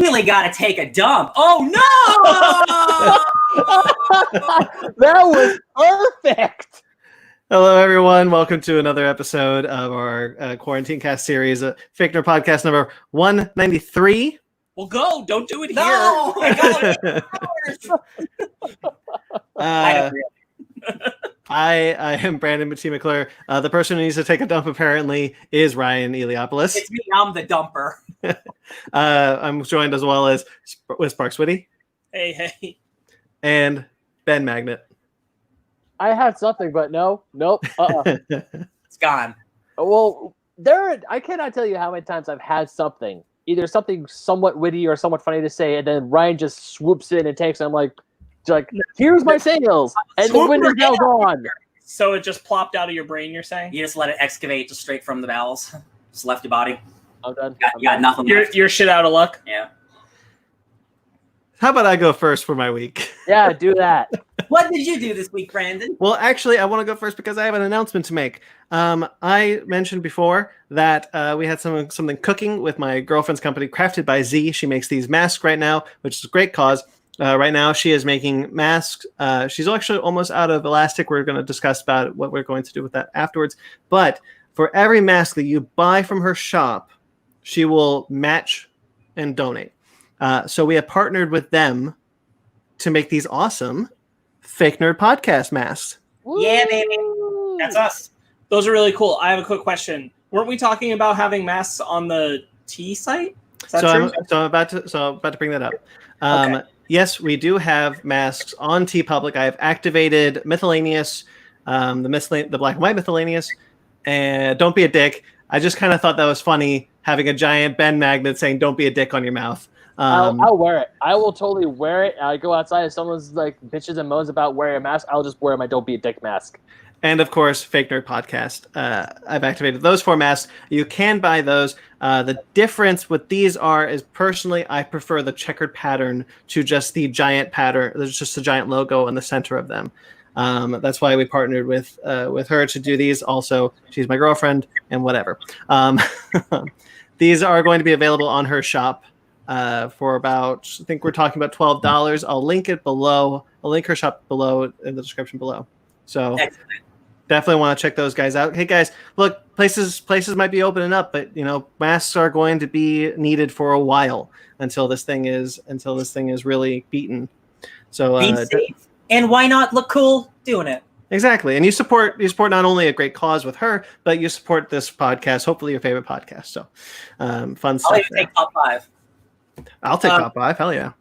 really got to take a dump. Oh, no! That was perfect. Hello, everyone. Welcome to another episode of our Quarantine Cast series, Fake Nerd Podcast number 193. Well, go. Don't do it here. No! I am Brandon T. McClure. The person who needs to take a dump, apparently, is Ryan Eliopoulos. It's me. I'm the dumper. I'm joined as well as with Sparks Whitty. Hey. And Ben Magnet. I had something, but nope. It's gone. Well, I cannot tell you how many times I've had something, either something somewhat witty or somewhat funny to say, and then Ryan just swoops in and takes it. I'm like, here's my sales, and the wind is now gone. So it just plopped out of your brain, you're saying? You just let it excavate just straight from the bowels. Just left your body. I'm done. You got nothing left. You're shit out of luck? Yeah. How about I go first for my week? Yeah, do that. What did you do this week, Brandon? Well, actually, I want to go first because I have an announcement to make. I mentioned before that we had something cooking with my girlfriend's company, Crafted by Z. She makes these masks right now, which is a great cause. Right now, she is making masks. She's actually almost out of elastic. We're going to discuss about what we're going to do with that afterwards. But for every mask that you buy from her shop, she will match and donate. So we have partnered with them to make these awesome Fake Nerd Podcast masks. Yeah, baby. That's us. Those are really cool. I have a quick question. Weren't we talking about having masks on the T site? Is that true? I'm about to bring that up. Okay. Yes, we do have masks on TeePublic. I have activated Miscellaneous, the black and white Miscellaneous, and Don't Be a Dick. I just kind of thought that was funny, having a giant Ben Magnet saying "Don't be a dick" on your mouth. I'll wear it. I will totally wear it. I go outside if someone's like bitches and moans about wearing a mask, I'll just wear my Don't Be a Dick mask. And of course, Fake Nerd Podcast. I've activated those 4 masks. You can buy those. The difference with these is personally, I prefer the checkered pattern to just the giant pattern. There's just a giant logo in the center of them. That's why we partnered with her to do these. Also, she's my girlfriend and whatever. These are going to be available on her shop for about, I think we're talking about $12. I'll link it below. I'll link her shop below in the description below. So definitely want to check those guys out. Hey guys, look, places might be opening up, but masks are going to be needed for a while until this thing is really beaten. So be safe. And why not look cool doing it? Exactly. And you support not only a great cause with her, but you support this podcast, hopefully your favorite podcast. So fun stuff. I'll even take top 5. I'll take top 5. Hell yeah.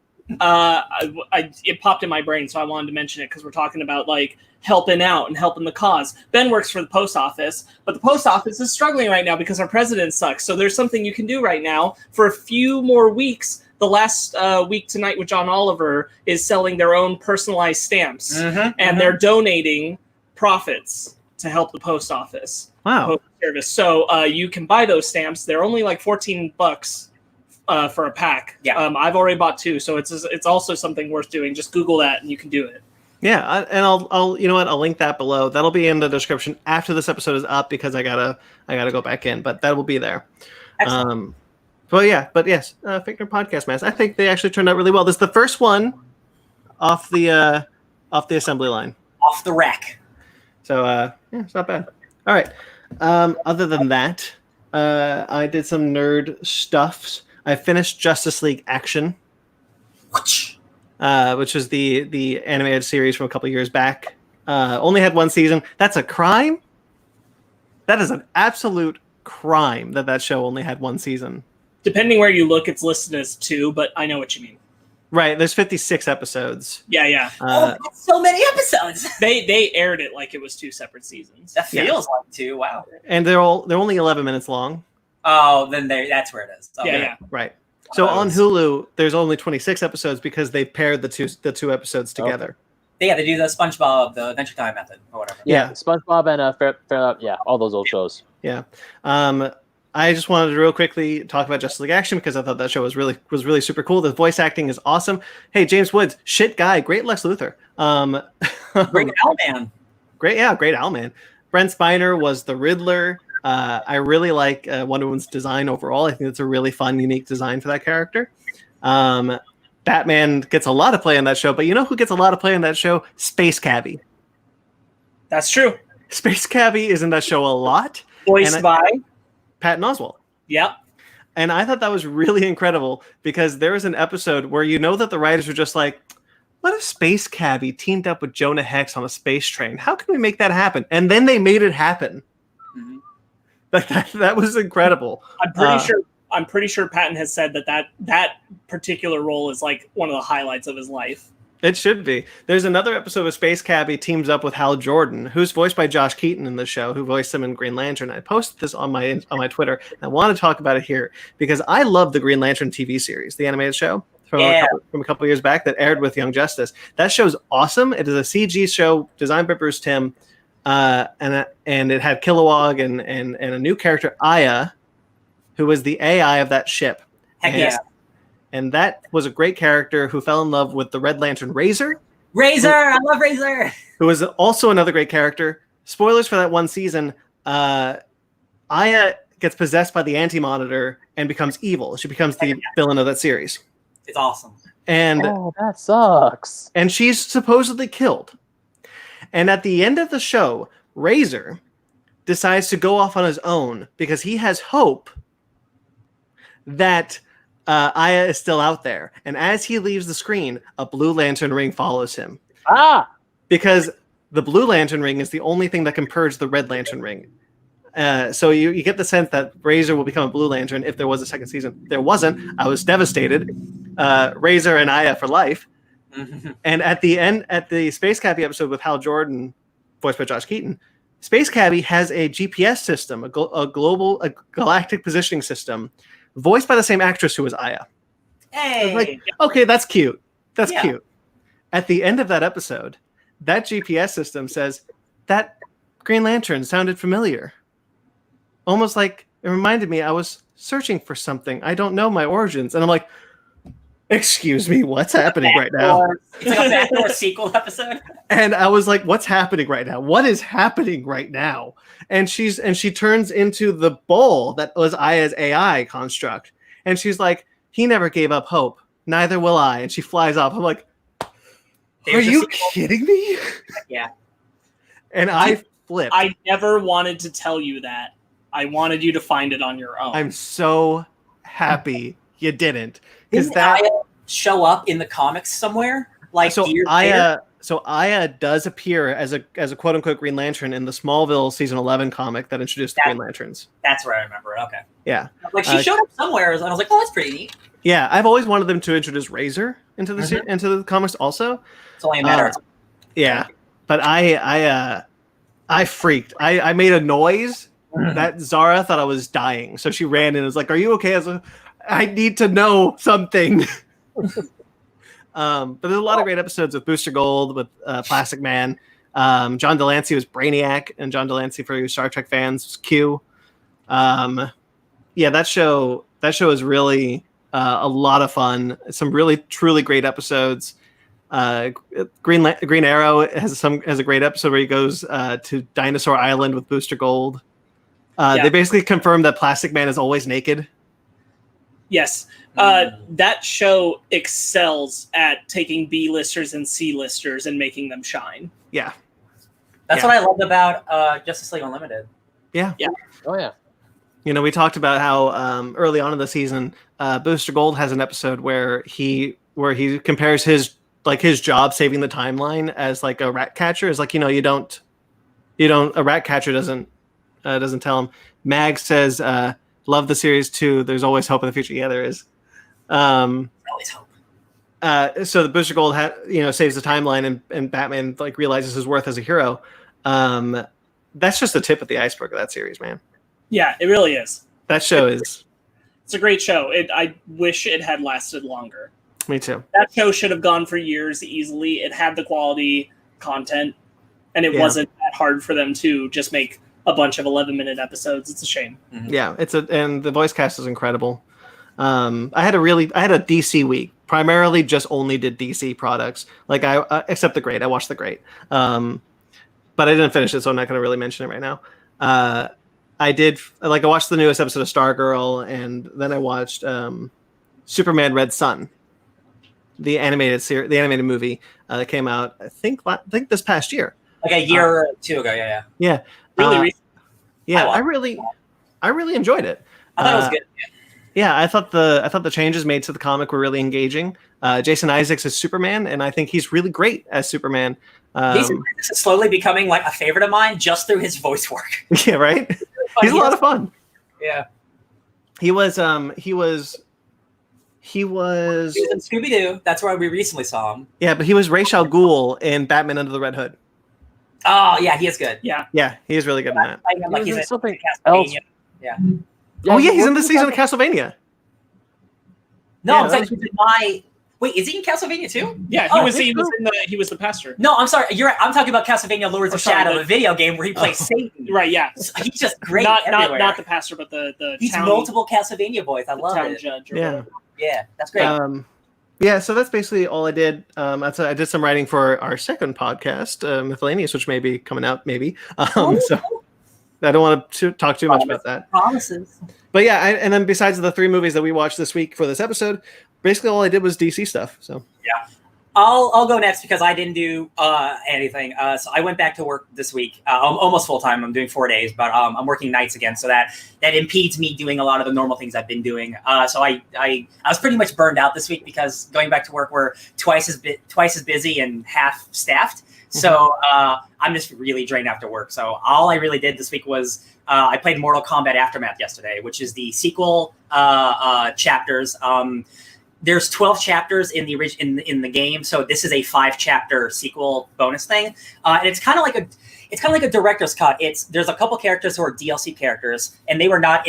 It popped in my brain, so I wanted to mention it because we're talking about like helping out and helping the cause. Ben works for the post office, but the post office is struggling right now because our president sucks. So there's something you can do right now for a few more weeks. The last week tonight with John Oliver is selling their own personalized stamps, and they're donating profits to help the post office. Wow. Post service. So you can buy those stamps. They're only like $14 for a pack. Yeah. I've already bought 2, so it's also something worth doing. Just Google that and you can do it. Yeah, and I'll I'll link that below. That'll be in the description after this episode is up because I gotta go back in, but that will be there. Excellent. But yes, Fake Nerd Podcast masks. I think they actually turned out really well. This is the first one off the assembly line. Off the rack. So it's not bad. All right. Other than that, I did some nerd stuffs. I finished Justice League Action, which was the animated series from a couple years back. Only had 1 season. That's a crime. That is an absolute crime that show only had 1 season. Depending where you look, it's listed as 2, but I know what you mean. Right, there's 56 episodes. Yeah. That's so many episodes. They aired it like it was 2 separate seasons. That feels like 2. Wow. And they're only 11 minutes long. Oh, then that's where it is. Okay. Yeah. Right. So on Hulu, there's only 26 episodes because they paired the two episodes together. They do the SpongeBob, the Adventure Time method, or whatever. Yeah. SpongeBob and all those old shows. Yeah. I just wanted to real quickly talk about Justice League Action because I thought that show was really super cool. The voice acting is awesome. Hey, James Woods, shit guy, great Lex Luthor. Great Owlman. Great Owlman. Brent Spiner was the Riddler. I really like Wonder Woman's design overall. I think it's a really fun, unique design for that character. Batman gets a lot of play on that show, but you know who gets a lot of play on that show? Space Cabbie. That's true. Space Cabbie is in that show a lot. Voiced by Patton Oswalt. Yep. And I thought that was really incredible because there was an episode where you know that the writers were just like, what if Space Cabbie teamed up with Jonah Hex on a space train? How can we make that happen? And then they made it happen. Mm-hmm. That was incredible. I'm pretty sure Patton has said that particular role is like one of the highlights of his life. It should be. There's another episode of Space Cabbie teams up with Hal Jordan, who's voiced by Josh Keaton in the show, who voiced him in Green Lantern. I posted this on my Twitter, and I want to talk about it here because I love the Green Lantern TV series, the animated show from a couple years back that aired with Young Justice. That show's awesome. It is a CG show designed by Bruce Timm, and it had Kilowog and a new character, Aya, who was the AI of that ship. Heck yeah. And that was a great character who fell in love with the Red Lantern Razor. I love Razor! Who was also another great character. Spoilers for that one season. Aya gets possessed by the Anti-Monitor and becomes evil. She becomes the villain of that series. It's awesome. And that sucks. And she's supposedly killed. And at the end of the show, Razor decides to go off on his own because he has hope that Aya is still out there. And as he leaves the screen, a Blue Lantern ring follows him. Because the Blue Lantern ring is the only thing that can purge the Red Lantern ring. So you get the sense that Razor will become a Blue Lantern if there was a second season. There wasn't. I was devastated. Razor and Aya for life. And at the end, at the Space Cabbie episode with Hal Jordan, voiced by Josh Keaton, Space Cabbie has a GPS system, a galactic positioning system, voiced by the same actress who was Aya. Hey! Like, okay, that's cute. That's cute. At the end of that episode, that GPS system says, that Green Lantern sounded familiar. Almost like it reminded me I was searching for something. I don't know my origins. And I'm like, excuse me, what's happening right now? It's like a backdoor sequel episode. And I was like, what's happening right now? What is happening right now? And she turns into the bull that was Aya's AI construct. And she's like, he never gave up hope. Neither will I. And she flies off. I'm like, are you kidding me? Yeah. And I flipped. I never wanted to tell you that. I wanted you to find it on your own. I'm so happy you didn't. Didn't Aya show up in the comics somewhere? Like so Aya does appear as a quote unquote Green Lantern in the Smallville season 11 comic that introduced the Green Lanterns. That's where I remember it. Okay. Yeah. Like she showed up somewhere and I was like, oh, that's pretty neat. Yeah, I've always wanted them to introduce Razor into the into the comics also. It's only a matter of time. Yeah. But I freaked. I made a noise that Zara thought I was dying. So she ran in and was like, are you okay? I need to know something. But there's a lot of great episodes with Booster Gold, with Plastic Man. John Delancey was Brainiac, and John Delancey, for you Star Trek fans, was Q. Yeah, that show is really a lot of fun. Some really, truly great episodes. Green Arrow has a great episode where he goes to Dinosaur Island with Booster Gold. They basically confirm that Plastic Man is always naked. Yes. That show excels at taking B-listers and C-listers and making them shine. Yeah. That's what I loved about Justice League Unlimited. Yeah. Yeah. Oh, yeah. You know, we talked about how early on in the season, Booster Gold has an episode where he compares his job saving the timeline as like a rat catcher. Is like, a rat catcher doesn't tell him. Mag says, love the series too. There's always hope in the future. Yeah, there is. Always hope. So the Booster Gold saves the timeline, and Batman like realizes his worth as a hero. That's just the tip of the iceberg of that series, man. Yeah, it really is. That show is. It's a great show. I wish it had lasted longer. Me too. That show should have gone for years easily. It had the quality content, and it wasn't that hard for them to just make a bunch of 11-minute episodes. It's a shame. Mm-hmm. Yeah, and the voice cast is incredible. I had a DC week. Primarily, just only did DC products. Like except The Great. I watched The Great, but I didn't finish it, so I'm not going to really mention it right now. I watched the newest episode of Stargirl, and then I watched Superman Red Sun, the animated movie that came out, I think this past year. Like a year or two ago, yeah. Yeah. Really recent. Yeah, I really enjoyed it. I thought it was good. Yeah, I thought the changes made to the comic were really engaging. Jason Isaacs is Superman, and I think he's really great as Superman. This is slowly becoming like a favorite of mine just through his voice work. Yeah, right. He's a lot of fun. Yeah. He was in Scooby-Doo. That's where we recently saw him. Yeah, but he was Ra's al Ghul in Batman Under the Red Hood. Oh yeah, he is good. Yeah, he is really good in that. Like he's in something Castlevania. else. Yeah. Oh yeah, he's in this season of Castlevania. No, Yeah, I'm saying wait, is he in Castlevania too? yeah. He was the pastor. No, I'm sorry. You're right. I'm talking about Castlevania Lords of sorry, Shadow, the- the video game where he plays Satan. Right. Yeah. He's just great Not everywhere. the pastor, but the He's town, multiple Castlevania boys. I the love town it. judge. Or Yeah. whatever. Yeah, that's great. Yeah, so that's basically all I did. I did some writing for our second podcast, Miscellaneous, which may be coming out maybe. So I don't want to talk too much about that. Promises. But yeah, and then besides the 3 movies that we watched this week for this episode, basically all I did was DC stuff. So Yeah. I'll go next because I didn't do anything. So I went back to work this week, almost full time. I'm doing 4 days, but I'm working nights again, so that impedes me doing a lot of the normal things I've been doing. So I was pretty much burned out this week because going back to work, we're twice as busy and half staffed. So I'm just really drained after work. So all I really did this week was I played Mortal Kombat Aftermath yesterday, which is the sequel chapters. There's 12 chapters in the game, so this is a 5-chapter sequel bonus thing, and it's kind of like a director's cut. There's a couple characters who are DLC characters, and they were not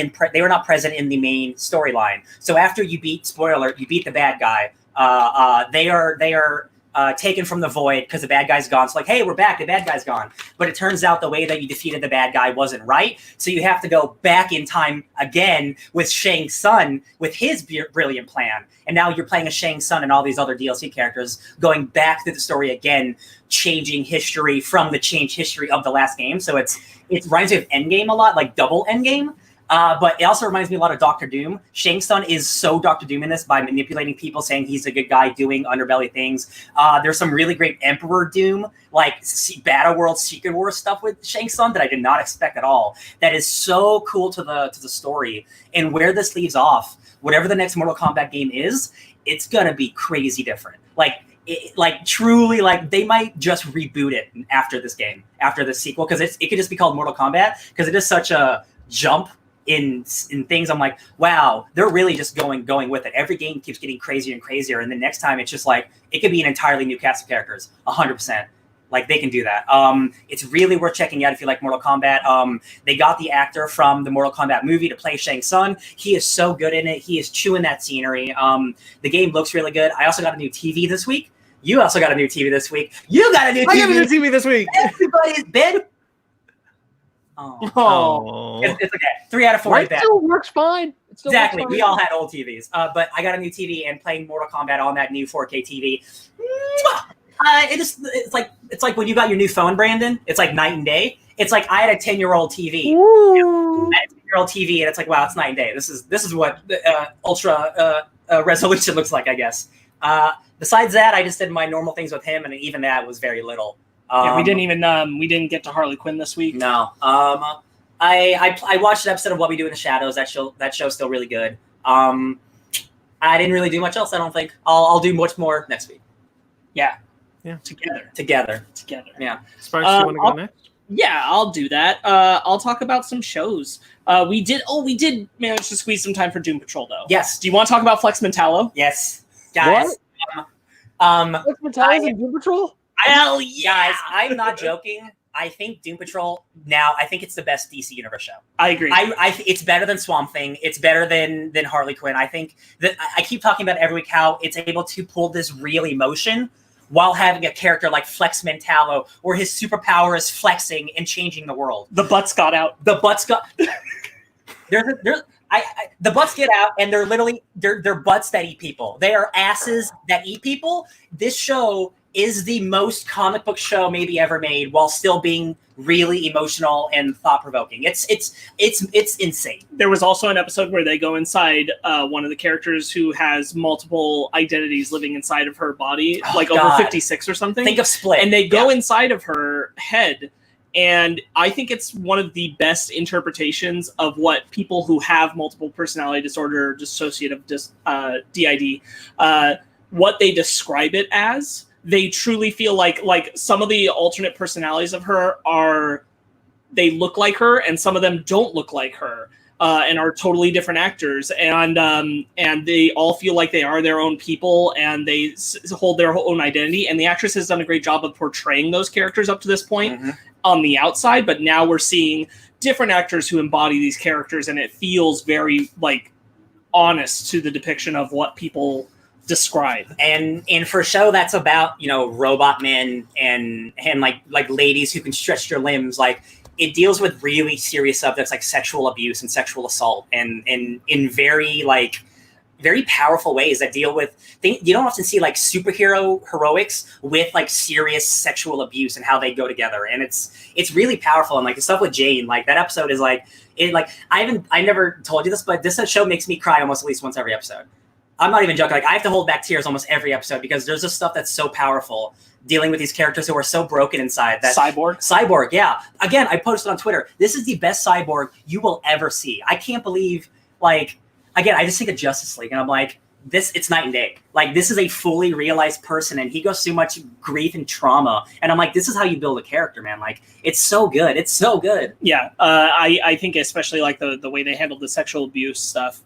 present in the main storyline. So after you beat the bad guy, they are taken from the void because the bad guy's gone. It's like, hey, we're back. The bad guy's gone. But it turns out the way that you defeated the bad guy wasn't right. So you have to go back in time again with Shang Tsung with his brilliant plan. And now you're playing as Shang Tsung and all these other DLC characters going back through the story again, changing history from the changed history of the last game. So it reminds me of Endgame a lot, like double Endgame. But it also reminds me a lot of Doctor Doom. Shang Tsung is so Doctor Doom in this by manipulating people, saying he's a good guy, doing underbelly things. There's some really great Emperor Doom, like Battle World Secret Wars stuff with Shang Tsung that I did not expect at all. That is so cool to the story. And where this leaves off, whatever the next Mortal Kombat game is, it's gonna be crazy different. Truly, they might just reboot it after this game, after the sequel, because it could just be called Mortal Kombat because it is such a jump in things. I'm like, wow, they're really just going with it. Every game keeps getting crazier and crazier, and the next time it's just like it could be an entirely new cast of characters, 100%. Like they can do that. It's really worth checking out if you like Mortal Kombat. They got the actor from the Mortal Kombat movie to play Shang Tsung. He is so good in it. He is chewing that scenery. The game looks really good. I also got a new TV this week. You also got a new TV this week. You got a new TV. I got a new TV this week. Everybody's been. Oh. It's okay. 3 out of 4 Mine is bad. still works fine. It still Exactly. works We fine. all had old TVs. But I got a new TV and playing Mortal Kombat on that new 4K TV. It's like when you got your new phone, Brandon. It's like night and day. It's like I had a 10-year-old TV. Ooh. I had a 10-year-old TV, and it's like, wow, it's night and day. This is what ultra resolution looks like, I guess. Besides that, I just did my normal things with him, and even that was very little. Yeah, we didn't get to Harley Quinn this week. No. I watched an episode of What We Do in the Shadows. That show's still really good. I didn't really do much else. I don't think. I'll do much more next week. Yeah. Yeah. Together. Yeah. Sparks, you want to go next? Yeah, I'll do that. I'll talk about some shows. We did manage to squeeze some time for Doom Patrol, though. Yes. Do you want to talk about Flex Mentallo? Yes. Guys. What's Metallica and Doom Patrol? Hell yeah! Guys, I'm not joking. I think Doom Patrol I think it's the best DC Universe show. I agree. It's better than Swamp Thing. It's better than Harley Quinn. I think that I keep talking about every week how it's able to pull this real emotion while having a character like Flex Mentallo, where his superpower is flexing and changing the world. The butts got out. The butts got. The butts get out, and they're literally they're butts that eat people. They are asses that eat people. This show is the most comic book show maybe ever made, while still being really emotional and thought provoking. It's insane. There was also an episode where they go inside one of the characters who has multiple identities living inside of her body, over 56 or something. Think of Split. And they go inside of her head. And I think it's one of the best interpretations of what people who have multiple personality disorder, dissociative DID, what they describe it as. They truly feel like some of the alternate personalities of her they look like her, and some of them don't look like her, and are totally different actors. And they all feel like they are their own people, and they hold their own identity. And the actress has done a great job of portraying those characters up to this point on the outside. But now we're seeing different actors who embody these characters, and it feels very honest to the depiction of what people describe. And for a show that's about robot men and like ladies who can stretch their limbs, it deals with really serious subjects like sexual abuse and sexual assault, and in very very powerful ways that deal with things you don't often see, like superhero heroics with serious sexual abuse and how they go together. And it's really powerful. And the stuff with Jane, that episode is I never told you this, but this show makes me cry almost at least once every episode. I'm not even joking. I have to hold back tears almost every episode because there's just stuff that's so powerful dealing with these characters who are so broken inside. That Cyborg, yeah. Again, I posted on Twitter, this is the best Cyborg you will ever see. I can't believe, again, I just think of Justice League and I'm like, it's night and day. This is a fully realized person, and he goes through much grief and trauma. And I'm like, this is how you build a character, man. It's so good. It's so good. Yeah. I think especially the way they handled the sexual abuse stuff.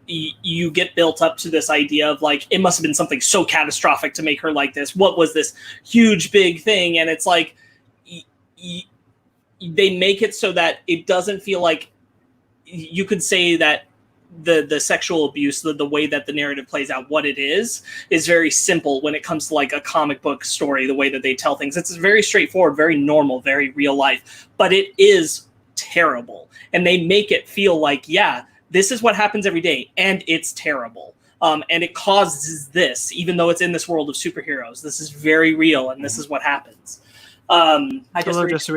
You get built up to this idea of it must have been something so catastrophic to make her like this. What was this huge big thing? And it's they make it so that it doesn't feel like you could say that the sexual abuse, the way that the narrative plays out, what it is very simple when it comes to a comic book story, the way that they tell things. It's very straightforward, very normal, very real life, but it is terrible. And they make it feel this is what happens every day, and it's terrible. And it causes this, even though it's in this world of superheroes. This is very real, and this is what happens. Just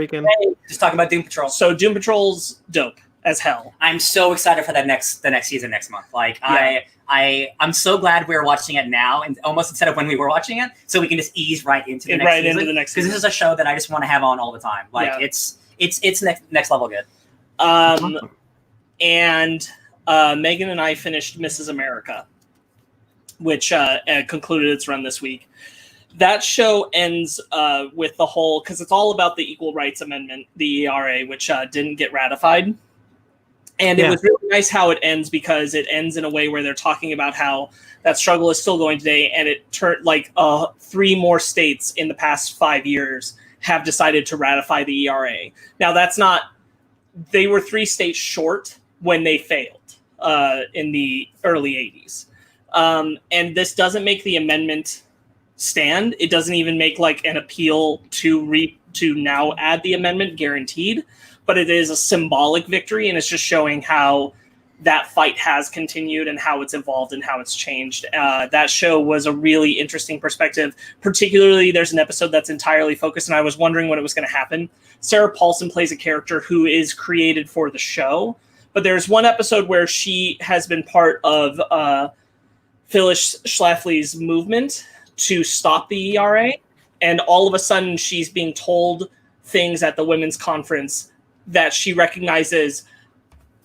talking about Doom Patrol. So Doom Patrol's dope as hell. I'm so excited for the next season next month. I'm so glad we're watching it now, and almost instead of when we were watching it, so we can just ease right into the next season. Because this is a show that I just want to have on all the time. It's next level good. And Megan and I finished Mrs. America, which concluded its run this week. That show ends with the whole, because it's all about the Equal Rights Amendment, the ERA, which didn't get ratified. And it was really nice how it ends, because it ends in a way where they're talking about how that struggle is still going today. And it turned 3 more states in the past 5 years have decided to ratify the ERA. Now, they were 3 states short when they failed in the early 80s. And this doesn't make the amendment stand. It doesn't even make an appeal to now add the amendment guaranteed, but it is a symbolic victory, and it's just showing how that fight has continued and how it's evolved and how it's changed. That show was a really interesting perspective. Particularly, there's an episode that's entirely focused, and I was wondering when it was going to happen. Sarah Paulson plays a character who is created for the show, but there's one episode where she has been part of Phyllis Schlafly's movement to stop the ERA, and all of a sudden she's being told things at the women's conference that she recognizes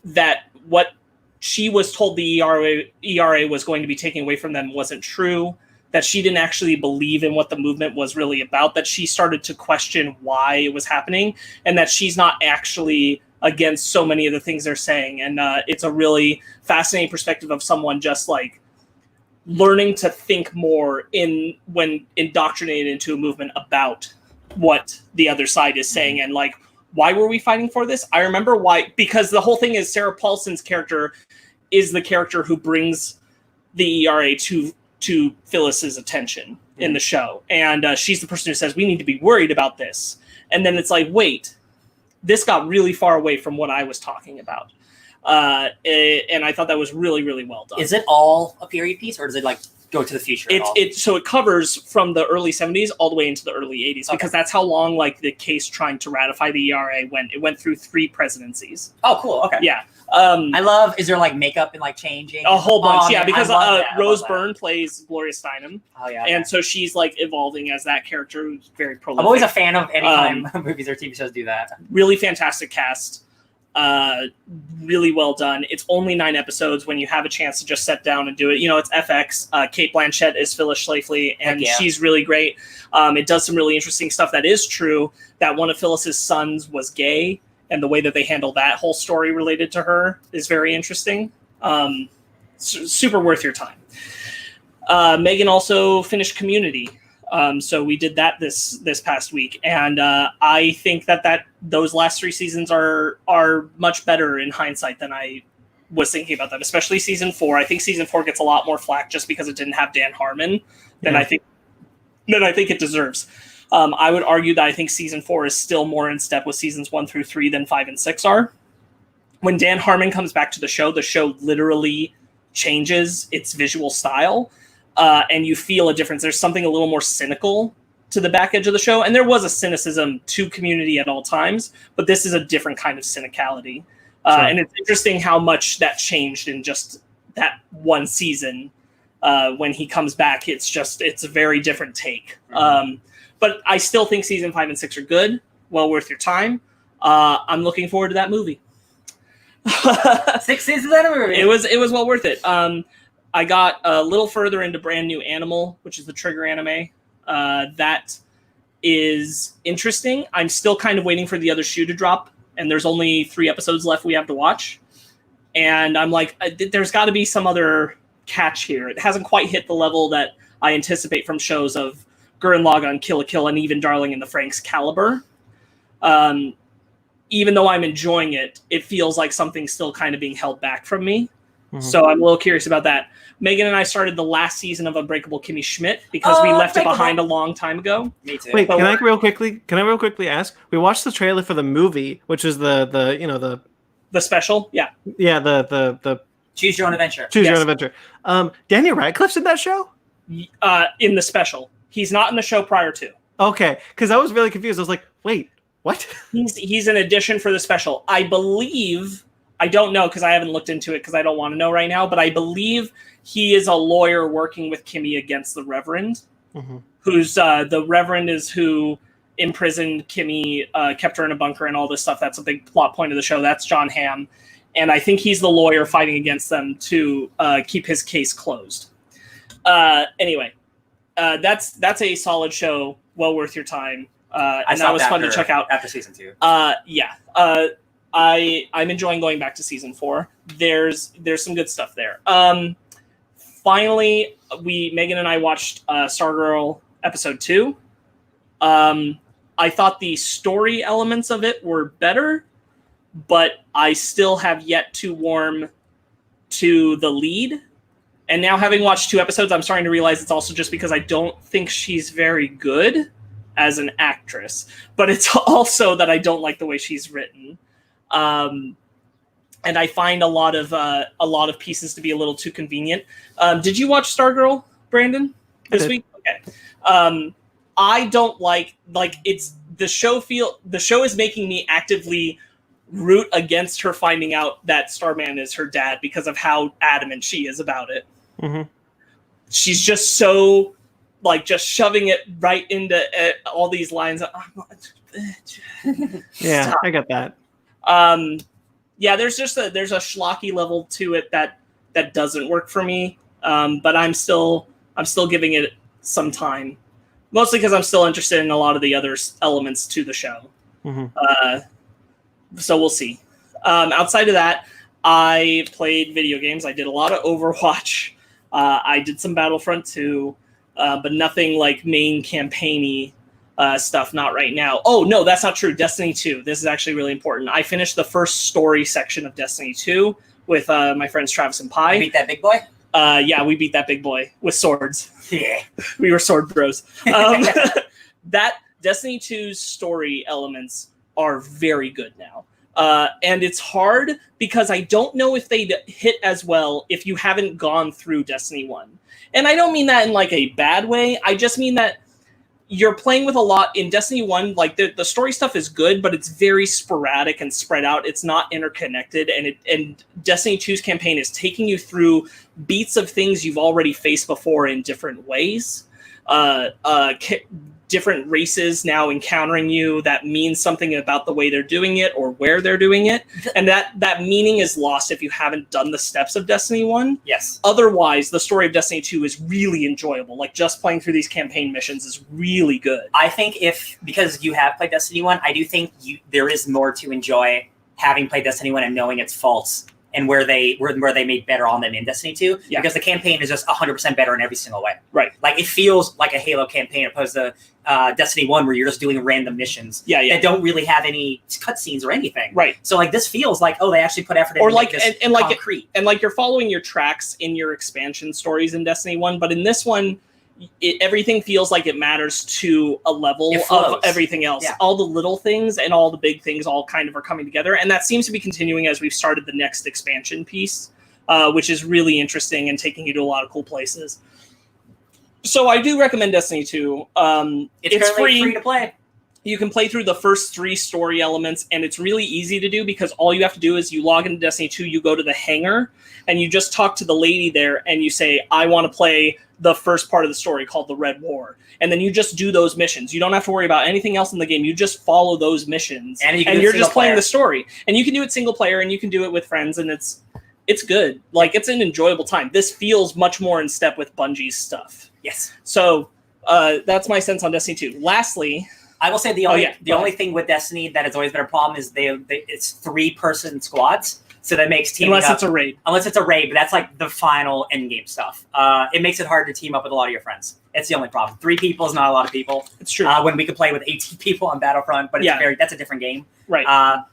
that what she was told the ERA was going to be taken away from them wasn't true, that she didn't actually believe in what the movement was really about, that she started to question why it was happening, and that she's not actually against so many of the things they're saying. And it's a really fascinating perspective of someone just learning to think more when indoctrinated into a movement about what the other side is saying, and why were we fighting for this? I remember why, because the whole thing is Sarah Paulson's character is the character who brings the ERA to Phyllis's attention in the show. And she's the person who says, we need to be worried about this. And then it's wait, this got really far away from what I was talking about. And I thought that was really, really well done. Is it all a period piece, or does it go to the future. At all. So it covers from the early 70s all the way into the early 80s because that's how long like the case trying to ratify the ERA went. It went through 3 presidencies. Oh, cool. Okay. Yeah. I love. Is there like makeup and like changing? A whole bunch, yeah. Man, Because Rose that. Byrne plays Gloria Steinem. Oh yeah. And so she's like evolving as that character who's very prolific. I'm always a fan of anytime movies or TV shows do that. Really fantastic cast. Really well done. It's only 9 episodes. When you have a chance to just sit down and do it, it's FX. Kate Blanchett is Phyllis Schlafly, and she's really great. It does some really interesting stuff. That is true. That one of Phyllis's sons was gay, and the way that they handle that whole story related to her is very interesting. Super worth your time. Megan also finished Community. So we did that this past week, and I think that those last 3 seasons are much better in hindsight than I was thinking about them. Especially season 4. I think season 4 gets a lot more flack just because it didn't have Dan Harmon than I think it deserves. I would argue that I think season 4 is still more in step with seasons 1 through 3 than 5 and 6 are. When Dan Harmon comes back to the show literally changes its visual style. And you feel a difference. There's something a little more cynical to the back edge of the show. And there was a cynicism to Community at all times, but this is a different kind of cynicality. Sure. And it's interesting how much that changed in just that one season. When he comes back, it's a very different take. Mm-hmm. But I still think season 5 and 6 are good. Well worth your time. I'm looking forward to that movie. 6 seasons of a movie. It was well worth it. I got a little further into Brand New Animal, which is the Trigger anime. That is interesting. I'm still kind of waiting for the other shoe to drop, and there's only 3 episodes left we have to watch. And I'm like, there's got to be some other catch here. It hasn't quite hit the level that I anticipate from shows of Gurren Lagann, Kill la Kill, and even Darling in the Franxx caliber. Even though I'm enjoying it, it feels like something's still kind of being held back from me. Mm-hmm. So I'm a little curious about that. Megan and I started the last season of Unbreakable Kimmy Schmidt because we left it behind a long time ago. Me too. Wait, can I real quickly ask? We watched the trailer for the movie, which is the special, yeah. Yeah, the Choose Your Own Adventure. Choose Your Own Adventure. Daniel Radcliffe's in that show? In the special. He's not in the show prior to. Okay, because I was really confused. I was like, wait, what? He's an addition for the special. I believe, I don't know because I haven't looked into it because I don't want to know right now, but I believe he is a lawyer working with Kimmy against the Reverend, who's the Reverend is who imprisoned Kimmy, kept her in a bunker and all this stuff. That's a big plot point of the show. That's John Hamm. And I think he's the lawyer fighting against them to keep his case closed. Anyway, that's a solid show. Well worth your time. And that was fun to check out. After season 2. Yeah. I'm enjoying going back to season 4. There's some good stuff there. Finally, Megan and I watched Stargirl episode 2. I thought the story elements of it were better, but I still have yet to warm to the lead. And now having watched 2 episodes, I'm starting to realize it's also just because I don't think she's very good as an actress, but it's also that I don't like the way she's written. And I find a lot of pieces to be a little too convenient. Did you watch Stargirl, Brandon, this week? Okay. I don't like it's the show is making me actively root against her finding out that Starman is her dad because of how adamant she is about it. Mm-hmm. She's just so just shoving it right into all these lines. Yeah, Stop. I got that. Yeah, there's a schlocky level to it that doesn't work for me. But I'm still giving it some time, mostly because I'm still interested in a lot of the other elements to the show. Mm-hmm. So we'll see. Outside of that, I played video games. I did a lot of Overwatch. I did some Battlefront 2, but nothing like main campaign-y stuff, not right now. Oh, no, that's not true. Destiny 2. This is actually really important. I finished the first story section of Destiny 2 with my friends Travis and Pi. You beat that big boy? Yeah, we beat that big boy with swords. Yeah. We were sword bros. That Destiny 2's story elements are very good now. And it's hard because I don't know if they'd hit as well if you haven't gone through Destiny 1. And I don't mean that in like a bad way. I just mean that you're playing with a lot in Destiny 1. Like the story stuff is good, but it's very sporadic and spread out. It's not interconnected. And Destiny 2's campaign is taking you through beats of things you've already faced before in different ways. Different races now encountering you that means something about the way they're doing it or where they're doing it. And that meaning is lost if you haven't done the steps of Destiny 1. Yes. Otherwise, the story of Destiny 2 is really enjoyable. Like, just playing through these campaign missions is really good. I think because you have played Destiny 1, I do think there is more to enjoy having played Destiny 1 and knowing its faults and where they made better on them in Destiny 2. Yeah. Because the campaign is just 100% better in every single way. Right. Like, it feels like a Halo campaign opposed to Destiny 1 where you're just doing random missions that don't really have any cutscenes or anything. Right. So, like, this feels like, they actually put effort into or like this and like concrete. And like you're following your tracks in your expansion stories in Destiny 1, but in this one, everything feels like it matters to a level of everything else. Yeah. All the little things and all the big things all kind of are coming together, and that seems to be continuing as we've started the next expansion piece, which is really interesting and taking you to a lot of cool places. So I do recommend Destiny 2. It's free to play. You can play through the first 3 story elements, and it's really easy to do because all you have to do is you log into Destiny 2, you go to the hangar, and you just talk to the lady there, and you say, I want to play the first part of the story called the Red War. And then you just do those missions. You don't have to worry about anything else in the game. You just follow those missions, and you're just playing the story. And you can do it single player, and you can do it with friends, and it's good. Like, it's an enjoyable time. This feels much more in step with Bungie's stuff. Yes. So that's my sense on Destiny 2. Lastly, I will say the only thing with Destiny that has always been a problem is it's 3-person squads, so that makes teaming unless up, it's a raid. Unless it's a raid, but that's like the final end game stuff. It makes it hard to team up with a lot of your friends. It's the only problem. 3 people is not a lot of people. It's true. When we could play with 18 people on Battlefront, but that's a different game. Right.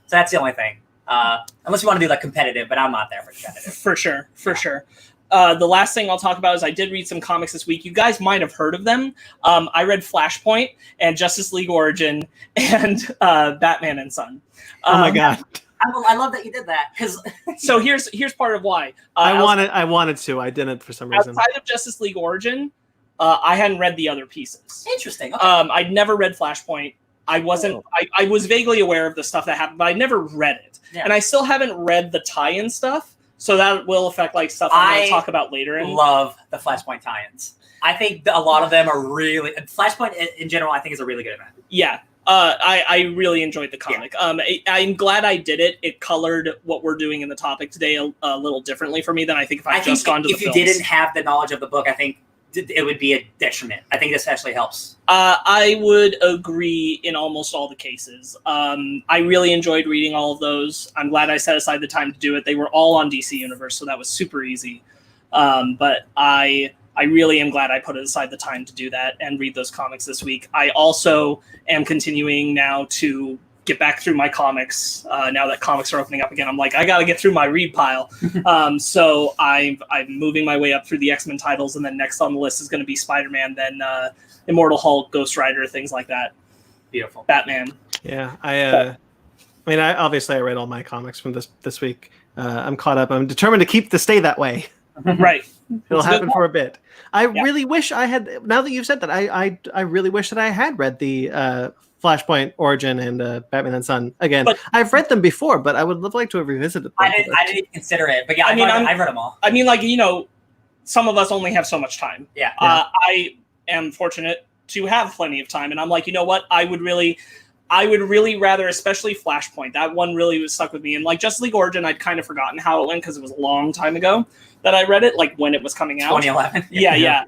So that's the only thing. Unless you want to do like competitive, but I'm not there for competitive. For sure. The last thing I'll talk about is I did read some comics this week. You guys might have heard of them. I read Flashpoint and Justice League Origin and Batman and Son. Oh my god! I love that you did that because. So here's part of why. I wanted to. I didn't for some reason. Outside of Justice League Origin, I hadn't read the other pieces. Interesting. Okay. I'd never read Flashpoint. I wasn't. Oh. I was vaguely aware of the stuff that happened, but I never read it, and I still haven't read the tie-in stuff. So that will affect like stuff I'm going to talk about later. I love the Flashpoint tie-ins. I think a lot of them are really Flashpoint in general. I think is a really good event. Yeah, I really enjoyed the comic. Yeah. I'm glad I did it. It colored what we're doing in the topic today a little differently for me than I think if I'd just gone to the films. If you didn't have the knowledge of the book, I think it would be a detriment. I think this actually helps. I would agree in almost all the cases. I really enjoyed reading all of those. I'm glad I set aside the time to do it. They were all on DC Universe, so that was super easy. But I really am glad I put aside the time to do that and read those comics this week. I also am continuing now to get back through my comics now that comics are opening up again. I'm like, I got to get through my read pile. So I'm moving my way up through the X-Men titles, and then next on the list is going to be Spider-Man, then Immortal Hulk, Ghost Rider, things like that. Beautiful. Batman. Yeah, I obviously I read all my comics from this week. I'm caught up. I'm determined to stay that way. Right. It'll happen for a bit. I really wish I had. Now that you've said that, I really wish that I had read the Flashpoint Origin and Batman and Son again. But I've read them before, but I would like to have revisited them. I didn't even consider it, but yeah, I've read them all. I mean, like, some of us only have so much time. Yeah. I am fortunate to have plenty of time, and I'm like, you know what? I would really rather, especially Flashpoint. That one really was stuck with me. And like Justice League Origin, I'd kind of forgotten how it went because it was a long time ago that I read it, like when it was coming out. 2011. Yeah.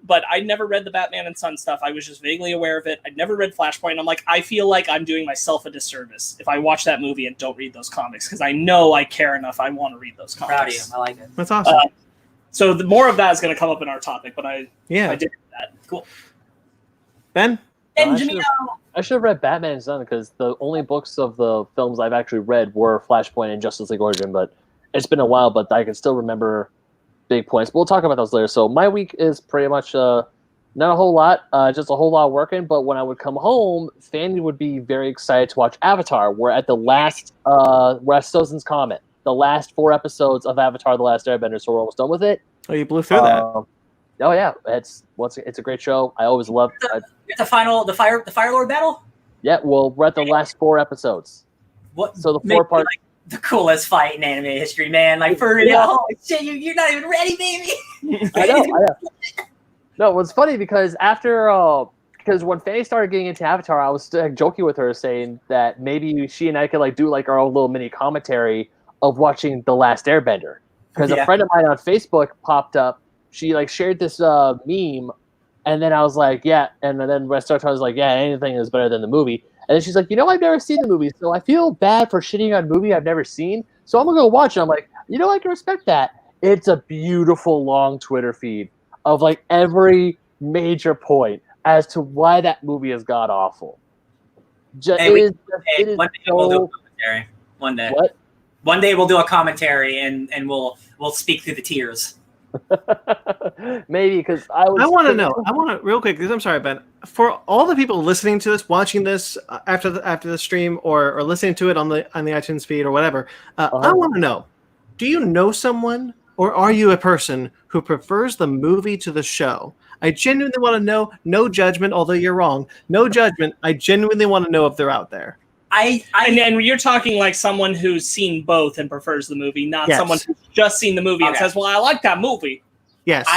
But I never read the Batman and Son stuff. I was just vaguely aware of it. I'd never read Flashpoint. I'm like, I feel like I'm doing myself a disservice if I watch that movie and don't read those comics because I know I care enough. I want to read those comics. Proud of you. I like it. That's awesome. So the more of that is going to come up in our topic, but I did that. Cool. Ben? I should have read Batman and Son because the only books of the films I've actually read were Flashpoint and Justice League Origin, but it's been a while, but I can still remember big points. But we'll talk about those later. So my week is pretty much Not a whole lot, just a whole lot working. But when I would come home, Fanny would be very excited to watch Avatar. We're at the last, we're at Sozin's comment, the last 4 episodes of Avatar: The Last Airbender, so we're almost done with it. Oh, you blew through that. Oh yeah, it's a great show. I always loved. The Fire Lord battle. Yeah, well, we're at the last 4 episodes. What? So the 4 part. Like, the coolest fight in anime history, man. Like for real. Yeah. Holy shit, you're not even ready, baby. I know. No, it was funny because because when Fanny started getting into Avatar, I was joking with her saying that maybe she and I could like do like our own little mini commentary of watching The Last Airbender. Because a friend of mine on Facebook popped up. She like shared this meme, and then I was like, yeah. And then when I started, I was like, yeah, anything is better than the movie. And then she's like, I've never seen the movie, so I feel bad for shitting on a movie I've never seen. So I'm gonna go watch it. I'm like, I can respect that. It's a beautiful long Twitter feed of like every major point as to why that movie is god awful. One day we'll do a commentary. One day. What? One day we'll do a commentary and we'll speak through the tears. Maybe because I want to know. I want to real quick. Because I'm sorry, Ben. For all the people listening to this, watching this after the stream, or listening to it on the iTunes feed or whatever, I want to know: do you know someone, or are you a person who prefers the movie to the show? I genuinely want to know. No judgment, although you're wrong. No judgment. I genuinely want to know if they're out there. And you're talking like someone who's seen both and prefers the movie, not someone who's just seen the movie and says, well, I like that movie. Yes.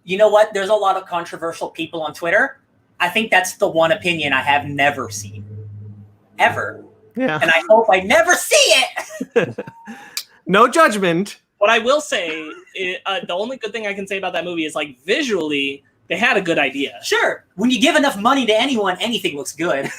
You know what? There's a lot of controversial people on Twitter. I think that's the one opinion I have never seen. Ever. Yeah. And I hope I never see it. No judgment. What I will say, the only good thing I can say about that movie is like visually, they had a good idea. Sure. When you give enough money to anyone, anything looks good.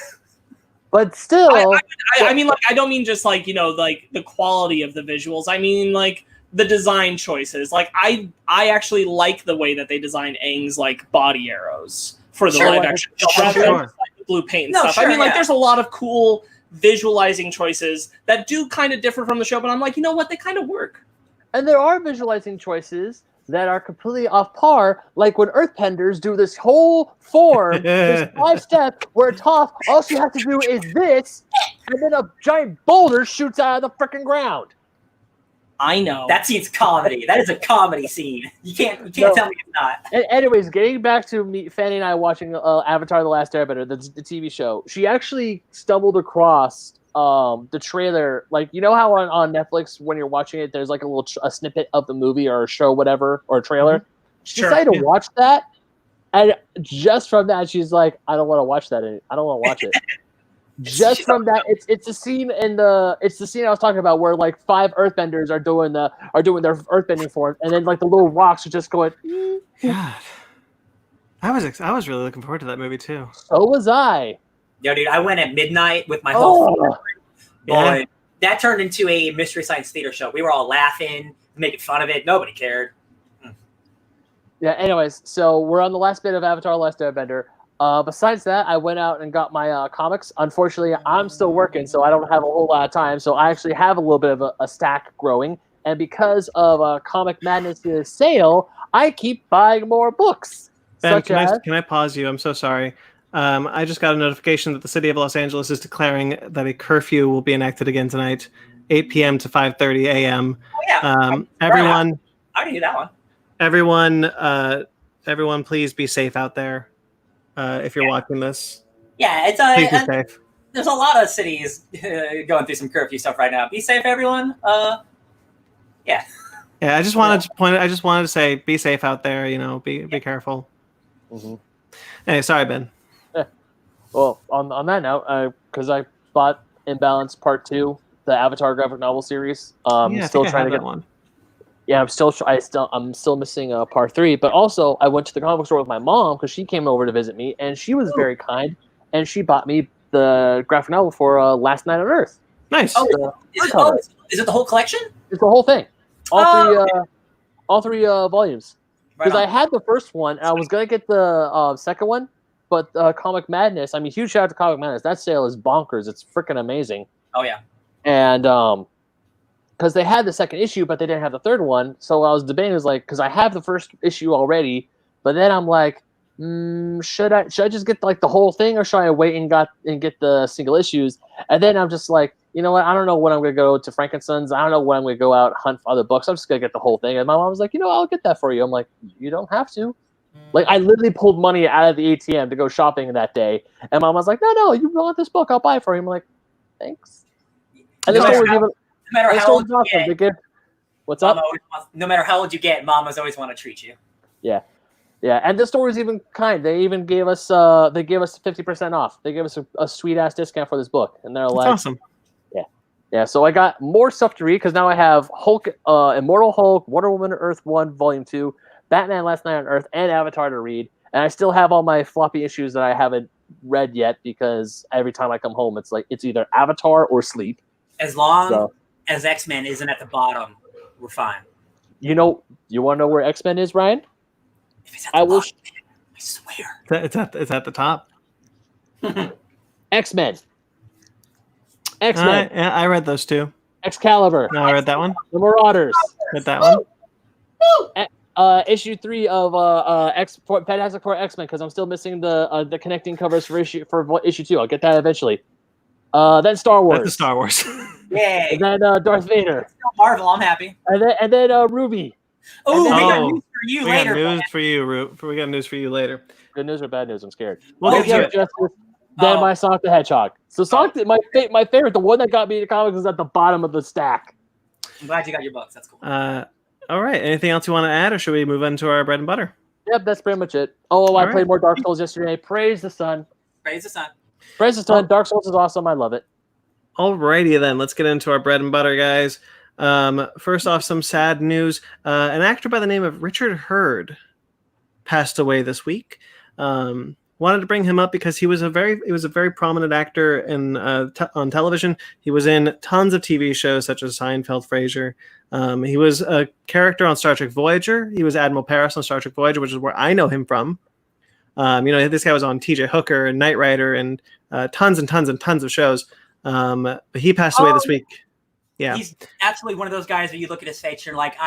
But still, I mean, like, I don't mean just like, like the quality of the visuals. I mean, like the design choices. Like, I actually like the way that they design Aang's like body arrows for the live action show, rather than just, like, the blue paint and stuff. I mean, like, there's a lot of cool visualizing choices that do kind of differ from the show, but I'm like, you know what? They kind of work. And there are visualizing choices that are completely off par, like when Earthbenders do this whole form, this 5-step where Toph, all she has to do is this, and then a giant boulder shoots out of the freaking ground. I know. That scene's comedy. That is a comedy scene. You can't tell me it's not. Anyways, getting back to Fanny and I watching Avatar: The Last Airbender, the TV show, she actually stumbled across the trailer. Like, you know how on Netflix when you're watching it, there's like a snippet of the movie or a show, whatever, or a trailer. Mm-hmm. She decided to watch that, and just from that, she's like, "I don't want to watch that. I don't want to watch it." Just from that, it's the scene it's the scene I was talking about where like 5 Earthbenders are doing their Earthbending form, and then like the little rocks are just going. God, I was really looking forward to that movie too. So was I. Yo, dude, I went at midnight with my whole family. Yeah. Boy, that turned into a Mystery Science Theater show. We were all laughing, making fun of it. Nobody cared. Yeah, anyways, so we're on the last bit of Avatar: The Last Airbender. Besides that, I went out and got my comics. Unfortunately, I'm still working, so I don't have a whole lot of time. So I actually have a little bit of a stack growing. And because of Comic Madness' sale, I keep buying more books. Ben, can I pause you? I'm so sorry. I just got a notification that the city of Los Angeles is declaring that a curfew will be enacted again tonight, 8 p.m. to 5:30 a.m. Oh, yeah. Everyone, I already knew that one. Everyone, please be safe out there. If you're watching this, yeah, please be safe. There's a lot of cities going through some curfew stuff right now. Be safe, everyone. Yeah. Yeah, I just wanted to say, be safe out there. Be careful. Mm-hmm. Hey, sorry, Ben. Well, on that note, because I bought Imbalance Part 2, the Avatar graphic novel series. Still trying to get one. Yeah, I'm still missing Part 3. But also, I went to the comic book store with my mom because she came over to visit me, and she was very kind, and she bought me the graphic novel for Last Night on Earth. Nice. Is it the whole collection? It's the whole thing. All three volumes. Because I had the first one, and I was gonna get the second one. But Comic Madness, I mean, huge shout out to Comic Madness. That sale is bonkers. It's freaking amazing. Oh, yeah. And because they had the second issue, but they didn't have the third one. So I was debating, because I have the first issue already, But then I'm like, should I just get like the whole thing, or should I wait and get the single issues? And then I'm just like, you know what? I don't know when I'm gonna go to Frankenstein's. I don't know when I'm gonna go out hunt for other books. I'm just gonna get the whole thing. And my mom was like, I'll get that for you. I'm like, you don't have to. Like, I literally pulled money out of the ATM to go shopping that day, and mom was like, no, you want this book? I'll buy it for you. I'm like, thanks. And the story was even. No matter how old you get, what's up? No matter how old you get, mamas always want to treat you. Yeah. Yeah, and the store was even kind. They even gave us 50% off. They gave us a sweet ass discount for this book, and they're like, awesome. Yeah. So I got more stuff to read because now I have Hulk, Immortal Hulk, Wonder Woman Earth 1 Volume 2, Batman Last Night on Earth, and Avatar to read. And I still have all my floppy issues that I haven't read yet because every time I come home, it's like it's either Avatar or sleep. As long as X-Men isn't at the bottom, we're fine. You want to know where X-Men is, Ryan? If it's at the bottom, I swear. It's at the top. X-Men. Yeah, I read those two. Excalibur. No, I read that one. The Marauders. Read that one. Issue 3 of Fantastic Four X-Men because I'm still missing the connecting covers for issue 2. I'll get that eventually. Then Star Wars. That's the Star Wars. Yay. And then Darth Vader. Marvel, I'm happy. And then Ruby. Oh, we got news for you later. We got news for you later. Good news or bad news? I'm scared. We'll get to it. Then my Sonic the Hedgehog. So Sonic, my favorite, the one that got me into comics is at the bottom of the stack. I'm glad you got your books. That's cool. All right. Anything else you want to add, or should we move into our bread and butter? Yep, that's pretty much it. I played more Dark Souls yesterday. Praise the sun. Praise the sun. Praise the sun. Dark Souls is awesome. I love it. Alrighty then, let's get into our bread and butter, guys. First off, some sad news. An actor by the name of Richard Hurd passed away this week. Wanted to bring him up because he was a very prominent actor on television. He was in tons of TV shows such as Seinfeld, Frasier. He was a character on Star Trek Voyager. He was Admiral Paris on Star Trek Voyager, which is where I know him from. This guy was on TJ Hooker and Knight Rider and tons and tons and tons of shows. But he passed away this week. Yeah, he's absolutely one of those guys where you look at his face, you're like,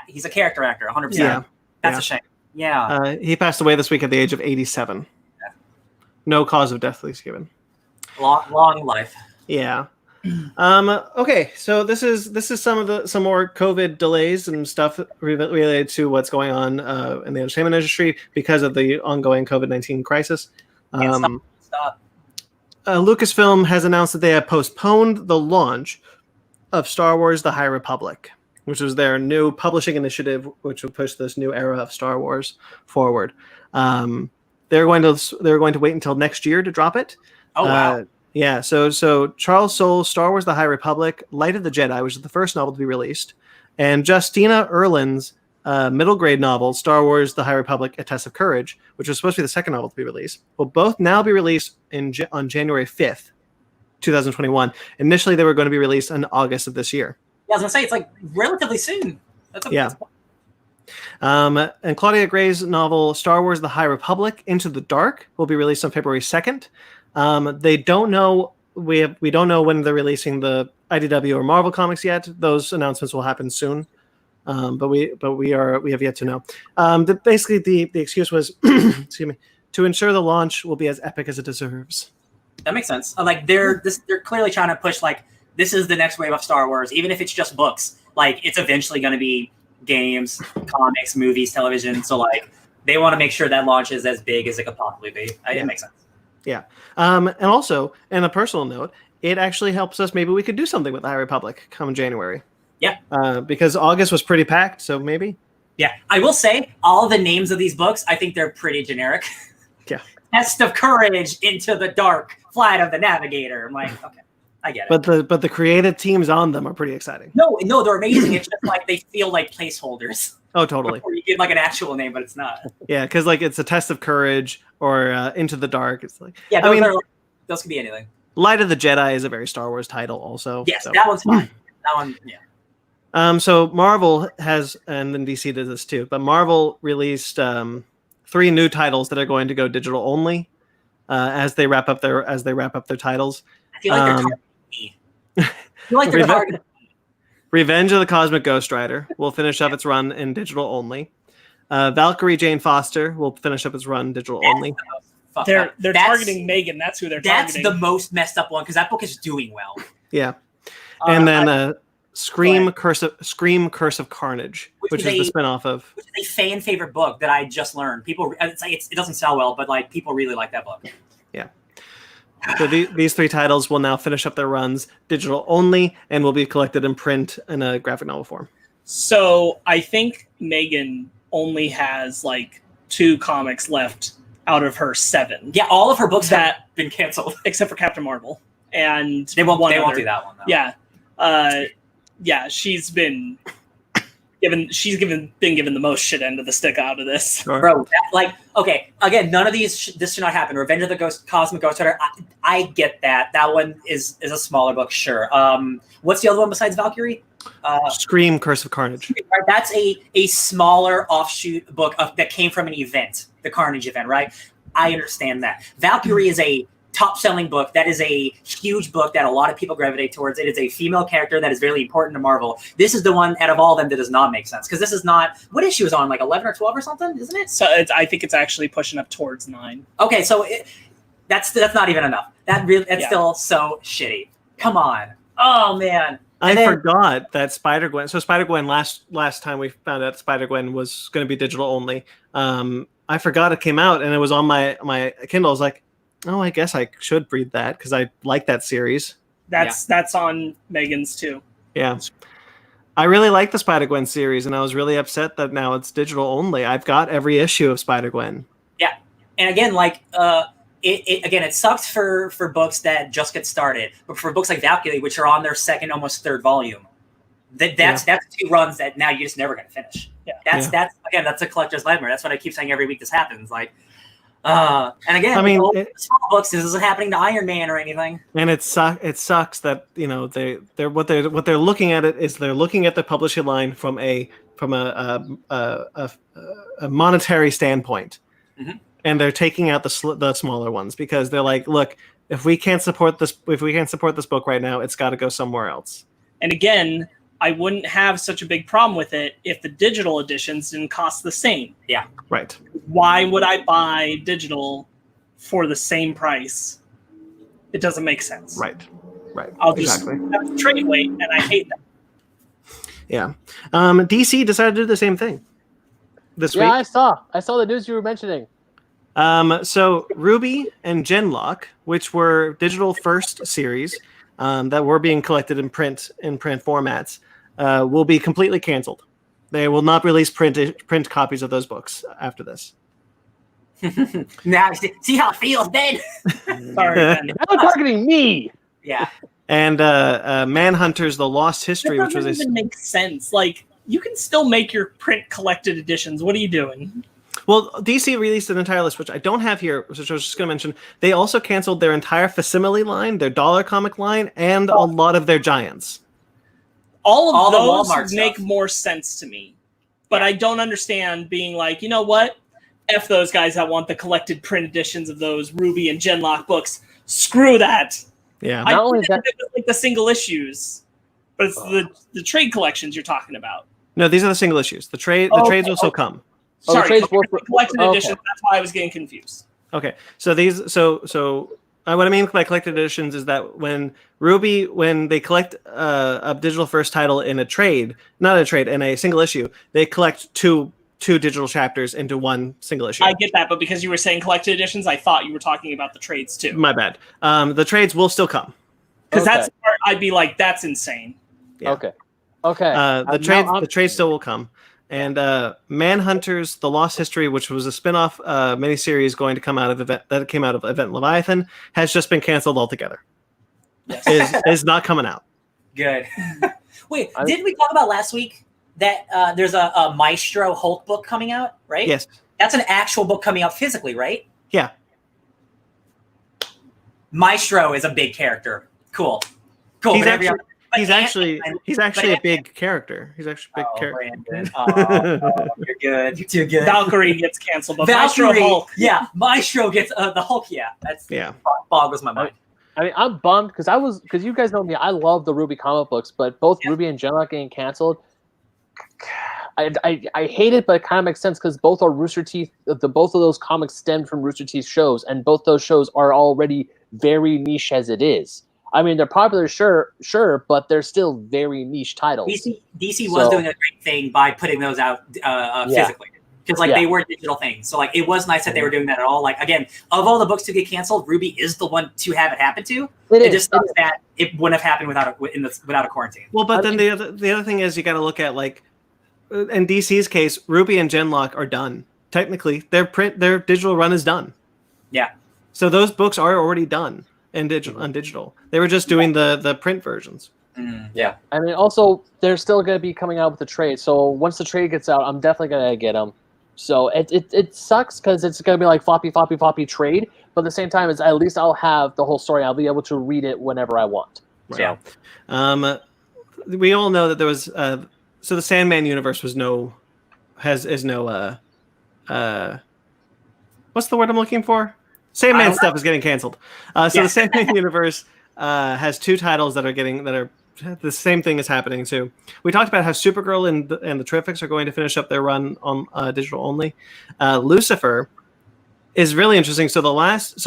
he's a character actor, 100%. Yeah. That's a shame. Yeah. He passed away this week at the age of 87. Yeah. No cause of death, least given. Long life. Yeah. Okay, so this is some more COVID delays and stuff related to what's going on in the entertainment industry because of the ongoing COVID-19 crisis. Stop. Lucasfilm has announced that they have postponed the launch of Star Wars: The High Republic, which was their new publishing initiative, which will push this new era of Star Wars forward. They're going to wait until next year to drop it. Oh wow! Yeah. So Charles Soule's Star Wars: The High Republic, Light of the Jedi, which is the first novel to be released, and Justina Erlin's middle grade novel, Star Wars: The High Republic, A Test of Courage, which was supposed to be the second novel to be released, will both now be released on January 5th, 2021. Initially, they were going to be released in August of this year. Yeah, I was going to say, it's like relatively soon. And Claudia Gray's novel, Star Wars: The High Republic, Into the Dark, will be released on February 2nd. They don't know. We don't know when they're releasing the IDW or Marvel comics yet. Those announcements will happen soon. But we have yet to know. Basically, the excuse was, excuse me, to ensure the launch will be as epic as it deserves. That makes sense. Like they're clearly trying to push like this is the next wave of Star Wars, even if it's just books. Like it's eventually going to be games, comics, movies, television. So like they want to make sure that launch is as big as it could possibly be. It makes sense. Yeah. And also, on a personal note, it actually helps us. Maybe we could do something with the High Republic come January. Yeah. Because August was pretty packed, so maybe. Yeah. I will say all the names of these books, I think they're pretty generic. Yeah. Test of Courage, Into the Dark, Flight of the Navigator. I'm like, okay, I get it. But the creative teams on them are pretty exciting. No, they're amazing. It's just like they feel like placeholders. Oh, totally. Or you give like an actual name, but it's not. Yeah, because like it's a Test of Courage or Into the Dark. It's like those can be anything. Light of the Jedi is a very Star Wars title, also. Yes, so. That one's fine. That one, yeah. So Marvel has, and then DC did this too, but Marvel released 3 new titles that are going to go digital only as they wrap up their titles. I feel like they're targeting me. I feel like they're targeting me. Revenge of the Cosmic Ghost Rider will finish up its run in digital only. Valkyrie Jane Foster will finish up its run digital only. They're targeting Megan. That's who they're targeting. That's the most messed up one because that book is doing well. Yeah. And then Scream Curse of Carnage, which is the spinoff of. Which is a fan favorite book that I just learned. People, it doesn't sell well, but like people really like that book. Yeah. So these 3 titles will now finish up their runs digital only and will be collected in print in a graphic novel form. So I think Megan only has like 2 comics left out of her 7. Yeah, all of her books have been canceled except for Captain Marvel, and they won't do that one though. Yeah, she's been given the most shit end of the stick out of this. Sure. Bro, okay, again, none of this should not happen. Revenge of the Cosmic Ghost Rider, I get that. That one is a smaller book, sure. What's the other one besides Valkyrie? Scream Curse of Carnage. Right, that's a smaller offshoot book that came from an event, the Carnage event, right? I understand that. Valkyrie is a top-selling book. That is a huge book that a lot of people gravitate towards. It is a female character that is very important to Marvel. This is the one out of all of them that does not make sense because this is not what issue is on, like 11 or 12 or something, isn't it? So I think it's actually pushing up towards 9. Okay, so that's not even enough. That's still so shitty. Come on. Oh man. I forgot that Spider-Gwen. So Spider-Gwen last time we found out Spider-Gwen was going to be digital only. I forgot it came out and it was on my Kindle. I was like, oh, I guess I should read that because I like that series. That's on Megan's too. Yeah. I really like the Spider-Gwen series and I was really upset that now it's digital only. I've got every issue of Spider-Gwen. Yeah. And again, like it sucks for books that just get started, but for books like Valkyrie, which are on their second, almost third volume, that's 2 runs that now you're just never going to finish. Yeah. That's a collector's nightmare. That's what I keep saying every week. This happens. Like, and again, I mean, small books. This isn't happening to Iron Man or anything. And it sucks that they're what they're looking at it is they're looking at the publishing line from a monetary standpoint. Mm-hmm. And they're taking out the smaller ones because they're like, look, if we can't support this book right now, it's got to go somewhere else. And again, I wouldn't have such a big problem with it if the digital editions didn't cost the same. Yeah. Right. Why would I buy digital for the same price? It doesn't make sense. Right. I'll just have to trade weight, and I hate that. Yeah. DC decided to do the same thing this week. Yeah, I saw the news you were mentioning. So Ruby and Genlock, which were digital first series that were being collected in print formats, will be completely canceled. They will not release print copies of those books after this. Now see how it feels, Ben. Sorry, Ben. Now targeting me. Yeah. And Manhunter's The Lost History, that which was doesn't even make sense. Like, you can still make your print collected editions. What are you doing? Well, DC released an entire list, which I don't have here, which I was just going to mention. They also canceled their entire Facsimile line, their dollar comic line, and a lot of their Giants. All of those Walmart make stuff. more sense to me. But I don't understand being like, you know what? F those guys that want the collected print editions of those Ruby and Genlock books. Screw that. Yeah. I think it was like the single issues, but it's the trade collections you're talking about. No, these are the single issues. The trades will still come. Sorry, collected editions. That's why I was getting confused. Okay, so what I mean by collected editions is that when they collect a digital first title in in a single issue, they collect two digital chapters into one single issue. I get that, but because you were saying collected editions, I thought you were talking about the trades too. My bad. The trades will still come. Because that's the part I'd be like, that's insane. Yeah. Okay. The trades still will come. And Manhunter's The Lost History, which was a spin-off miniseries going to come out of Event Leviathan, has just been canceled altogether. Yes. is not coming out. Good. Wait, didn't we talk about last week that there's a Maestro Hulk book coming out, right? Yes. That's an actual book coming out physically, right? Yeah. Maestro is a big character. Cool. He's actually a big character. He's actually a big character. Brandon. Oh, you're good. You're too good. Valkyrie gets canceled, but Valkyrie, Maestro Hulk. Yeah, Maestro gets the Hulk. Yeah, boggles my mind. I mean, I'm bummed because you guys know me. I love the Ruby comic books, but both Ruby and Genlock getting canceled. I hate it, but it kind of makes sense because both are Rooster Teeth. Both of those comics stemmed from Rooster Teeth shows, and both those shows are already very niche as it is. I mean, they're popular, sure, but they're still very niche titles. DC was doing a great thing by putting those out physically. Because they were digital things, so it was nice that they were doing that at all. Again, of all the books to get canceled, Ruby is the one to have it happen to. It just sucks that it wouldn't have happened without a quarantine. Well, but then the other thing is you got to look at in DC's case, Ruby and Genlock are done. Technically, their digital run is done. Yeah. So those books are already done on digital. They were just doing the print versions. Yeah. I mean, also they're still going to be coming out with the trade. So once the trade gets out, I'm definitely going to get them. So it sucks because it's going to be like floppy trade, but at the same time, at least I'll have the whole story. I'll be able to read it whenever I want. Right. Yeah. We all know that there was so the Sandman universe is no what's the word I'm looking for? Sandman stuff is getting canceled. The Sandman universe has 2 titles that are the same thing is happening too. We talked about how Supergirl and the Terrifics are going to finish up their run on digital only. Lucifer is really interesting. So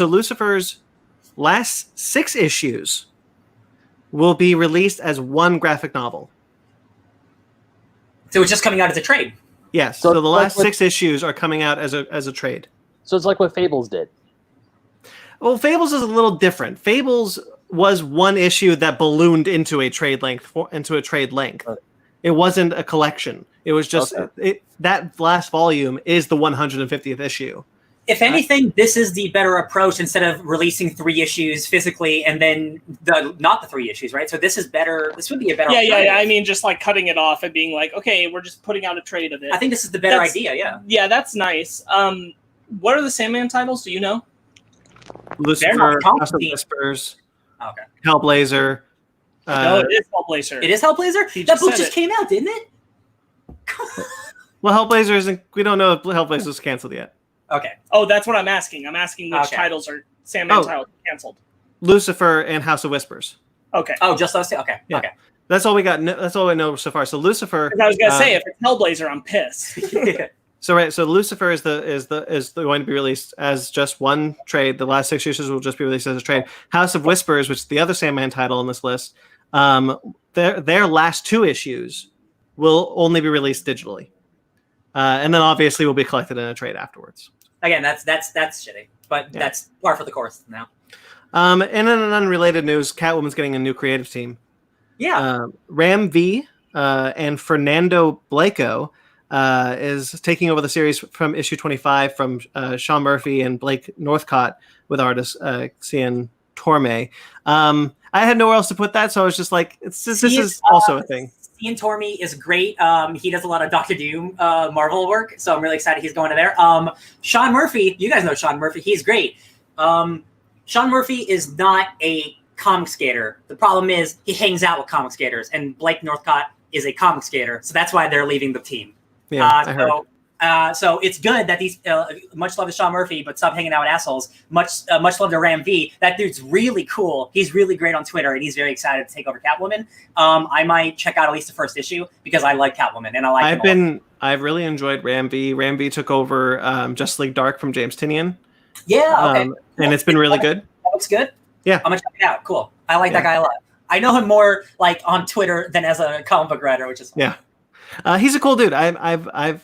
Lucifer's last 6 issues will be released as one graphic novel. So it's just coming out as a trade. Yes. So the last 6 issues are coming out as a trade. So it's like what Fables did. Well, Fables is a little different. Fables was one issue that ballooned into a trade length. Okay. It wasn't a collection. It was just that last volume is the 150th issue. If anything, this is the better approach instead of releasing 3 issues physically and then not the 3 issues, right? So this is better. This would be a better approach. Yeah. I mean, just cutting it off and being like, okay, we're just putting out a trade of it. I think this is the better idea. Yeah. Yeah, that's nice. What are the Sandman titles? Do you know? Lucifer, House of Whispers, Hellblazer. No, it is Hellblazer. It is Hellblazer? That book just came out, didn't it? Well, Hellblazer isn't. We don't know if Hellblazer was canceled yet. Okay. Oh, that's what I'm asking. I'm asking which titles are Sandman titles canceled. Lucifer and House of Whispers. Okay. Oh, just those 2? Okay. Yeah. Okay. That's all we got. That's all I know so far. So Lucifer. I was gonna say, if it's Hellblazer, I'm pissed. So Lucifer is going to be released as just one trade. The last 6 issues will just be released as a trade. House of Whispers, which is the other Sandman title on this list, their last 2 issues will only be released digitally, and then obviously will be collected in a trade afterwards. Again, that's shitty, but that's par for the course now. And in an unrelated news, Catwoman's getting a new creative team. Yeah. Ram V and Fernando Blanco is taking over the series from issue 25 from Sean Murphy and Blake Northcott with artist Cian Torme. I had nowhere else to put that, so I was just like, this is also a thing. Cian Torme is great. He does a lot of Doctor Doom Marvel work, so I'm really excited he's going to there. Sean Murphy, you guys know Sean Murphy. He's great. Sean Murphy is not a comic skater. The problem is he hangs out with comic skaters, and Blake Northcott is a comic skater, so that's why they're leaving the team. Yeah, I heard. So it's good that these much love to Sean Murphy, but stop hanging out with assholes. Much love to Ram V. That dude's really cool. He's really great on Twitter, and he's very excited to take over Catwoman. I might check out at least the first issue because I like Catwoman and I like. I've really enjoyed Ram V. Ram V took over Justice League Dark from James Tynion. Yeah, okay. And it's been really good. That looks good. Yeah, I'm gonna check it out. Cool. I like that guy a lot. I know him more on Twitter than as a comic book writer, which is fun. Yeah. He's a cool dude.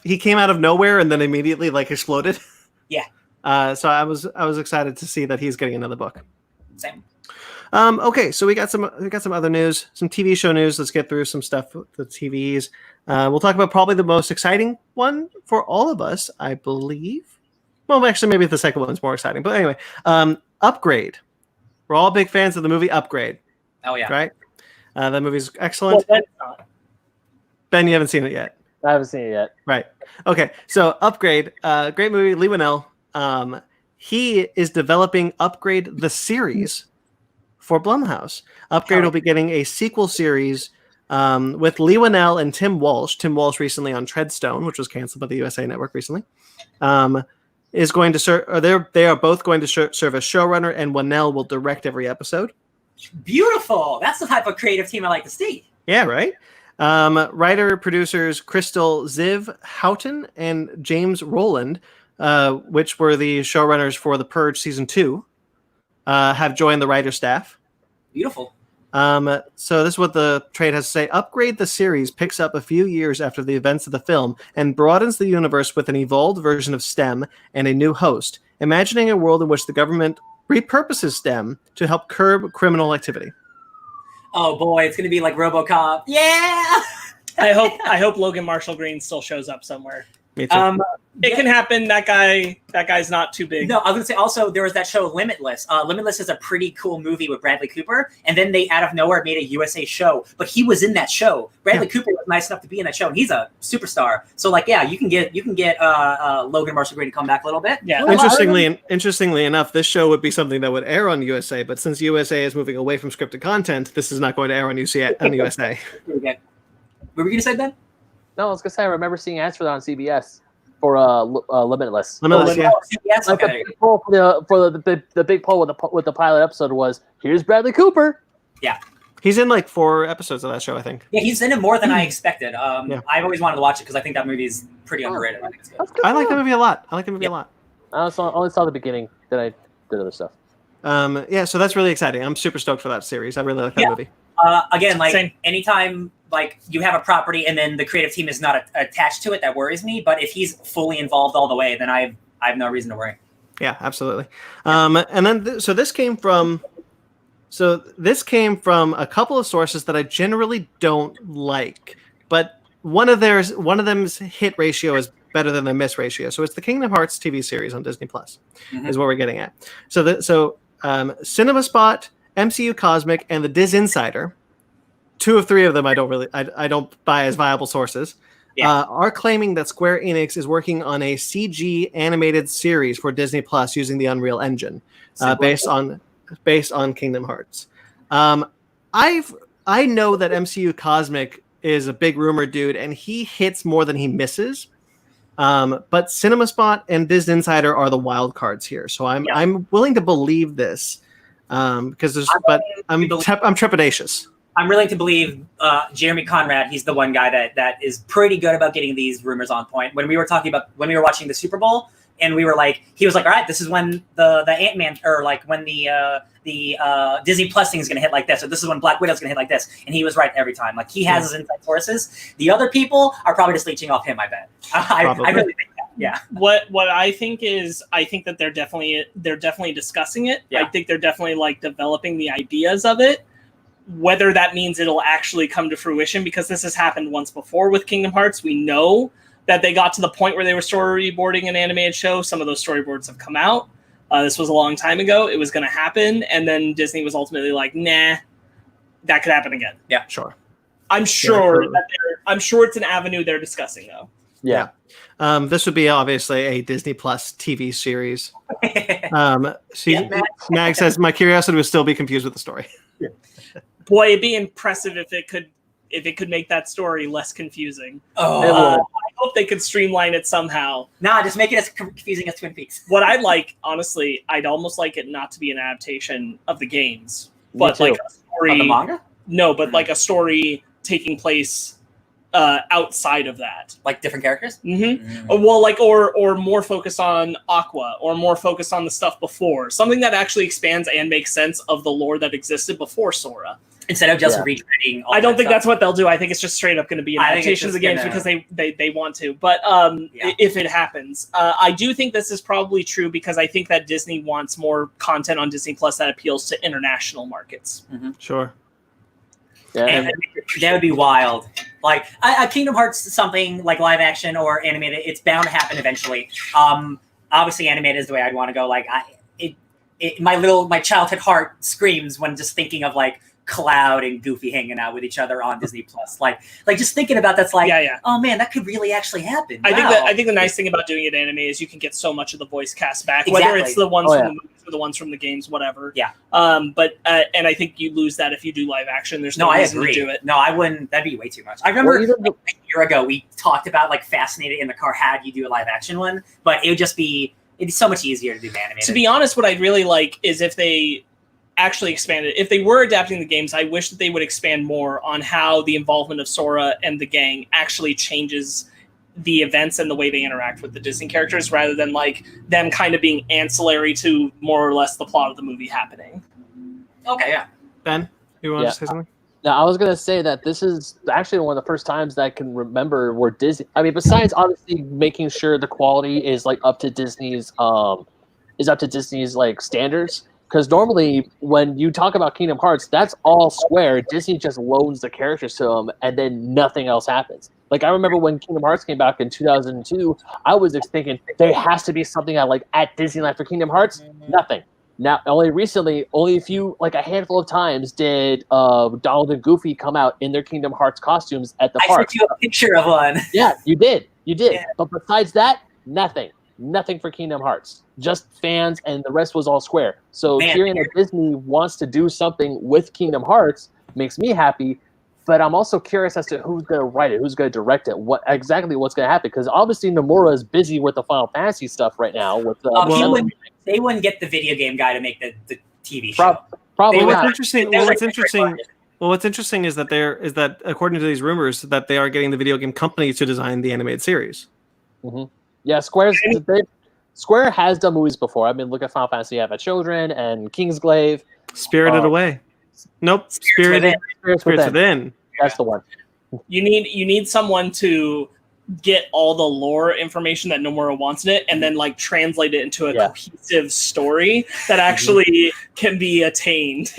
He came out of nowhere and then immediately exploded. Yeah. So I was excited to see that he's getting another book. Same. Okay, so we got some other news, some TV show news. Let's get through some stuff with the TVs. We'll talk about probably the most exciting one for all of us, I believe. Well, actually, maybe the second one's more exciting. But anyway, Upgrade. We're all big fans of the movie Upgrade. Oh yeah. Right. The movie's excellent. Well, Ben, you haven't seen it yet. I haven't seen it yet. Right. Okay. So Upgrade, great movie. Lee Winnell. He is developing Upgrade the series for Blumhouse. Upgrade will be getting a sequel series with Lee Winnell and Tim Walsh. Tim Walsh recently on Treadstone, which was canceled by the USA Network recently. Is going to serve. They are both going to serve as showrunner, and Winnell will direct every episode. Beautiful. That's the type of creative team I like to see. Yeah. Right. Writer producers Crystal Ziv Houghton and James Rowland, which were the showrunners for The Purge season 2, have joined the writer staff. Beautiful. So this is what the trade has to say. Upgrade the series picks up a few years after the events of the film and broadens the universe with an evolved version of STEM and a new host, imagining a world in which the government repurposes STEM to help curb criminal activity. Oh boy, it's gonna be like RoboCop. Yeah. I hope Logan Marshall Green still shows up somewhere. Me too. It can happen. That guy's not too big. No, I was gonna say also there was that show Limitless. Limitless is a pretty cool movie with Bradley Cooper, and then they out of nowhere made a USA show, but he was in that show. Bradley Cooper was nice enough to be in that show, and he's a superstar. So like, yeah, you can get Logan Marshall Green to come back a little bit. Yeah. Interestingly enough, this show would be something that would air on USA, but since USA is moving away from scripted content, this is not going to air on USA. What were you gonna say, Ben? No, I was gonna say I remember seeing ads for that on CBS for Limitless. Limitless, yeah. Yes, Like okay. the big poll for the big poll with the pilot episode was, here's Bradley Cooper. He's in like 4 episodes of that show, I think. Yeah, he's in it more than I expected. I've always wanted to watch it because I think that movie is pretty underrated. I think it's good. That's good. I like the movie a lot. I only saw the beginning, then I did other stuff. So that's really exciting. I'm super stoked for that series. I really like that movie. Again, like Same. anytime like you have a property and then the creative team is not attached to it, that worries me. But if he's fully involved all the way, then I have no reason to worry. Yeah, absolutely. And then this came from a couple of sources that I generally don't like, but one of them's hit ratio is better than the miss ratio. So it's the Kingdom Hearts TV series on Disney Plus, is what we're getting at. So CinemaSpot, MCU Cosmic, and the Diz Insider, 2 of 3 of them I don't buy as viable sources, are claiming that Square Enix is working on a CG animated series for Disney Plus using the Unreal Engine, based on Kingdom Hearts. I know that MCU Cosmic is a big rumor dude, and he hits more than he misses. But CinemaSpot and Diz Insider are the wild cards here, so I'm willing to believe this because I'm trepidatious. I'm willing to believe Jeremy Conrad. He's the one guy that is pretty good about getting these rumors on point. When we were watching the Super Bowl, and we were like, he was like, all right, this is when the Ant-Man, or like when the Disney Plus thing is going to hit like this, or this is when Black Widow's going to hit like this. And he was right every time. Like, he has his inside sources. The other people are probably just leeching off him, I bet. I really think that. Yeah. What I think that they're definitely discussing it. Yeah. I think they're definitely like developing the ideas of it. Whether that means it'll actually come to fruition, because this has happened once before with Kingdom Hearts. We know that they got to the point where they were storyboarding an animated show. Some of those storyboards have come out. This was a long time ago. It was going to happen, and then Disney was ultimately like, "Nah, that could happen again." Yeah, sure. I'm sure it's an avenue they're discussing, though. Yeah. This would be obviously a Disney Plus TV series. Mag says, my curiosity would still be confused with the story. Boy, it'd be impressive if it could make that story less confusing. Oh, I hope they could streamline it somehow. nah, just make it as confusing as Twin Peaks. What I'd like, honestly, I'd almost like it not to be an adaptation of the games, but too. like a story. Of the manga? No, but like a story taking place outside of that. Like different characters? Mm-hmm. Well, like or more focused on Aqua, or more focused on the stuff before. Something that actually expands and makes sense of the lore that existed before Sora. Instead of just retreading. I don't think that's what they'll do. I think it's just straight up going to be an adaptation of the games because they want to. But if it happens, I do think this is probably true, because I think that Disney wants more content on Disney Plus that appeals to international markets. Mm-hmm. Sure. Yeah. And that would be wild. Like a Kingdom Hearts, something like live action or animated, it's bound to happen eventually. Obviously, animated is the way I'd want to go. Like my childhood heart screams when just thinking of like Cloud and Goofy hanging out with each other on Disney Plus. Like just thinking about that's like, oh man, that could really actually happen. I think the nice thing about doing it anime is you can get so much of the voice cast back, Exactly. whether it's the ones from the movies or the ones from the games, whatever. Yeah. But I think you lose that if you do live action. There's no reason to do it. No, I wouldn't. That'd be way too much. I remember a year ago we talked about like Fascinated in the car. Had you do a live action one, but it'd be so much easier to do the animated. To be honest, what I'd really like is if they actually expanded. If they were adapting the games, I wish that they would expand more on how the involvement of Sora and the gang actually changes the events and the way they interact with the Disney characters, rather than like them kind of being ancillary to more or less the plot of the movie happening. Okay, yeah. Ben, you want to say something? Now, I was going to say that this is actually one of the first times that I can remember where Disney, I mean, besides obviously making sure the quality is like up to Disney's like standards, because normally when you talk about Kingdom Hearts, that's all Square. Disney just loans the characters to them and then nothing else happens. Like, I remember when Kingdom Hearts came back in 2002, I was just thinking there has to be something at Disneyland for Kingdom Hearts. Nothing. Now, only recently, a handful of times did Donald and Goofy come out in their Kingdom Hearts costumes at the park. I sent you a picture of one. Yeah, you did. Yeah. But besides that, nothing. Nothing for Kingdom Hearts. Just fans, and the rest was all Square. So hearing that Disney wants to do something with Kingdom Hearts makes me happy, but I'm also curious as to who's going to write it, who's going to direct it, what's going to happen. Because obviously Nomura is busy with the Final Fantasy stuff right now. With they wouldn't get the video game guy to make the TV show. Probably not. What's interesting is that according to these rumors that they are getting the video game company to design the animated series. Mm-hmm. Yeah, Square has done movies before. I mean, look at Final Fantasy Advent Children and Kingsglaive. Spirited Away. Nope. Spirited Within. That's the one. You need someone to get all the lore information that Nomura wants in it, and then like translate it into a cohesive story that actually can be attained.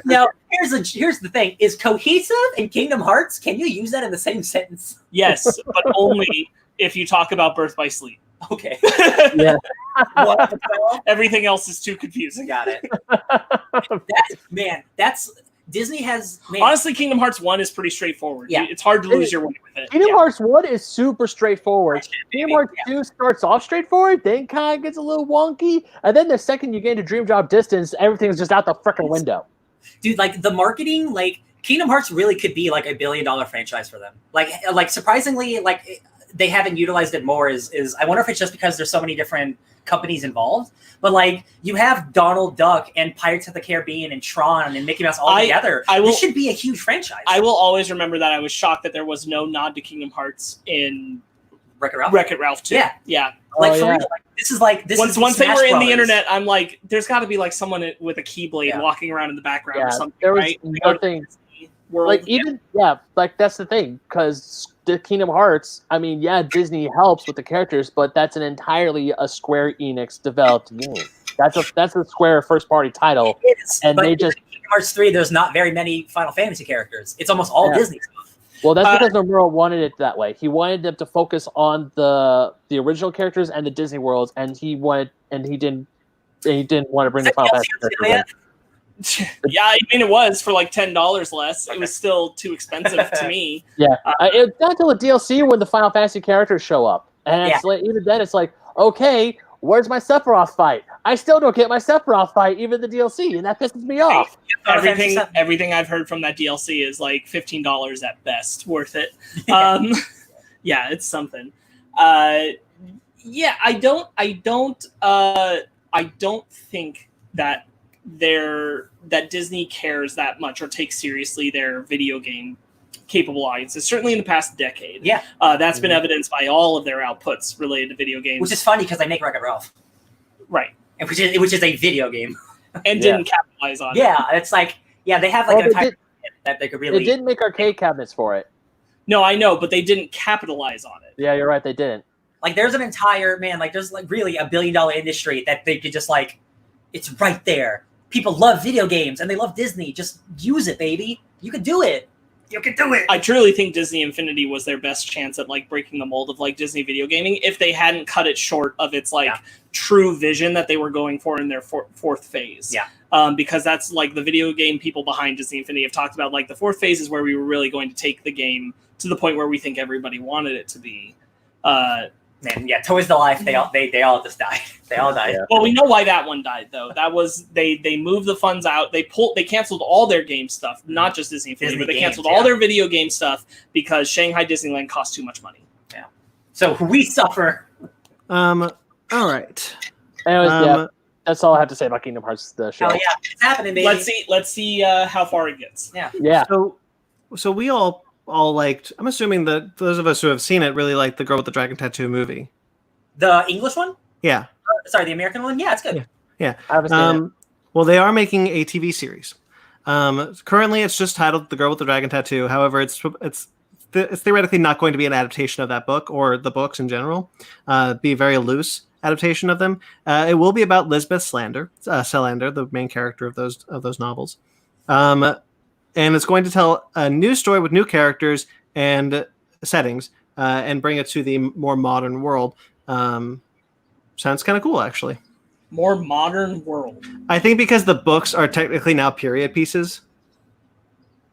Now, here's the thing: is cohesive in Kingdom Hearts? Can you use that in the same sentence? Yes, but only if you talk about Birth by Sleep. Okay. Yeah. What the hell? Everything else is too confusing. Got it. That's Disney has. Honestly, Kingdom Hearts 1 is pretty straightforward. Yeah. It's hard to lose your way with it. Kingdom Hearts 1 is super straightforward. Kingdom Hearts 2 starts off straightforward, then kind of gets a little wonky, and then the second you get into Dream Job Distance, everything's just out the freaking window. Dude, like the marketing, like Kingdom Hearts really could be like $1 billion franchise for them. Like surprisingly, like they haven't utilized it more. Is I wonder if it's just because there's so many different companies involved, but like you have Donald Duck and Pirates of the Caribbean and Tron and Mickey Mouse all together. This should be a huge franchise. I will always remember that I was shocked that there was no nod to Kingdom Hearts in Wreck-It Ralph 2. Yeah. Like for real, like this is once they were in the internet, I'm like, there's got to be like someone with a Keyblade walking around in the background or something. There was right? nothing. Like like that's the thing, because the Kingdom Hearts, I mean, Disney helps with the characters, but that's an entirely a Square Enix developed game. That's a Square first party title, and they just Kingdom Hearts 3. There's not very many Final Fantasy characters. It's almost all Disney stuff. Well, that's because Nomura wanted it that way. He wanted them to focus on the original characters and the Disney worlds, and he didn't want to bring the Final Fantasy characters in. Yeah, I mean, it was for like $10 less. It was still too expensive to me. Yeah, it's not until the DLC when the Final Fantasy characters show up, and it's like, even then, it's like, okay, where's my Sephiroth fight? I still don't get my Sephiroth fight, even the DLC, and that pisses me off. Everything I've heard from that DLC is like $15 at best, worth it. Yeah, it's something. I don't think that Disney cares that much or takes seriously their video game capable audiences. Certainly in the past decade. Yeah. That's been evidenced by all of their outputs related to video games. Which is funny because they make Wreck-It Ralph. Right. And which is a video game. And didn't capitalize on it. Yeah, it's like, they have like an entire that they could really... They didn't make arcade cabinets for it. No, I know, but they didn't capitalize on it. Yeah, you're right, they didn't. Like, there's an entire, there's like really $1 billion industry that they could just like, it's right there. People love video games and they love Disney. Just use it, baby. You could do it. You can do it. I truly think Disney Infinity was their best chance at like breaking the mold of like Disney video gaming if they hadn't cut it short of its like true vision that they were going for in their fourth phase. Yeah. Because that's like the video game people behind Disney Infinity have talked about, like the fourth phase is where we were really going to take the game to the point where we think everybody wanted it to be. Toys to Life, they all just died. They all died. Yeah. Well, we know why that one died though. That was they moved the funds out. They canceled all their game stuff, not just Disney Infinity, but they canceled all their video game stuff because Shanghai Disneyland cost too much money. Yeah. So we suffer. All right. Anyways, That's all I have to say about Kingdom Hearts the show. Oh yeah, it's happening, baby. Let's see how far it gets. Yeah. So we all liked. I'm assuming that those of us who have seen it really liked the Girl with the Dragon Tattoo movie. The English one? Yeah. Sorry, the American one? Yeah, it's good. Yeah. I haven't seen it. Well, they are making a TV series. Currently, it's just titled "The Girl with the Dragon Tattoo." However, it's theoretically not going to be an adaptation of that book or the books in general. Be a very loose adaptation of them. It will be about Lisbeth Salander, the main character of those novels, and it's going to tell a new story with new characters and settings, and bring it to the more modern world. Sounds kind of cool, actually. More modern world. I think because the books are technically now period pieces.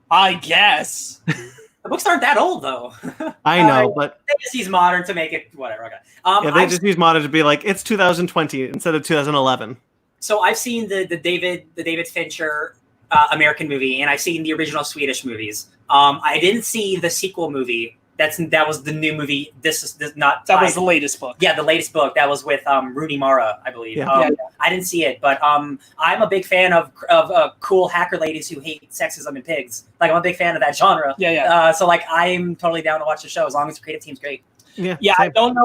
I guess. The books aren't that old, though. I know, but they just use modern to make it whatever. Okay. They just use modern to be like it's 2020 instead of 2011. So I've seen the David Fincher American movie, and I've seen the original Swedish movies. I didn't see the sequel movie. That was the new movie. This was the latest book. Yeah, the latest book that was with Rooney Mara, I believe. Yeah. I didn't see it, but I'm a big fan of cool hacker ladies who hate sexism and pigs. Like I'm a big fan of that genre. Yeah. So like I'm totally down to watch the show as long as the creative team's great. Yeah. I don't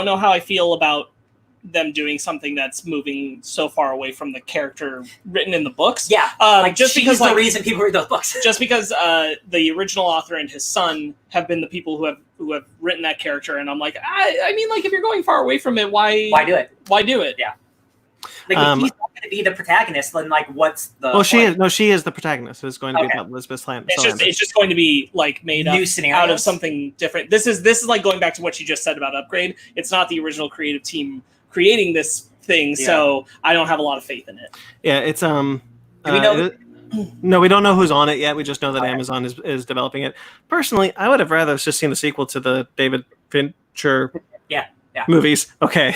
know how I feel about them doing something that's moving so far away from the character written in the books. Yeah, just because the reason people read those books. Just because the original author and his son have been the people who have written that character, and I'm like, I mean, like if you're going far away from it, why do it? Why do it? Yeah. Like if he's not going to be the protagonist, then like what's the? Well, she is the protagonist. It's going to be about Elizabeth Salander. It's just going to be like made new up scenarios out of something different. This is like going back to what you just said about Upgrade. It's not the original creative team creating this thing, so I don't have a lot of faith in it. Yeah, it's Do we know? No, we don't know who's on it yet. We just know that Amazon is developing it. Personally, I would have rather just seen the sequel to the David Fincher movies. Okay.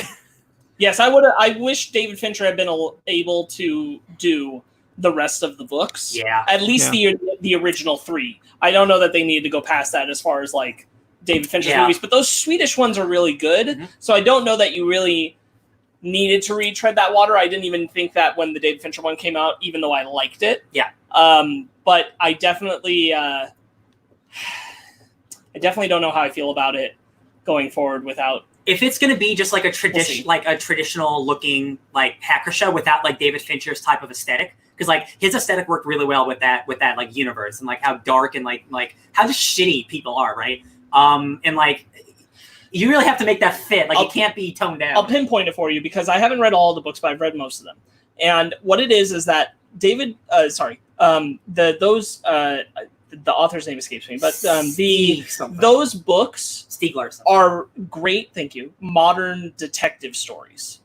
Yes, I would. I wish David Fincher had been able to do the rest of the books. Yeah. At least the original 3. I don't know that they need to go past that as far as like David Fincher's movies, but those Swedish ones are really good. Mm-hmm. So I don't know that you really needed to retread that water. I didn't even think that when the David Fincher one came out, even though I liked it. Yeah. But I definitely don't know how I feel about it going forward without. If it's going to be just like a traditional looking like hacker show without like David Fincher's type of aesthetic, because like his aesthetic worked really well with that like universe and like how dark and like how just shitty people are, right? And like you really have to make that fit. Like it can't be toned down. I'll pinpoint it for you because I haven't read all the books, but I've read most of them. And what it is that David, the author's name escapes me, but those books are great. Thank you. Modern detective stories.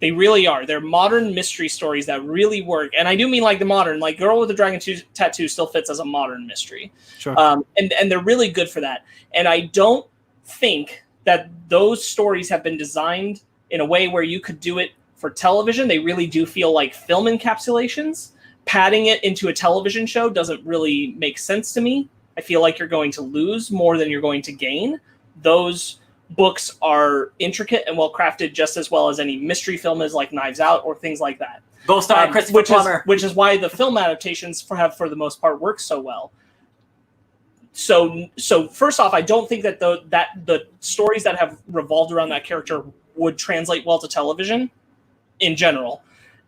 They really are. They're modern mystery stories that really work. And I do mean like the modern, like Girl with the Dragon Tattoo still fits as a modern mystery. Sure. And they're really good for that. And I don't think that those stories have been designed in a way where you could do it for television. They really do feel like film encapsulations. Padding it into a television show doesn't really make sense to me. I feel like you're going to lose more than you're going to gain. Those books are intricate and well crafted just as well as any mystery film is, like Knives Out or things like that. Both star Christopher Plummer. Which is why the film adaptations have for the most part worked so well. So first off, I don't think that the stories that have revolved around that character would translate well to television in general.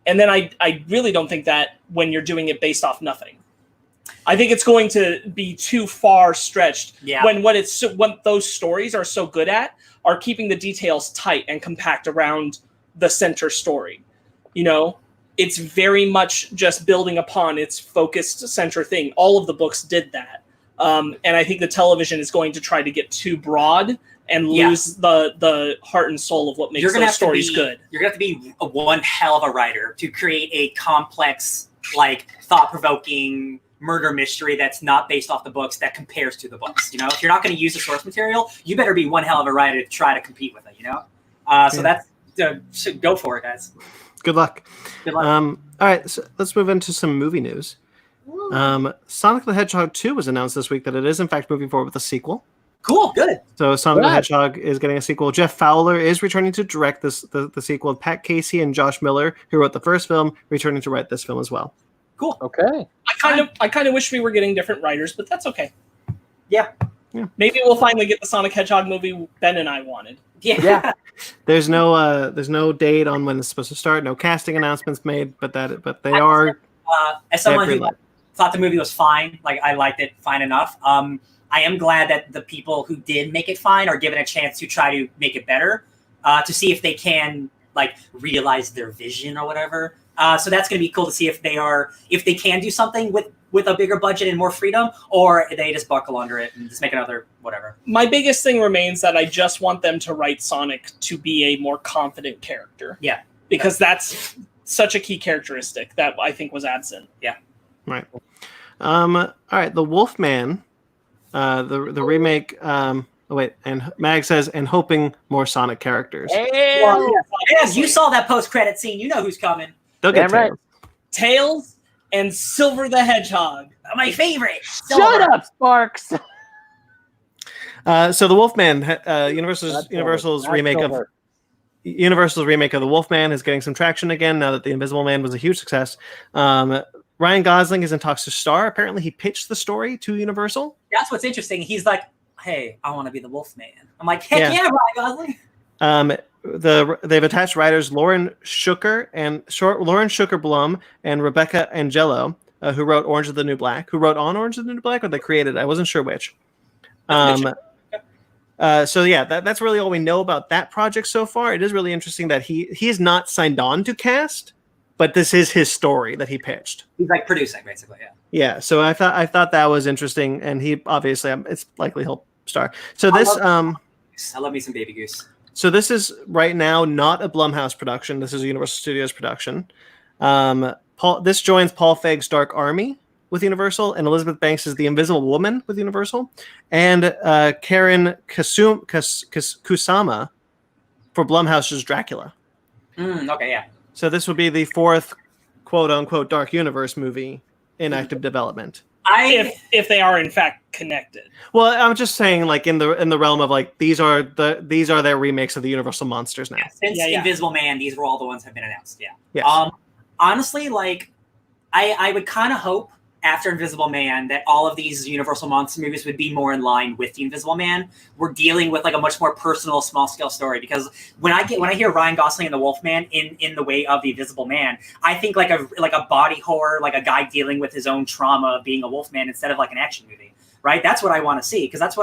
And then I really don't think that when you're doing it based off nothing. I think it's going to be too far stretched when what those stories are so good at are keeping the details tight and compact around the center story. You know, it's very much just building upon its focused center thing. All of the books did that. And I think the television is going to try to get too broad and lose the heart and soul of what makes those stories good. You're going to have to be one hell of a writer to create a complex, like thought-provoking murder mystery that's not based off the books that compares to the books. You know, if you're not going to use the source material, you better be one hell of a writer to try to compete with it. You know, so that's go for it, guys. Good luck. Good luck. All right, so let's move into some movie news. Sonic the Hedgehog 2 was announced this week that it is in fact moving forward with a sequel. Cool, good. So Sonic the Yeah. Hedgehog is getting a sequel. Jeff Fowler is returning to direct the sequel. Pat Casey and Josh Miller, who wrote the first film, returning to write this film as well. Cool. Okay. I kind of wish we were getting different writers, but that's okay. Yeah. Maybe we'll finally get the Sonic Hedgehog movie Ben and I wanted. Yeah. There's no date on when it's supposed to start. No casting announcements made, but they are. As someone who greenlit. thought the movie was fine, like I liked it fine enough. I am glad that the people who did make it fine are given a chance to try to make it better, to see if they can like realize their vision or whatever. So that's going to be cool to see if they can do something with a bigger budget and more freedom, or they just buckle under it and just make another whatever. My biggest thing remains that I just want them to write Sonic to be a more confident character. Yeah. Because that's such a key characteristic that I think was absent. Yeah. Right. All right. The Wolfman, the remake. And Mag says, and hoping more Sonic characters. Well, yes, you saw that post-credit scene. You know who's coming. They'll get Damn right. Tails and Silver the Hedgehog. My favorite. Shut up, Sparks. So the Wolfman, Universal's remake of the Wolfman is getting some traction again now that the Invisible Man was a huge success. Ryan Gosling is in talks to star. Apparently, he pitched the story to Universal. That's what's interesting. He's like, "Hey, I want to be the Wolfman." I'm like, "Heck yeah, Ryan Gosling." They've attached writers Lauren Blum and Rebecca Angelo, who wrote Orange is the New Black. Who wrote on Orange is the New Black, or they created it? I wasn't sure which. So yeah, that's really all we know about that project so far. It is really interesting that he is not signed on to cast, but this is his story that he pitched. He's like producing, basically. Yeah. Yeah. So I thought that was interesting, and he obviously it's likely he'll star. So I love me some Baby Goose. So this is right now not a Blumhouse production. This is a Universal Studios production. This joins Paul Feig's Dark Army with Universal, and Elizabeth Banks is The Invisible Woman with Universal, and Karen Kusama for Blumhouse's Dracula. Okay, yeah. So this would be the fourth quote-unquote Dark Universe movie in active development. If they are in fact connected. Well, I'm just saying, like in the realm of like these are their remakes of the Universal monsters now. Yeah, since Invisible Man, these were all the ones that have been announced. Yeah. Yes. Honestly, like I would kind of hope after Invisible Man that all of these Universal monster movies would be more in line with the Invisible Man. We're dealing with like a much more personal, small scale story, because when I hear Ryan Gosling and the Wolfman in the way of the Invisible Man, I think like a body horror, like a guy dealing with his own trauma of being a Wolfman instead of like an action movie. Right? That's what I want to see, because that's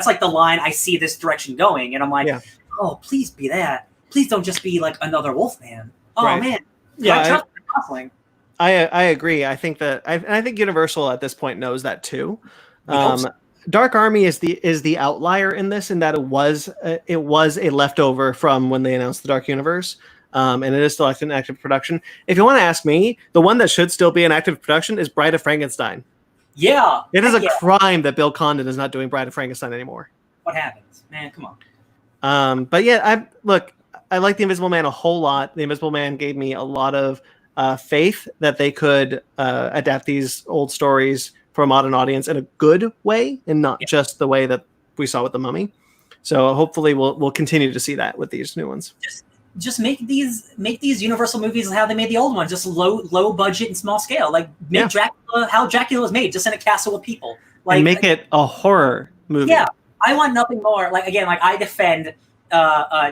like the line I see this direction going, and I'm like, oh, please be that. Please don't just be like another Wolfman. Oh right. Man. Yeah. I agree. I think that I think Universal at this point knows that too. Dark Army is the outlier in this, in that it was a leftover from when they announced the Dark Universe, and it is still in active production. If you want to ask me, the one that should still be in active production is Bride of Frankenstein. Yeah, it is a crime that Bill Condon is not doing Bride of Frankenstein anymore. What happens, man? Come on. But yeah, I like The Invisible Man a whole lot. The Invisible Man gave me a lot of faith that they could adapt these old stories for a modern audience in a good way, and not just the way that we saw with The Mummy. So hopefully we'll continue to see that with these new ones. Just make these Universal movies how they made the old ones, just low budget and small scale. Like make Dracula how Dracula was made, just in a castle of people. Like, and make it a horror movie. Yeah, I want nothing more. Like again, like I defend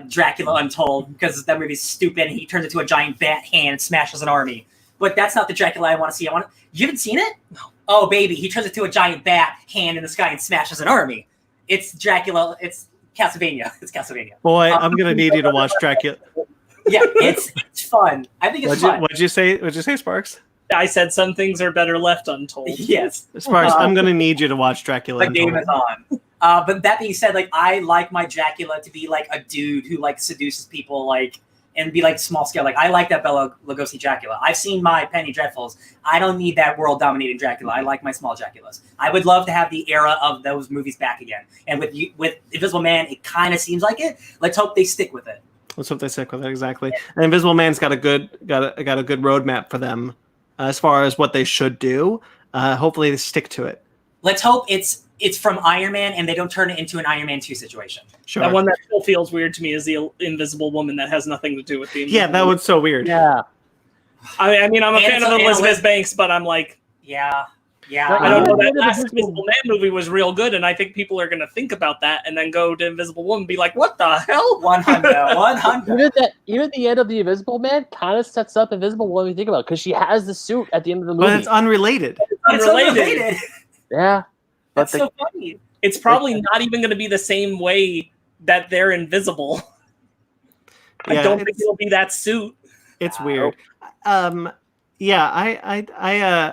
Dracula Untold, because that movie's stupid. He turns into a giant bat hand and smashes an army. But that's not the Dracula I want to see. You haven't seen it? No. Oh baby, he turns into a giant bat hand in the sky and smashes an army. It's Dracula. It's Castlevania. It's Castlevania. Boy, I'm gonna need you to watch Dracula. Yeah, it's fun. I think it's fun. What'd you say, Sparks? I said some things are better left untold. Yes. Sparks, I'm gonna need you to watch Dracula. The game is on. But that being said, like I like my Dracula to be like a dude who like seduces people, like, and be like small scale. Like I like that Bela Lugosi Dracula. I've seen my Penny Dreadfuls. I don't need that world dominating Dracula. I like my small Draculas. I would love to have the era of those movies back again. And with Invisible Man, it kind of seems like it. Let's hope they stick with it. Let's hope they stick with it, exactly. And Invisible Man's got a good roadmap for them as far as what they should do. Hopefully they stick to it. Let's hope it's it's from Iron Man, and they don't turn it into an Iron Man 2 situation. Sure. That one that still feels weird to me is the Invisible Woman that has nothing to do with the Invisible That one's so weird. Yeah. I mean, I'm a fan of Elizabeth Liz- Banks, but I'm like, Yeah. I don't know. That last Invisible Man movie was real good, and I think people are going to think about that and then go to Invisible Woman and be like, what the hell? 100. Even the end of the Invisible Man kind of sets up Invisible Woman. When you think about it, because she has the suit at the end of the movie. But it's unrelated. It's unrelated. Yeah, but That's so funny. It's probably not even going to be the same way that they're invisible. I don't think it'll be that suit. It's weird. I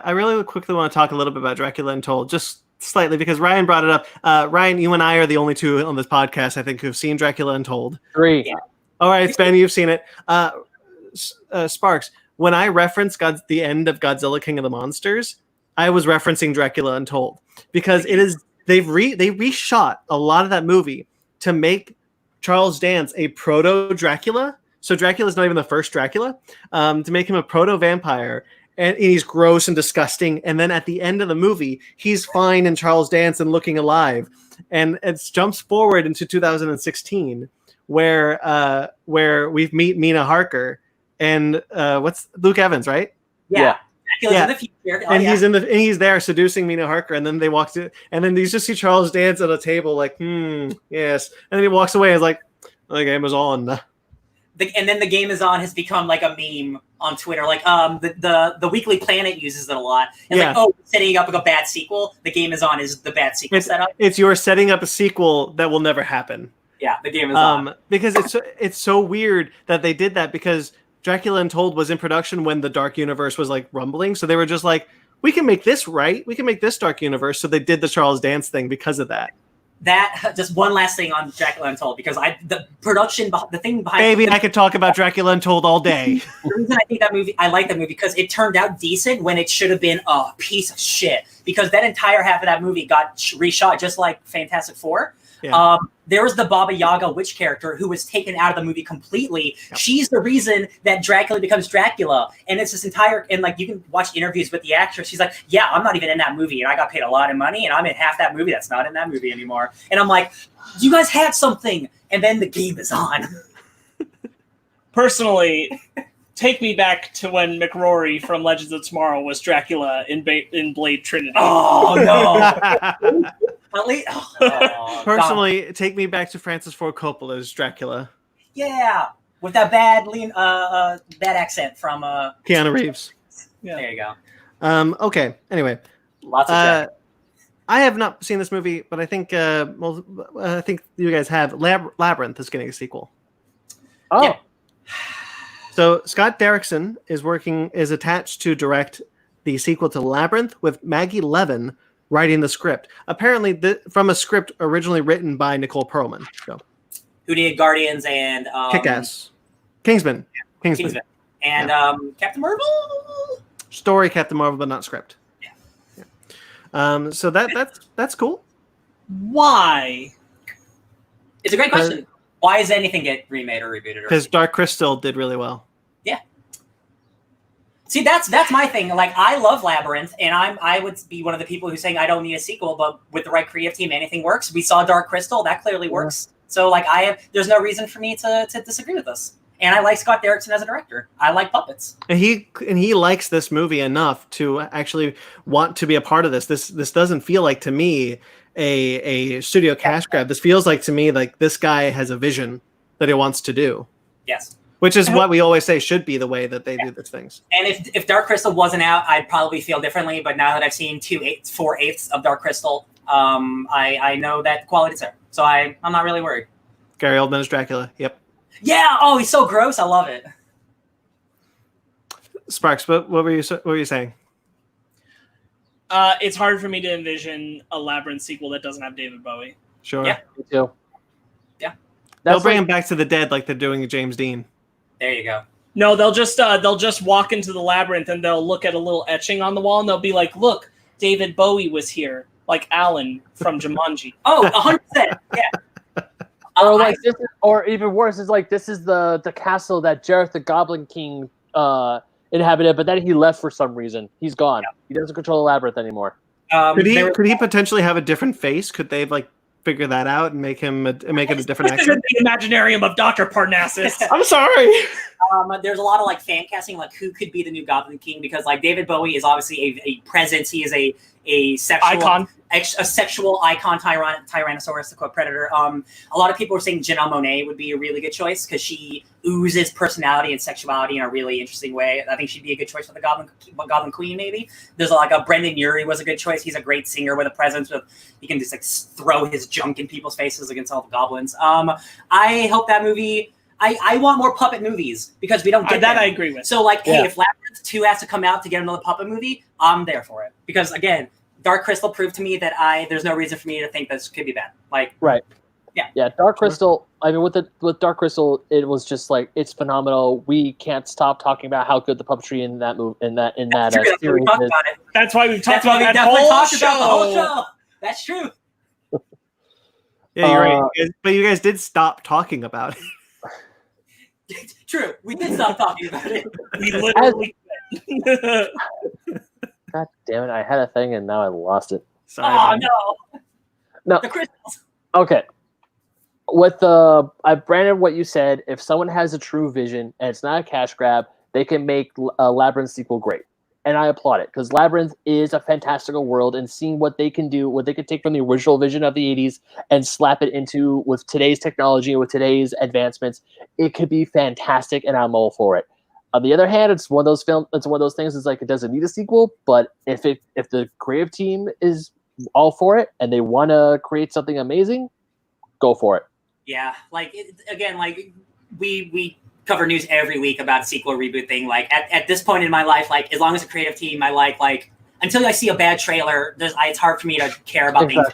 really quickly want to talk a little bit about Dracula Untold, just slightly, because Ryan brought it up. Ryan, you and I are the only two on this podcast, I think, who've seen Dracula Untold. 3. Yeah. All right, Ben, you've seen it. Sparks, when I referenced the end of Godzilla King of the Monsters, I was referencing Dracula Untold, because they reshot a lot of that movie to make Charles Dance a proto-Dracula. So Dracula's not even the first Dracula, to make him a proto-vampire, and he's gross and disgusting. And then at the end of the movie, he's fine and Charles Dance and looking alive. And it jumps forward into 2016, where we meet Mina Harker and what's Luke Evans, right? Yeah. Dracula's in the future. And he's there seducing Mina Harker, and then they walk to, and then you just see Charles Dance at a table like, yes, and then he walks away. It's like, the game is on. And then the game is on has become like a meme on Twitter. Like the Weekly Planet uses it a lot. And setting up a bad sequel. The game is on is the bad sequel setup. It's you're setting up a sequel that will never happen. Yeah, the game is on. Because it's so weird that they did that, because Dracula Untold was in production when the Dark Universe was like rumbling. So they were just like, we can make this right. We can make this Dark Universe. So they did the Charles Dance thing because of that. That just one last thing on Dracula Untold, because the thing behind I could talk about Dracula Untold all day. The reason I like that movie because it turned out decent when it should have been a piece of shit, because that entire half of that movie got reshot just like Fantastic Four. Yeah. There was the Baba Yaga witch character who was taken out of the movie completely. Yep. She's the reason that Dracula becomes Dracula. And it's this entire, and like you can watch interviews with the actress. She's like, yeah, I'm not even in that movie. And I got paid a lot of money and I'm in half that movie that's not in that movie anymore. And I'm like, you guys had something. And then the game is on. Personally, take me back to when McRory from Legends of Tomorrow was Dracula in Blade Trinity. Oh, no. Personally, God. Take me back to Francis Ford Coppola's Dracula. Yeah, with that bad accent from Keanu Reeves. Yeah. There you go. Okay. Anyway, lots of Dracula. I have not seen this movie, but I think I think you guys have. Labyrinth is getting a sequel. Oh. Yeah. So Scott Derrickson is attached to direct the sequel to Labyrinth, with Maggie Levin writing the script. Apparently, from a script originally written by Nicole Perlman. So. Who did Guardians and Kick-Ass. Kingsman. And Captain Marvel? Story Captain Marvel, but not script. Yeah. So that's cool. Why? It's a great question. Why does anything get remade or rebooted? Because Dark Crystal did really well. Yeah. See, that's my thing. Like, I love Labyrinth, and I would be one of the people who's saying I don't need a sequel, but with the right creative team, anything works. We saw Dark Crystal, that clearly works. So, like, there's no reason for me to disagree with this. And I like Scott Derrickson as a director. I like puppets. And he likes this movie enough to actually want to be a part of this. This doesn't feel like, to me, a studio cash grab. This feels like, to me, like this guy has a vision that he wants to do. Yes. Which is what we always say should be the way that they do these things. And if Dark Crystal wasn't out, I'd probably feel differently. But now that I've seen 4/8 of Dark Crystal, I know that the quality's there. So I'm not really worried. Gary Oldman as Dracula. Yep. Yeah. Oh, he's so gross. I love it. Sparks, what were you saying? It's hard for me to envision a Labyrinth sequel that doesn't have David Bowie. Sure. Yeah. Me too. Yeah. They'll bring him back to the dead like they're doing James Dean. There you go. No, they'll just walk into the labyrinth and they'll look at a little etching on the wall and they'll be like, "Look, David Bowie was here, like Alan from Jumanji." Oh, 100%. Yeah. Or even worse, is like this is the castle that Jareth the Goblin King inhabited, but then he left for some reason. He's gone. Yeah. He doesn't control the labyrinth anymore. Could he potentially have a different face? Could they like figure that out and make it a different accent? The Imaginarium of Dr. Parnassus. I'm sorry. There's a lot of like fan casting, like who could be the new Goblin King, because like David Bowie is obviously a presence. He is a sexual icon. A sexual icon, Tyrannosaurus, the quote Predator. A lot of people are saying Janelle Monáe would be a really good choice because she oozes personality and sexuality in a really interesting way. I think she'd be a good choice for the Goblin Queen. Maybe there's like a Brendan Urie was a good choice. He's a great singer with a presence. He can just like throw his junk in people's faces against all the goblins. I hope that movie. I want more puppet movies because we don't get that. them. I agree with. So like, hey, if Labyrinth 2 has to come out to get another puppet movie, I'm there for it. Because again, Dark Crystal proved to me that there's no reason for me to think this could be bad. Like, right. Yeah. Dark Crystal. I mean, with Dark Crystal, it was just like it's phenomenal. We can't stop talking about how good the puppetry in that movie in that series is. That's why we've talked about that whole show. That's true. Yeah, you're right. But you guys did stop talking about it. True. We did stop talking about it. We literally. God damn it! I had a thing and now I lost it. Sorry. Oh no. The crystals. Okay. With Brandon, what you said, if someone has a true vision and it's not a cash grab, they can make a Labyrinth sequel great. And I applaud it because Labyrinth is a fantastical world, and seeing what they can do, what they can take from the original vision of the 80s and slap it into with today's technology and with today's advancements, it could be fantastic, and I'm all for it. On the other hand, it's one of those things. It's like it doesn't need a sequel, but if the creative team is all for it and they want to create something amazing, go for it. Yeah, like again, like we cover news every week about sequel reboot thing. Like at this point in my life, like as long as a creative team, I like until I see a bad trailer, it's hard for me to care about things.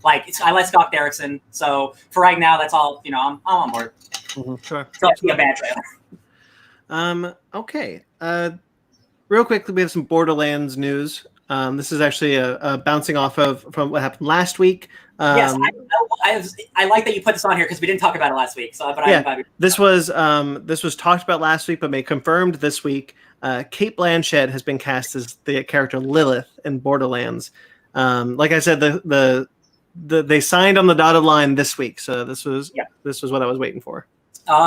Like I like Scott Derrickson, so for right now, that's all. I'm on board. Mm-hmm. Sure. So I see a bad trailer. Okay. Real quickly, we have some Borderlands news. This is actually a bouncing off from what happened last week. Yes, I like that you put this on here because we didn't talk about it last week. This was talked about last week, but made confirmed this week. Cate Blanchett has been cast as the character Lilith in Borderlands. Like I said, they signed on the dotted line this week, so this was what I was waiting for.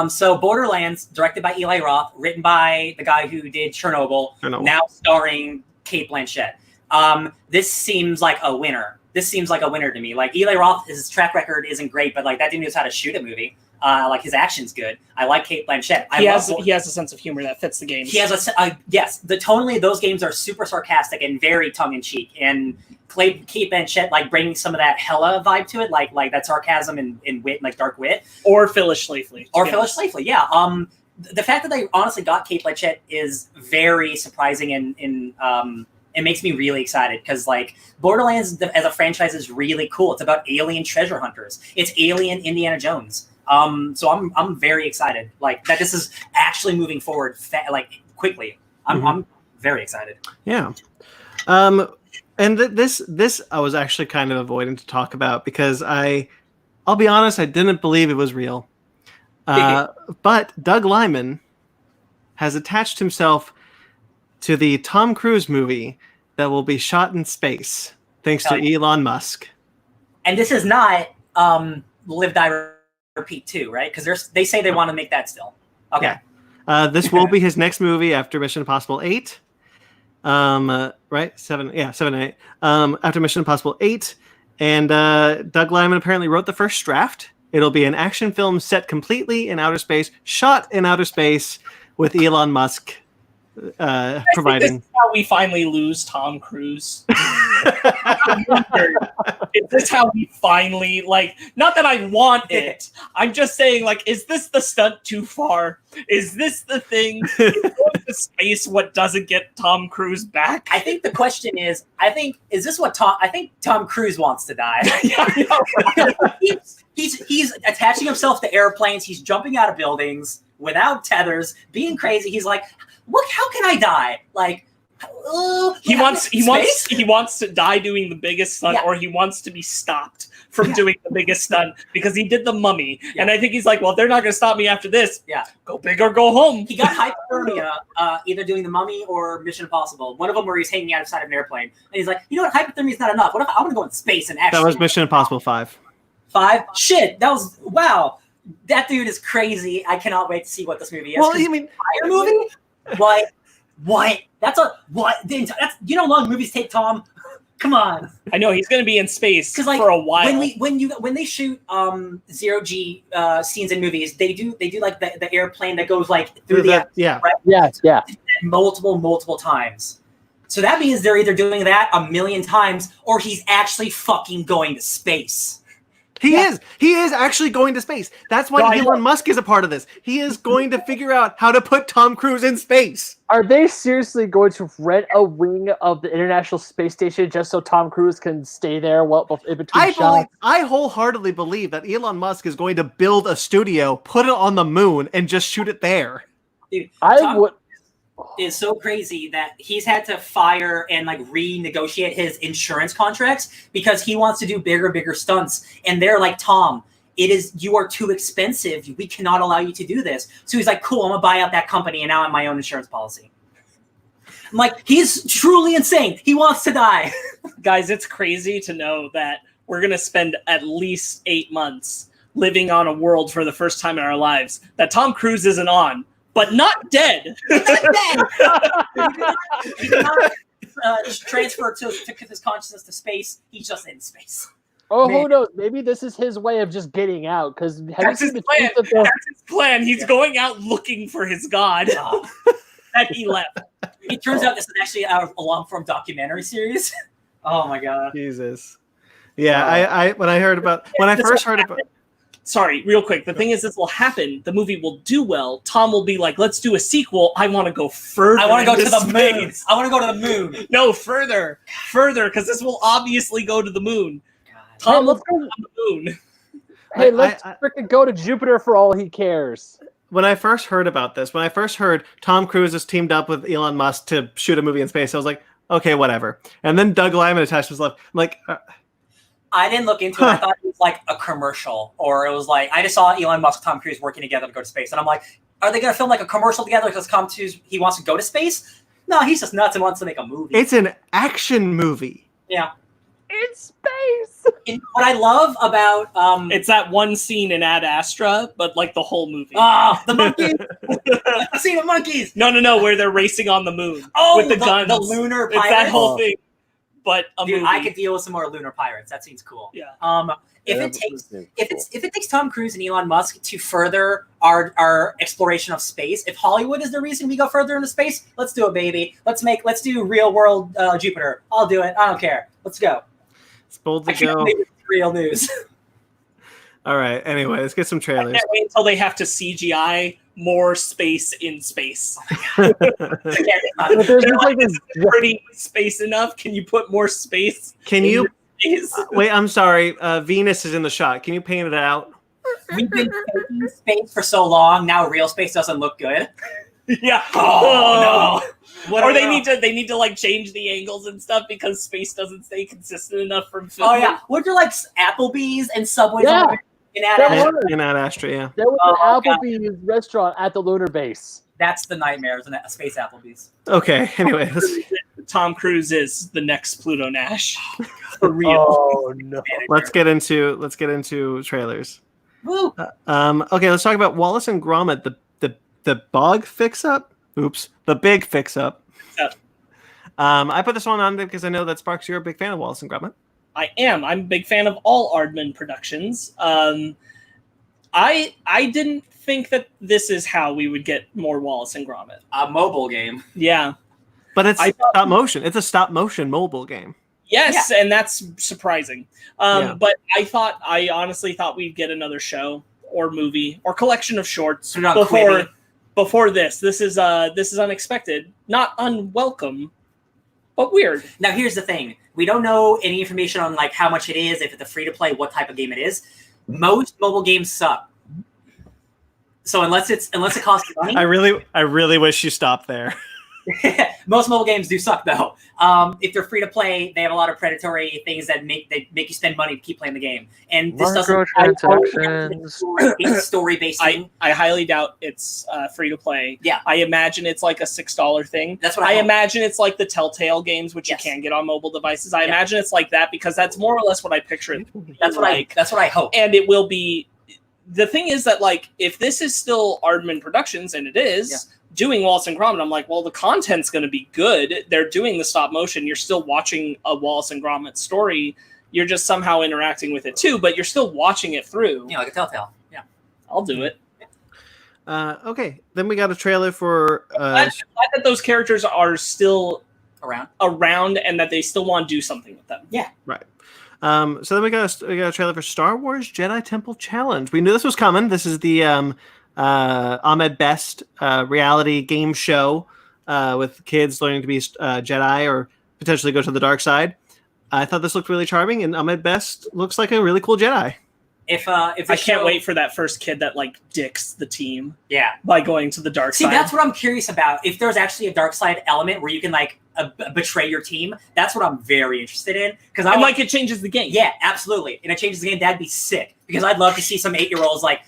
So Borderlands, directed by Eli Roth, written by the guy who did Chernobyl. Now starring Cate Blanchett. This seems like a winner. This seems like a winner to me. Like Eli Roth, his track record isn't great, but like that dude knows how to shoot a movie. Like his action's good. I like Cate Blanchett. He has a sense of humor that fits the game. He has tonally those games are super sarcastic and very tongue in cheek. And Cate Blanchett like bringing some of that Hella vibe to it, like that sarcasm and wit, like dark wit, or Phyllis Schlafly. Yeah. The fact that they honestly got Cate Blanchett is very surprising and it makes me really excited because like Borderlands as a franchise is really cool. It's about alien treasure hunters. It's alien Indiana Jones. So I'm very excited like that this is actually moving forward quickly. I'm very excited. Yeah. And this I was actually kind of avoiding to talk about because I'll be honest, I didn't believe it was real. But Doug Liman has attached himself to the Tom Cruise movie that will be shot in space, thanks to Elon Musk. And this is not Live, Die, Repeat 2, right? Because they say they want to make that still. Okay. Yeah. This will be his next movie after Mission Impossible 8. Right? 7 and 8. After Mission Impossible 8. And Doug Liman apparently wrote the first draft. It'll be an action film set completely in outer space, shot in outer space with Elon Musk providing. This is how we finally lose Tom Cruise. Is this how we finally not that I want it, I'm just saying is this the stunt too far? Is this the thing? Is going to space what doesn't get Tom Cruise back? I think the question is is this what I think Tom Cruise wants to die. He's attaching himself to airplanes, he's jumping out of buildings without tethers, being crazy. He's like, how can I die? He wants to die doing the biggest stunt, or he wants to be stopped from doing the biggest stunt because he did the Mummy. Yeah. And I think he's like, well, they're not going to stop me after this. Yeah, go big or go home. He got hypothermia either doing the Mummy or Mission Impossible. One of them where he's hanging out of the side of an airplane, and he's like, you know what, hypothermia is not enough. What if I want to go in space and actually? That was Mission Impossible 5. 5? Shit, that was wow. That dude is crazy. I cannot wait to see what this movie is. Well, you mean fire movie? What? That's a what? That's you know how long movies take, Tom? Come on. I know he's going to be in space for a while. When they shoot zero G scenes in movies, they do like the airplane that goes like through the atmosphere, right? Yeah. multiple times. So that means they're either doing that a million times or he's actually fucking going to space. He is actually going to space. That's why Elon Musk is a part of this. He is going to figure out how to put Tom Cruise in space. Are they seriously going to rent a wing of the International Space Station just so Tom Cruise can stay there in between shots? I wholeheartedly believe that Elon Musk is going to build a studio, put it on the moon, and just shoot it there. Dude, Tom is so crazy that he's had to fire and like renegotiate his insurance contracts because he wants to do bigger stunts, and they're like, Tom, you are too expensive. We cannot allow you to do this. So he's like, cool, I'm gonna buy out that company, and now I'm my own insurance policy. I'm like, he's truly insane. He wants to die. Guys, it's crazy to know that we're gonna spend at least 8 months living on a world for the first time in our lives that Tom Cruise isn't on. But not dead. He did not transfer to his consciousness to space. He's just in space. Oh, who knows? Maybe this is his way of just getting out. Because that's his plan. That's his plan. He's going out looking for his god that he left. It turns out this is actually a long-form documentary series. Oh my god. Jesus. Yeah, when I first heard about. Sorry, real quick. The thing is, this will happen. The movie will do well. Tom will be like, let's do a sequel. I want to go further. I want to go to the moon. I want to go to the moon. No, further, because this will obviously go to the moon. Tom will go to the moon. Hey, let's freaking go to Jupiter for all he cares. When I first heard about this, when I first heard Tom Cruise has teamed up with Elon Musk to shoot a movie in space, I was like, okay, whatever. And then Doug Liman attached his left. I'm like... I didn't look into it. I thought it was like a commercial, or it was like I just saw Elon Musk and Tom Cruise working together to go to space, and I'm like, are they going to film like a commercial together because Tom Cruise he wants to go to space? No, he's just nuts and wants to make a movie. It's an action movie. Yeah, in space. What I love about it's that one scene in Ad Astra, but like the whole movie. Oh, the monkeys! I see the monkeys. No, where they're racing on the moon with the guns. The lunar pirates. It's that whole thing. But dude, I could deal with some more lunar pirates. That seems cool. Yeah. If it takes Tom Cruise and Elon Musk to further our exploration of space, if Hollywood is the reason we go further into space, let's do it, baby. Let's do real world Jupiter. I'll do it. I don't care. Let's go. It's bold to go. Real news. All right. Anyway, let's get some trailers. I can't wait until they have to CGI more space in space. There's like, is pretty space enough? Can you put more space? Can you? Wait, I'm sorry. Venus is in the shot. Can you paint it out? We've been taking space for so long. Now real space doesn't look good. Yeah. Oh no. Or they need to like change the angles and stuff because space doesn't stay consistent enough from film. Oh yeah. Would you like Applebee's and Subway's? Yeah. In Ad Astra, yeah. There was an Applebee's restaurant at the lunar base. That's the nightmare, isn't it? A space Applebee's. Okay, anyway. Tom Cruise is the next Pluto Nash. For real. Oh no. Let's get into trailers. Woo. Okay, let's talk about Wallace and Gromit, the bog fix-up. Oops, the big fix-up. I put this one on because I know that Sparks, you're a big fan of Wallace and Gromit. I am. I'm a big fan of all Aardman productions. I didn't think that this is how we would get more Wallace and Gromit. A mobile game. Yeah. But it's stop motion. It's a stop motion mobile game. Yes, yeah. And that's surprising. But I honestly thought we'd get another show or movie or collection of shorts before this. This is unexpected, not unwelcome, but weird. Now here's the thing. We don't know any information on like how much it is, if it's a free-to-play, what type of game it is. Most mobile games suck. So unless it costs money. I really wish you stopped there. Most mobile games do suck though. If they're free to play, they have a lot of predatory things that make you spend money to keep playing the game. And this doesn't. It's story based. I highly doubt it's free to play. Yeah, I imagine it's like a $6 thing. That's what I imagine. It's like the Telltale games, which Yes. you can get on mobile devices. I imagine it's like that because that's more or less what I picture it. That's what I hope. And it will be. The thing is that, like, if this is still Aardman Productions, and it is, doing Wallace and Gromit, I'm like, well, the content's going to be good. They're doing the stop motion. You're still watching a Wallace and Gromit story. You're just somehow interacting with it too, but you're still watching it through. Like a Telltale. Yeah, I'll do it. Okay, then we got a trailer for. I'm glad that those characters are still around, and that they still want to do something with them. Yeah, right. So then we got a trailer for Star Wars Jedi Temple Challenge. We knew this was coming. This is the Ahmed Best reality game show with kids learning to be Jedi or potentially go to the dark side. I thought this looked really charming, and Ahmed Best looks like a really cool Jedi. If I can't wait for that first kid that like dicks the team. Yeah, by going to the dark side. See, that's what I'm curious about. If there's actually a dark side element where you can like betray your team, that's what I'm very interested in. Because I like it changes the game. Yeah, absolutely. And it changes the game. That'd be sick. Because I'd love to see some 8-year-olds like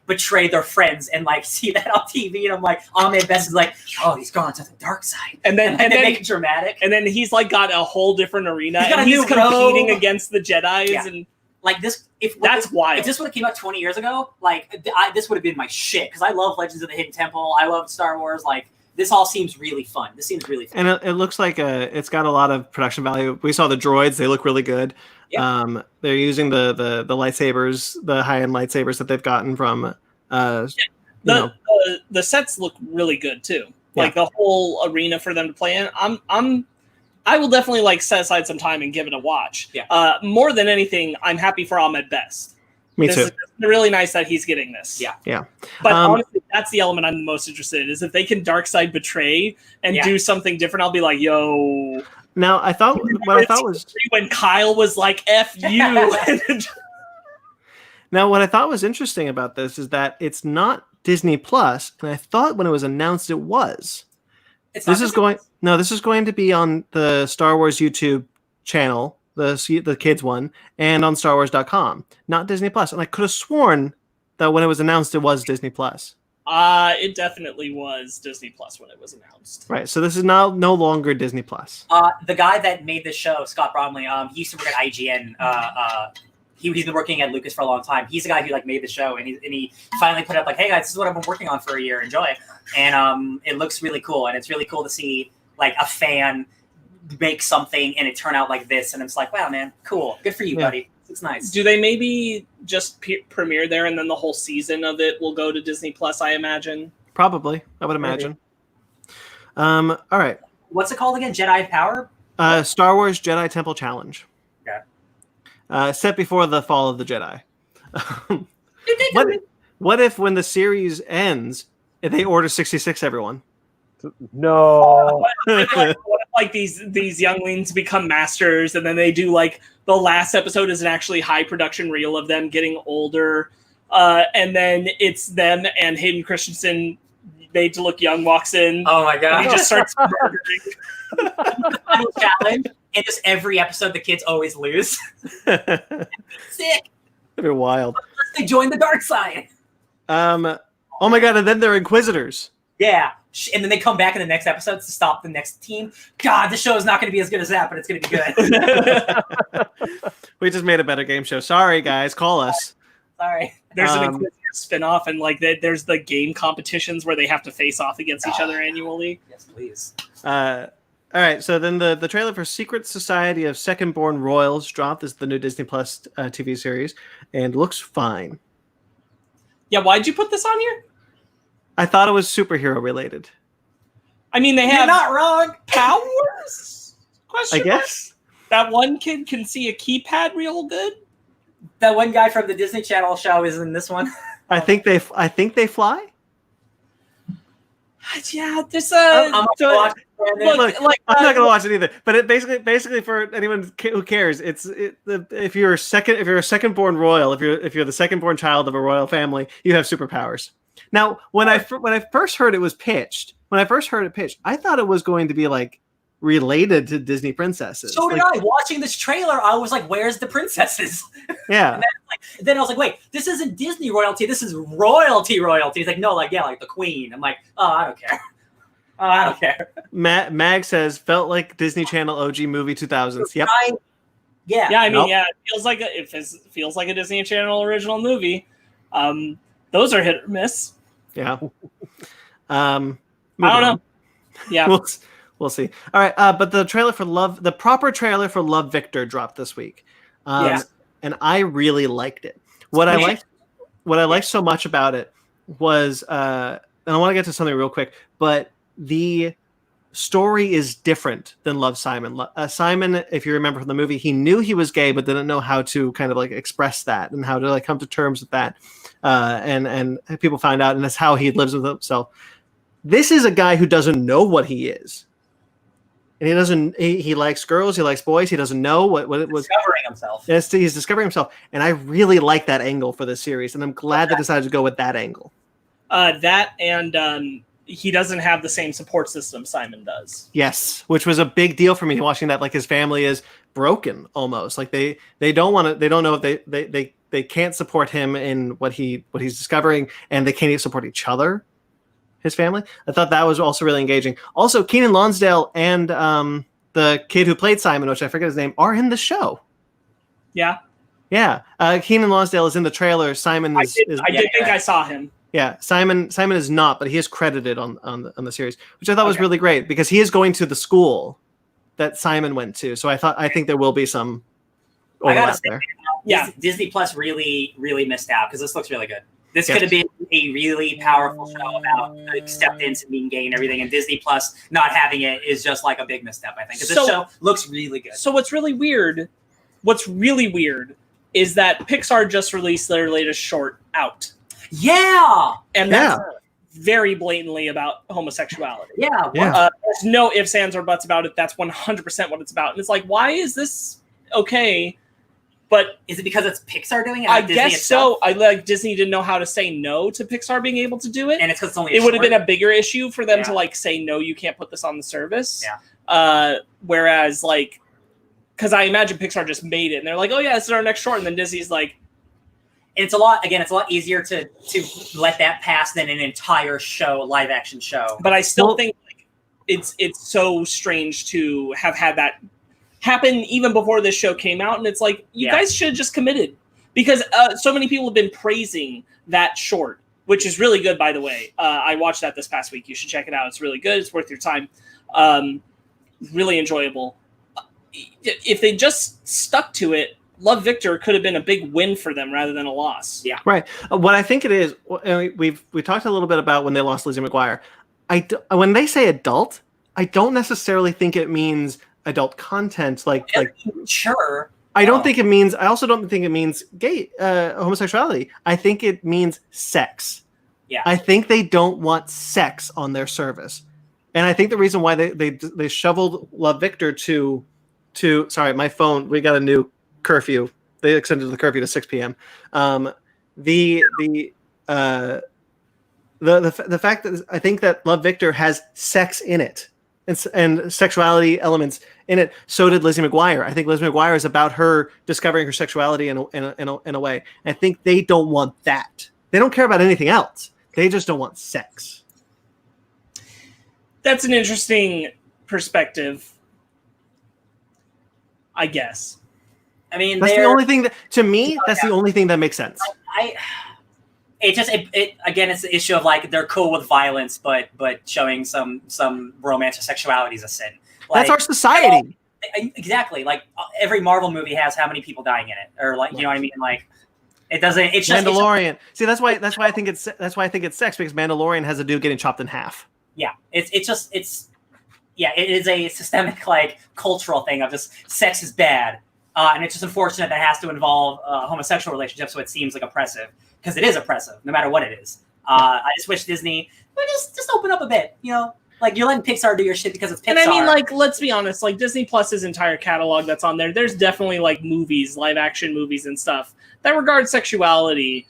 betray their friends and like see that on TV. And I'm like, Ahmed Best is like, oh, he's gone to the dark side. And then make it dramatic. And then he's like got a whole different arena. He's competing against the Jedis and. Like this, wild. If this would have came out 20 years ago, like this would have been my shit because I love Legends of the Hidden Temple. I love Star Wars. Like this all seems really fun. This seems really fun, and it looks like it's got a lot of production value. We saw the droids; they look really good. Yeah. They're using the lightsabers, the high-end lightsabers that they've gotten from. The sets look really good too. Like the whole arena for them to play in. I will definitely like set aside some time and give it a watch. Yeah. More than anything, I'm happy for Ahmed Best. Me too. It's really nice that he's getting this. Yeah. Yeah. But honestly, that's the element I'm the most interested in, is if they can dark side betray and do something different, I'll be like, yo. Now I thought was when Kyle was like, F you. Now what I thought was interesting about this is that it's not Disney Plus, and I thought when it was announced it was. This is going to be on the Star Wars YouTube channel, the kids one, and on StarWars.com, not Disney Plus. And I could have sworn that when it was announced, it was Disney Plus. It definitely was Disney Plus when it was announced. Right. So this is now no longer Disney Plus. The guy that made this show, Scott Bromley, he used to work at IGN. He's been working at Lucas for a long time. He's the guy who like made the show, and he finally put up like, hey guys, this is what I've been working on for a year. Enjoy. And it looks really cool, and it's really cool to see like a fan make something and it turn out like this, and it's like, wow, man, cool, good for you, buddy. It's nice. Do they maybe just premiere there, and then the whole season of it will go to Disney Plus? I imagine. Probably, I would imagine. All right. What's it called again? Jedi Power. Star Wars Jedi Temple Challenge. Set before the fall of the Jedi. What if when the series ends, they order 66 everyone? No. What if these younglings become masters, and then they do like the last episode is an actually high production reel of them getting older, and then it's them and Hayden Christensen made to look young walks in. Oh my god! And he just starts murdering. Final challenge. And just every episode, the kids always lose. Sick. They're wild. They join the dark side. Oh my god! And then they're Inquisitors. Yeah, and then they come back in the next episode to stop the next team. God, the show is not going to be as good as that, but it's going to be good. We just made a better game show. Sorry, guys. Call us. Sorry. There's an Inquisitor spinoff, and like there's the game competitions where they have to face off against each other annually. Yes, please. All right, so then the trailer for Secret Society of Second-Born Royals dropped. This is the new Disney Plus TV series, and looks fine. Yeah, why'd you put this on here? I thought it was superhero related. I mean, they have You're not wrong. Powers? I guess. That one kid can see a keypad real good? That one guy from the Disney Channel show is in this one. I think they fly? Yeah, this I'm not gonna watch it. I'm not gonna watch it either. But it basically for anyone who cares, if you're a second born royal, if you're the second born child of a royal family, you have superpowers. Now, when I first heard it was pitched, I thought it was going to be like related to Disney princesses. So did I. Watching this trailer, I was like, "Where's the princesses?" Yeah. then I was like, "Wait, this isn't Disney royalty. This is royalty. He's like, "No, like the Queen." I'm like, "Oh, I don't care. I don't care." Mag says felt like Disney Channel OG movie 2000s. Yep. Yeah. Yeah, I mean, it feels like a Disney Channel original movie. Those are hit or miss. Yeah. I don't know. Yeah. We'll see. All right, but the proper trailer for Love Victor dropped this week, and I really liked it. What I liked so much about it was, and I want to get to something real quick, but the story is different than Love, Simon. Simon, if you remember from the movie, he knew he was gay, but didn't know how to kind of like express that and how to like come to terms with that, and people found out, and that's how he lives with himself. This is a guy who doesn't know what he is. And he likes girls, he likes boys, he doesn't know what it was. Discovering himself. He's discovering himself. And I really like that angle for this series. And I'm glad they decided to go with that angle. That and he doesn't have the same support system Simon does. Yes, which was a big deal for me watching that. Like his family is broken almost. Like they don't know if they can't support him in what he's discovering, and they can't even support each other. His family. I thought that was also really engaging. Also, Kenan Lonsdale and the kid who played Simon, which I forget his name, are in the show. Yeah. Yeah. Kenan Lonsdale is in the trailer. Simon is. I did think I saw him. Yeah. Simon is not, but he is credited on the series, which I thought was really great because he is going to the school that Simon went to. So I think there will be some overlap there. Yeah. Disney Plus really, really missed out because this looks really good. This could have been a really powerful show about stepped into being gay and everything, and Disney Plus not having it is just like a big misstep, I think. Because this show looks really good. So what's really weird is that Pixar just released their latest short, Out. Yeah! And that's very blatantly about homosexuality. Yeah. There's no ifs, ands, or buts about it. That's 100% what it's about. And it's like, why is this okay? But is it because it's Pixar doing it? I guess so. Disney didn't know how to say no to Pixar being able to do it. And it's because it's only it would have been a bigger issue for them to like say, no, you can't put this on the service. Yeah. Whereas like, because I imagine Pixar just made it and they're like, oh yeah, this is our next short. And then Disney's like, and it's a lot easier to let that pass than an entire live action show. But I still think like, it's so strange to have had that happen even before this show came out, and it's like you guys should have just committed because so many people have been praising that short, which is really good, by the way. I watched that this past week. You should check it out. It's really good. It's worth your time. Really enjoyable. If they just stuck to it, Love Victor could have been a big win for them rather than a loss. Yeah, right. What I think it is, we talked a little bit about when they lost Lizzie McGuire. When they say adult, I don't necessarily think it means adult content like sure. I also don't think it means gay homosexuality. I think it means sex. Yeah. I think they don't want sex on their service. And I think the reason why they shoveled Love Victor to sorry, my phone, we got a new curfew. They extended the curfew to 6 p.m. The fact that I think that Love Victor has sex in it. And sexuality elements in it. So did Lizzie McGuire. I think Lizzie McGuire is about her discovering her sexuality in a way. I think they don't want that. They don't care about anything else. They just don't want sex. That's an interesting perspective, I guess. I mean, that's the only thing that, to me, that's the only thing that makes sense. Again, it's the issue of like they're cool with violence, but showing some romance or sexuality is a sin. Like, that's our society. Exactly. Like every Marvel movie has how many people dying in it, or like you know what I mean. Like it doesn't. It's just Mandalorian. See, that's why I think it's sex because Mandalorian has a dude getting chopped in half. Yeah, it is a systemic like cultural thing of just sex is bad, and it's just unfortunate that it has to involve homosexual relationships, so it seems like oppressive. Because it is oppressive, no matter what it is. I just wish Disney would just open up a bit, you know? Like, you're letting Pixar do your shit because it's Pixar. And I mean, like, let's be honest, like, Disney Plus's entire catalog that's on there, there's definitely, like, movies, live-action movies and stuff that regard sexuality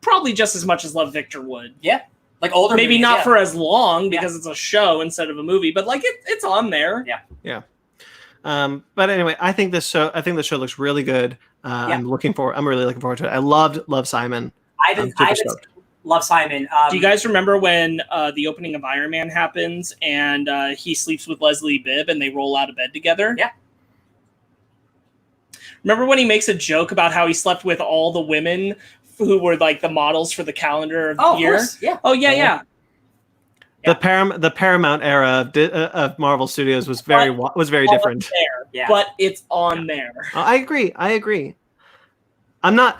probably just as much as Love Victor would. Yeah, like older. Maybe movies, not yeah. for as long because it's a show instead of a movie, but like it's on there. Yeah. But anyway, I think this show looks really good. I'm really looking forward to it. I loved Simon. I haven't Love Simon. Do you guys remember when the opening of Iron Man happens and he sleeps with Leslie Bibb and they roll out of bed together? Yeah. Remember when he makes a joke about how he slept with all the women who were like the models for the calendar of the year? Of course. Yeah. Oh yeah. The Paramount era of Marvel Studios was very different. There, yeah. But it's on there. I agree. I'm not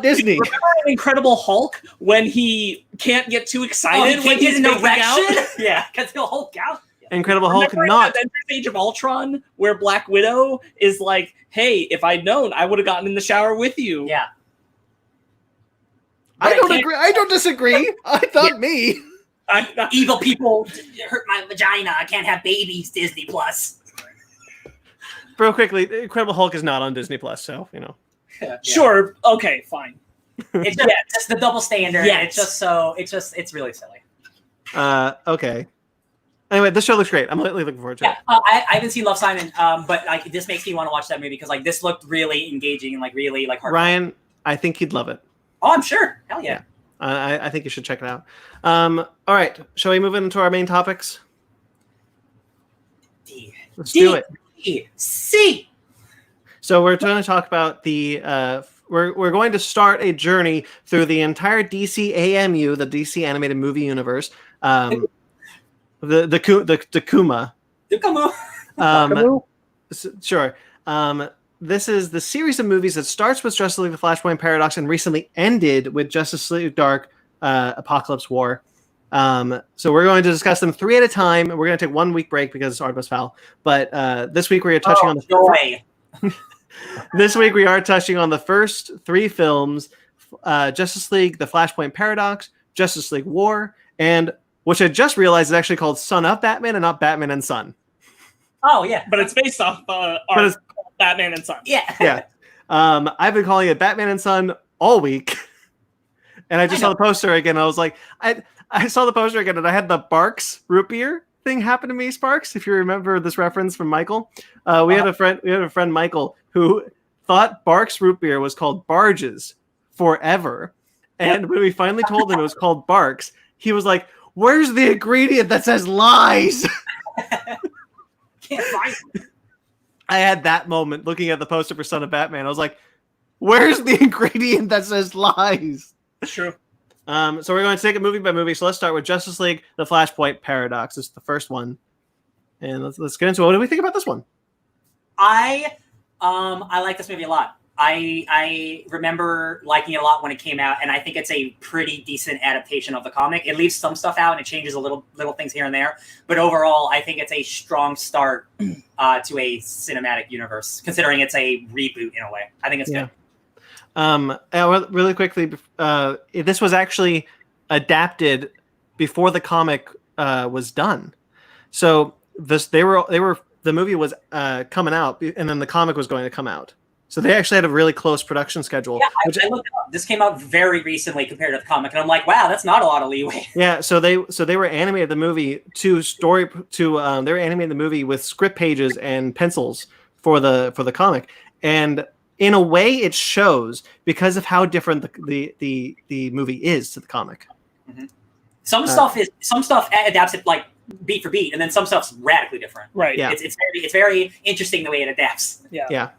Disney. Remember in Incredible Hulk when he can't get too excited when he's making out? Yeah, because he'll Hulk out. Incredible Hulk, Remember not Avengers Age of Ultron, where Black Widow is like, "Hey, if I'd known, I would have gotten in the shower with you." Yeah. I don't agree. I don't disagree. I thought me. Evil people hurt my vagina. I can't have babies. Disney Plus. Real quickly, Incredible Hulk is not on Disney Plus, so you know. Yeah. Sure. Okay. Fine. It's just the double standard. Yes. It's really silly. Okay. Anyway, this show looks great. I'm really looking forward to it. I haven't seen Love Simon, but like this makes me want to watch that movie because like this looked really engaging and like really like hard. Ryan, I think he'd love it. Oh, I'm sure. Hell yeah. I think you should check it out. All right, shall we move into our main topics? Let's do it. C. So we're going to talk about the. We're going to start a journey through the entire DCAMU, the DC animated movie universe. The DCAMU. DCAMU. Sure. This is the series of movies that starts with Justice League: The Flashpoint Paradox and recently ended with Justice League Dark Apocalypse War. So we're going to discuss them 3 at a time. We're going to take 1 week break because Artemis foul. But this week we are touching on the joy. This week we are touching on the first 3 films: Justice League: The Flashpoint Paradox, Justice League War, and which I just realized is actually called Son of Batman and not Batman and Son. Oh yeah, but it's based off Batman and Son. Yeah. Yeah. I've been calling it Batman and Son all week. And I just saw the poster again. I was like, I saw the poster again and I had the Barks root beer thing happen to me, Sparks, if you remember this reference from Michael. We had a friend, Michael, who thought Barks root beer was called Barges forever. And when we finally told him it was called Barks, he was like, "Where's the ingredient that says lies?" Can't find it. I had that moment looking at the poster for Son of Batman. I was like, "Where's the ingredient that says lies?" True. So we're going to take it movie by movie. So let's start with Justice League: The Flashpoint Paradox. This is the first one, and let's get into it. What do we think about this one? I like this movie a lot. I remember liking it a lot when it came out, and I think it's a pretty decent adaptation of the comic. It leaves some stuff out and it changes a little things here and there, but overall, I think it's a strong start to a cinematic universe, considering it's a reboot in a way. I think it's good. Really quickly, this was actually adapted before the comic was done. So the movie was coming out, and then the comic was going to come out. So they actually had a really close production schedule. Yeah, I looked it up. This came out very recently compared to the comic, and I'm like, wow, that's not a lot of leeway. Yeah, so they were animated the movie they were animating the movie with script pages and pencils for the comic, and in a way it shows because of how different the movie is to the comic. Mm-hmm. Some stuff adapts it like beat for beat, and then some stuff's radically different. Right. Yeah. It's very interesting the way it adapts. Yeah.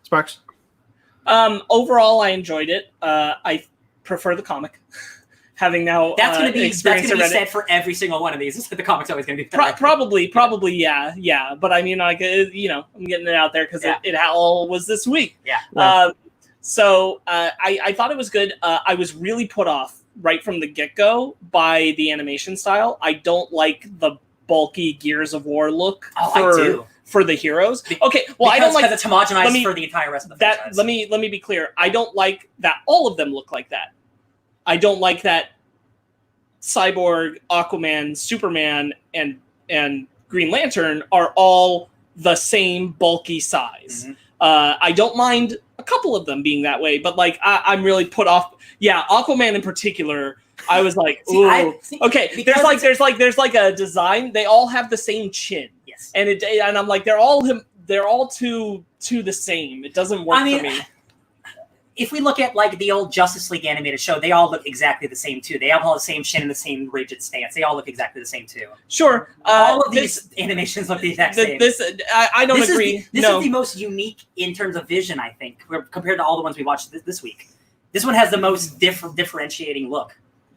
Sparks? Overall, I enjoyed it. I prefer the comic. Having now that's going to be said it. for every single one of these. The comic's always going to be better. Probably, yeah. But I mean, like, I'm getting it out there because it all was this week. Yeah. So I thought it was good. I was really put off right from the get-go by the animation style. I don't like the bulky Gears of War look. I do. For the heroes. Okay, well, I don't like because it's homogenized for the entire rest of the franchise. Let me be clear. I don't like that all of them look like that. I don't like that Cyborg, Aquaman, Superman, and Green Lantern are all the same bulky size. I don't mind a couple of them being that way, but like I'm really put off. Yeah, Aquaman in particular. I was like, ooh, okay. There's like a design. They all have the same chin. Yes. And I'm like, they're all too the same. It doesn't work for me. If we look at like the old Justice League animated show, they all look exactly the same too. They have all the same chin and the same rigid stance. They all look exactly the same too. Sure. All of these animations look the exact same. I don't agree. This is the most unique in terms of vision, I think, compared to all the ones we watched this week. This one has the most differentiating look.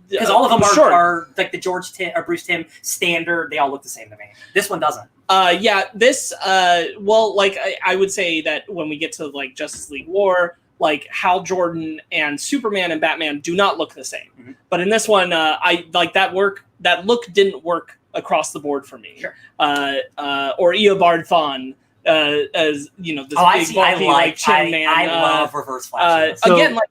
Because all of them are like the Bruce Timm standard. They all look the same to me. This one doesn't. This like I would say that when we get to like Justice League War, like Hal Jordan and Superman and Batman do not look the same. Mm-hmm. But in this one, I like that look didn't work across the board for me. Sure. Or Eobard Thawne, as you know, this big bulky like chin man. I love Reverse Flash. Again, like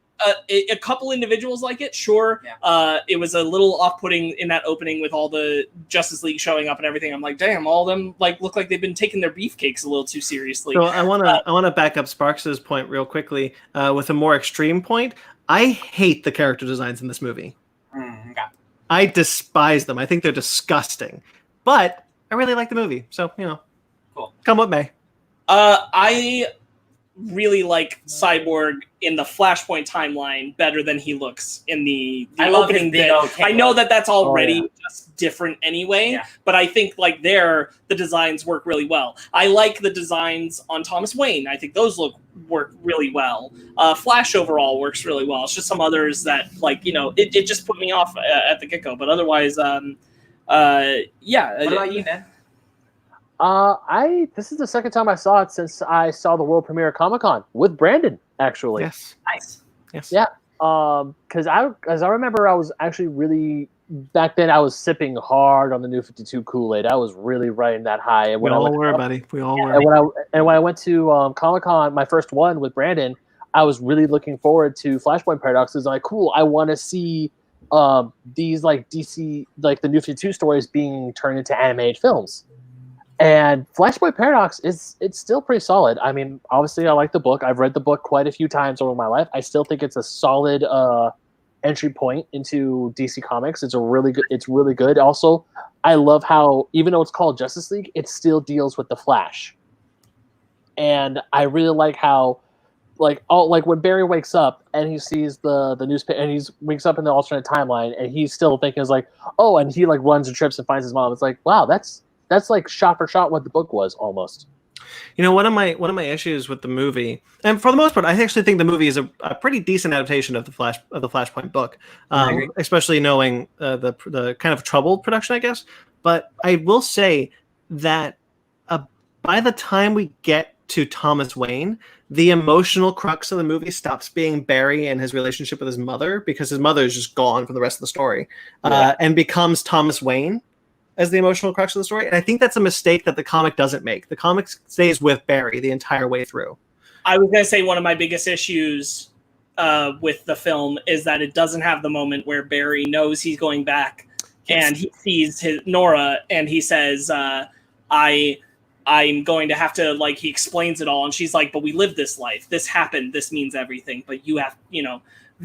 a couple individuals like it, sure. Yeah. It was a little off-putting in that opening with all the Justice League showing up and everything. I'm like, damn, all of them like look like they've been taking their beefcakes a little too seriously. So I wanna back up Sparks's point real quickly with a more extreme point. I hate the character designs in this movie. Okay. I despise them. I think they're disgusting. But I really like the movie, so cool. Come what may. I really like Cyborg in the Flashpoint timeline better than he looks in the opening bit. I know that's already just different anyway, but I think like the designs work really well. I like the designs on Thomas Wayne. I think those work really well. Flash overall works really well. It's just some others that like, it just put me off at the get-go, but otherwise, What about you, man? This is the second time I saw it since I saw the world premiere at Comic-Con with Brandon, actually. Yes. Nice. Yes. Yeah. Because as I remember, I was actually really back then. I was sipping hard on the New 52 Kool-Aid. I was really riding that high. And We all were. And when I went to Comic-Con, my first one with Brandon, I was really looking forward to Flashpoint Paradoxes. Like, cool. I want to see these like DC, like the New 52 stories being turned into animated films. And Flashpoint Paradox it's still pretty solid. I mean, obviously, I like the book. I've read the book quite a few times over my life. I still think it's a solid entry point into DC Comics. It's really good. Also, I love how even though it's called Justice League, it still deals with the Flash. And I really like how, like when Barry wakes up and he sees the newspaper and he wakes up in the alternate timeline and he's still thinking is like, oh, and he like runs and trips and finds his mom. It's like, wow, that's like shot for shot what the book was almost. One of my issues with the movie, and for the most part, I actually think the movie is a pretty decent adaptation of the Flashpoint book, especially knowing the kind of troubled production, I guess. But I will say that by the time we get to Thomas Wayne, the emotional crux of the movie stops being Barry and his relationship with his mother, because his mother is just gone from the rest of the story, and becomes Thomas Wayne as the emotional crux of the story. And I think that's a mistake that the comic doesn't make. The comic stays with Barry the entire way through. I was going to say one of my biggest issues with the film is that it doesn't have the moment where Barry knows he's going back and he sees his Nora and he says, I'm going to have to, like, he explains it all. And she's like, but we lived this life. This happened. This means everything. But you have,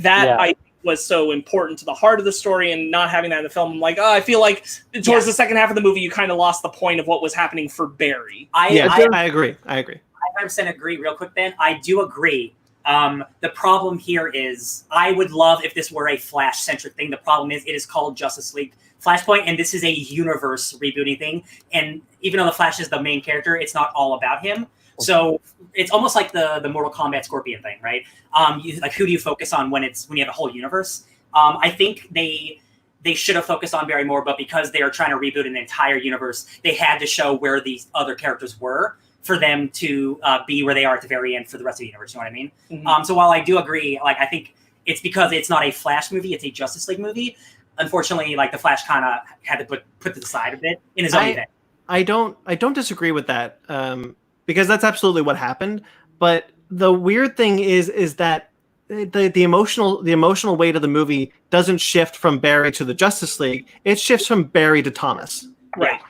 I was so important to the heart of the story, and not having that in the film, I'm like, I feel like towards the second half of the movie, you kind of lost the point of what was happening for Barry. I agree. I 100% agree. Real quick, Ben, I do agree. The problem here is I would love if this were a Flash-centric thing. The problem is it is called Justice League Flashpoint, and this is a universe rebooting thing. And even though the Flash is the main character, it's not all about him. So it's almost like the Mortal Kombat Scorpion thing, right? Like, who do you focus on when you have a whole universe? I think they should have focused on Barry more, but because they are trying to reboot an entire universe, they had to show where these other characters were for them to be where they are at the very end for the rest of the universe. You know what I mean? Mm-hmm. So while I do agree, like, I think it's because it's not a Flash movie; it's a Justice League movie. Unfortunately, like, the Flash kind of had to put to the side a bit in his own event. I don't disagree with that. Because that's absolutely what happened. But the weird thing is that the emotional weight of the movie doesn't shift from Barry to the Justice League. It shifts from Barry to Thomas. Right.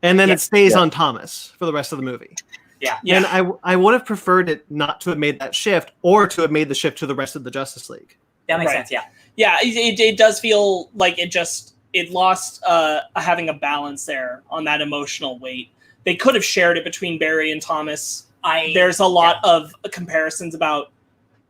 And then it stays on Thomas for the rest of the movie. Yeah. And I would have preferred it not to have made that shift, or to have made the shift to the rest of the Justice League. That makes sense. Yeah. Yeah, it does feel like it lost having a balance there on that emotional weight. They could have shared it between Barry and Thomas. There's a lot of comparisons about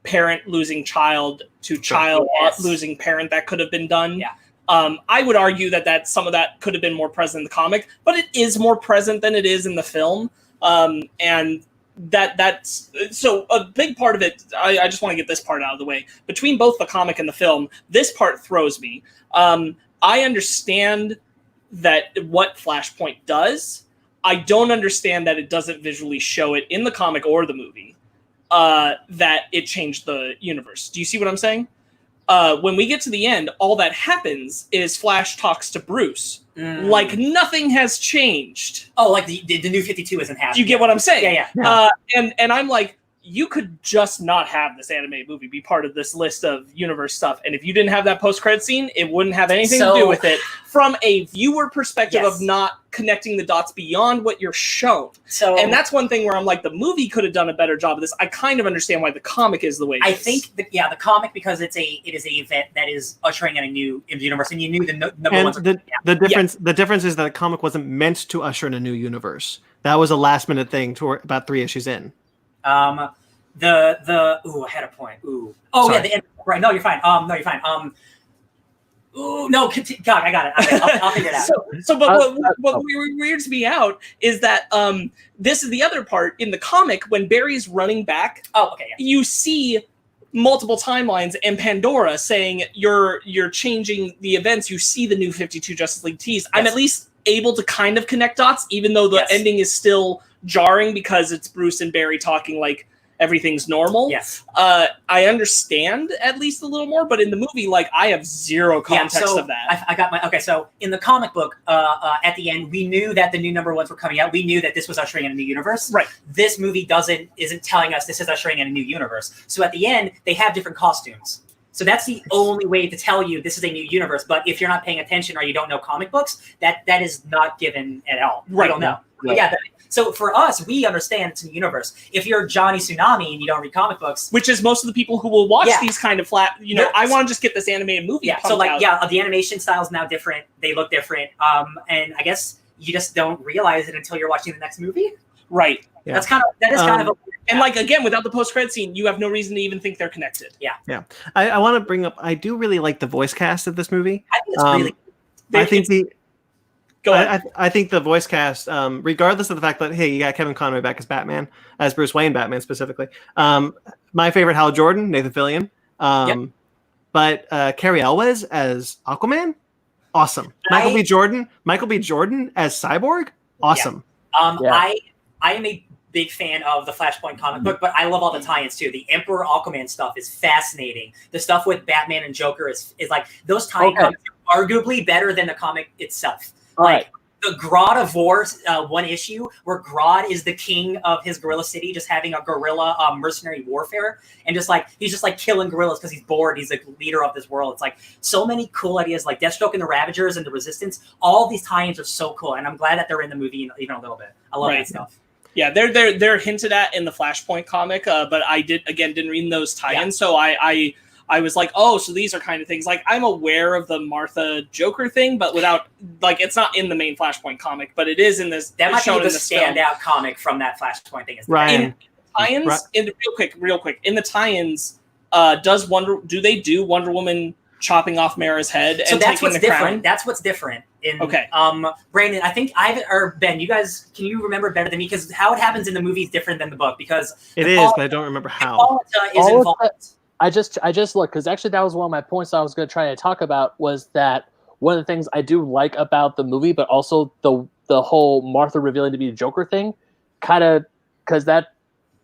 parent losing child to child losing parent that could have been done. Yeah. I would argue that some of that could have been more present in the comic, but it is more present than it is in the film. And that's so a big part of it. I just want to get this part out of the way. Between both the comic and the film, this part throws me. I understand that what Flashpoint does. I don't understand that it doesn't visually show it in the comic or the movie, that it changed the universe. Do you see what I'm saying? When we get to the end, all that happens is Flash talks to Bruce. Like nothing has changed. Oh, like the new 52 isn't happening. Do you get what I'm saying? Yeah. And I'm like, you could just not have this animated movie be part of this list of universe stuff. And if you didn't have that post-credit scene, it wouldn't have anything to do with it from a viewer perspective of not connecting the dots beyond what you're shown. And that's one thing where I'm like, the movie could have done a better job of this. I kind of understand why the comic is the way it is. I think, the comic, because it is a event that is ushering in a new universe, and you knew the number one. The difference is that the comic wasn't meant to usher in a new universe. That was a last minute thing about 3 issues in. I had a point. Sorry. Right. No, you're fine. No, God, I got it. I'll figure it out. But what weirds me out is that this is the other part in the comic when Barry's running back. You see multiple timelines and Pandora saying you're changing the events. You see the new 52 Justice League tease. I'm at least able to kind of connect dots, even though the ending is still jarring because it's Bruce and Barry talking like everything's normal. Yes. I understand at least a little more, but in the movie, like, I have zero context of that. I got my... Okay, so in the comic book, at the end, we knew that the new number ones were coming out. We knew that this was ushering in a new universe. Right. This movie isn't telling us this is ushering in a new universe. So at the end, they have different costumes. So that's the only way to tell you this is a new universe. But if you're not paying attention or you don't know comic books, that is not given at all. Right. You don't know. Right. So for us, we understand it's a new universe. If you're Johnny Tsunami and you don't read comic books, which is most of the people who will watch these kind of I want to just get this animated movie. Yeah. So the animation style is now different. They look different. And I guess you just don't realize it until you're watching the next movie. Right. Yeah. That is kind of and like, again, without the post-credit scene, you have no reason to even think they're connected. Yeah. Yeah. I want to bring up, I do really like the voice cast of this movie. I think it's really Go ahead. I think the voice cast, regardless of the fact that, hey, you got Kevin Conroy back as Batman, as Bruce Wayne Batman specifically. My favorite, Hal Jordan, Nathan Fillion. But Cary Elwes as Aquaman, awesome. Michael B. Jordan as Cyborg, awesome. I am a big fan of the Flashpoint comic book, but I love all the tie-ins too. The Emperor Aquaman stuff is fascinating. The stuff with Batman and Joker is like, those tie-ins are arguably better than the comic itself. The Grodd of War, one issue where Grodd is the king of his gorilla city, just having a gorilla mercenary warfare, and he's just killing gorillas because he's bored. He's the leader of this world. It's like so many cool ideas, like Deathstroke and the Ravagers and the Resistance. All these tie-ins are so cool, and I'm glad that they're in the movie even a little bit. I love that stuff. Yeah, they're hinted at in the Flashpoint comic, but I didn't read those tie-ins, so I was like, oh, so these are kind of things. Like, I'm aware of the Martha Joker thing, but without, it's not in the main Flashpoint comic, but it is in this. That might be the standout comic from that Flashpoint thing. Ryan. In tie-ins, real quick, in the tie-ins, do they do Wonder Woman chopping off Mara's head and taking the crown? That's what's different. Okay. Brandon, I think Ben, you guys, can you remember better than me? Because how it happens in the movie is different than the book. Because it is, but I don't remember how. Is involved. I just looked, because actually that was one of my points I was going to try to talk about, was that one of the things I do like about the movie, but also the whole Martha revealing to be the Joker thing, kind of, because that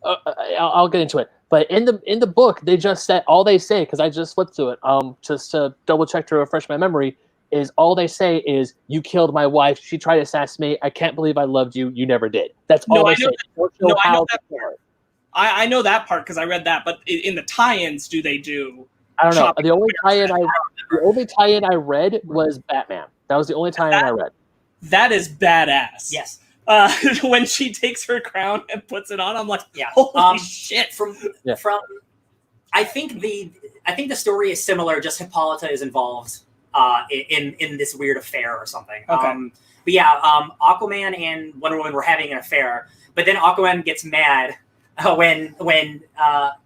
I'll get into it. But in the book, they just said, all they say, because I just flipped to it, just to double check to refresh my memory, is all they say is, you killed my wife, she tried to assassinate, I can't believe I loved you, you never did. That's all they say. I know that part. I know that part because I read that, but in the tie-ins, do they do? I don't know. The only tie-in I read was Batman. That was the only tie-in I read. That is badass. Yes. when she takes her crown and puts it on. I'm like, Yeah. holy shit! From I think the story is similar. Just Hippolyta is involved in this weird affair or something. Okay. But yeah, Aquaman and Wonder Woman were having an affair, but then Aquaman gets mad when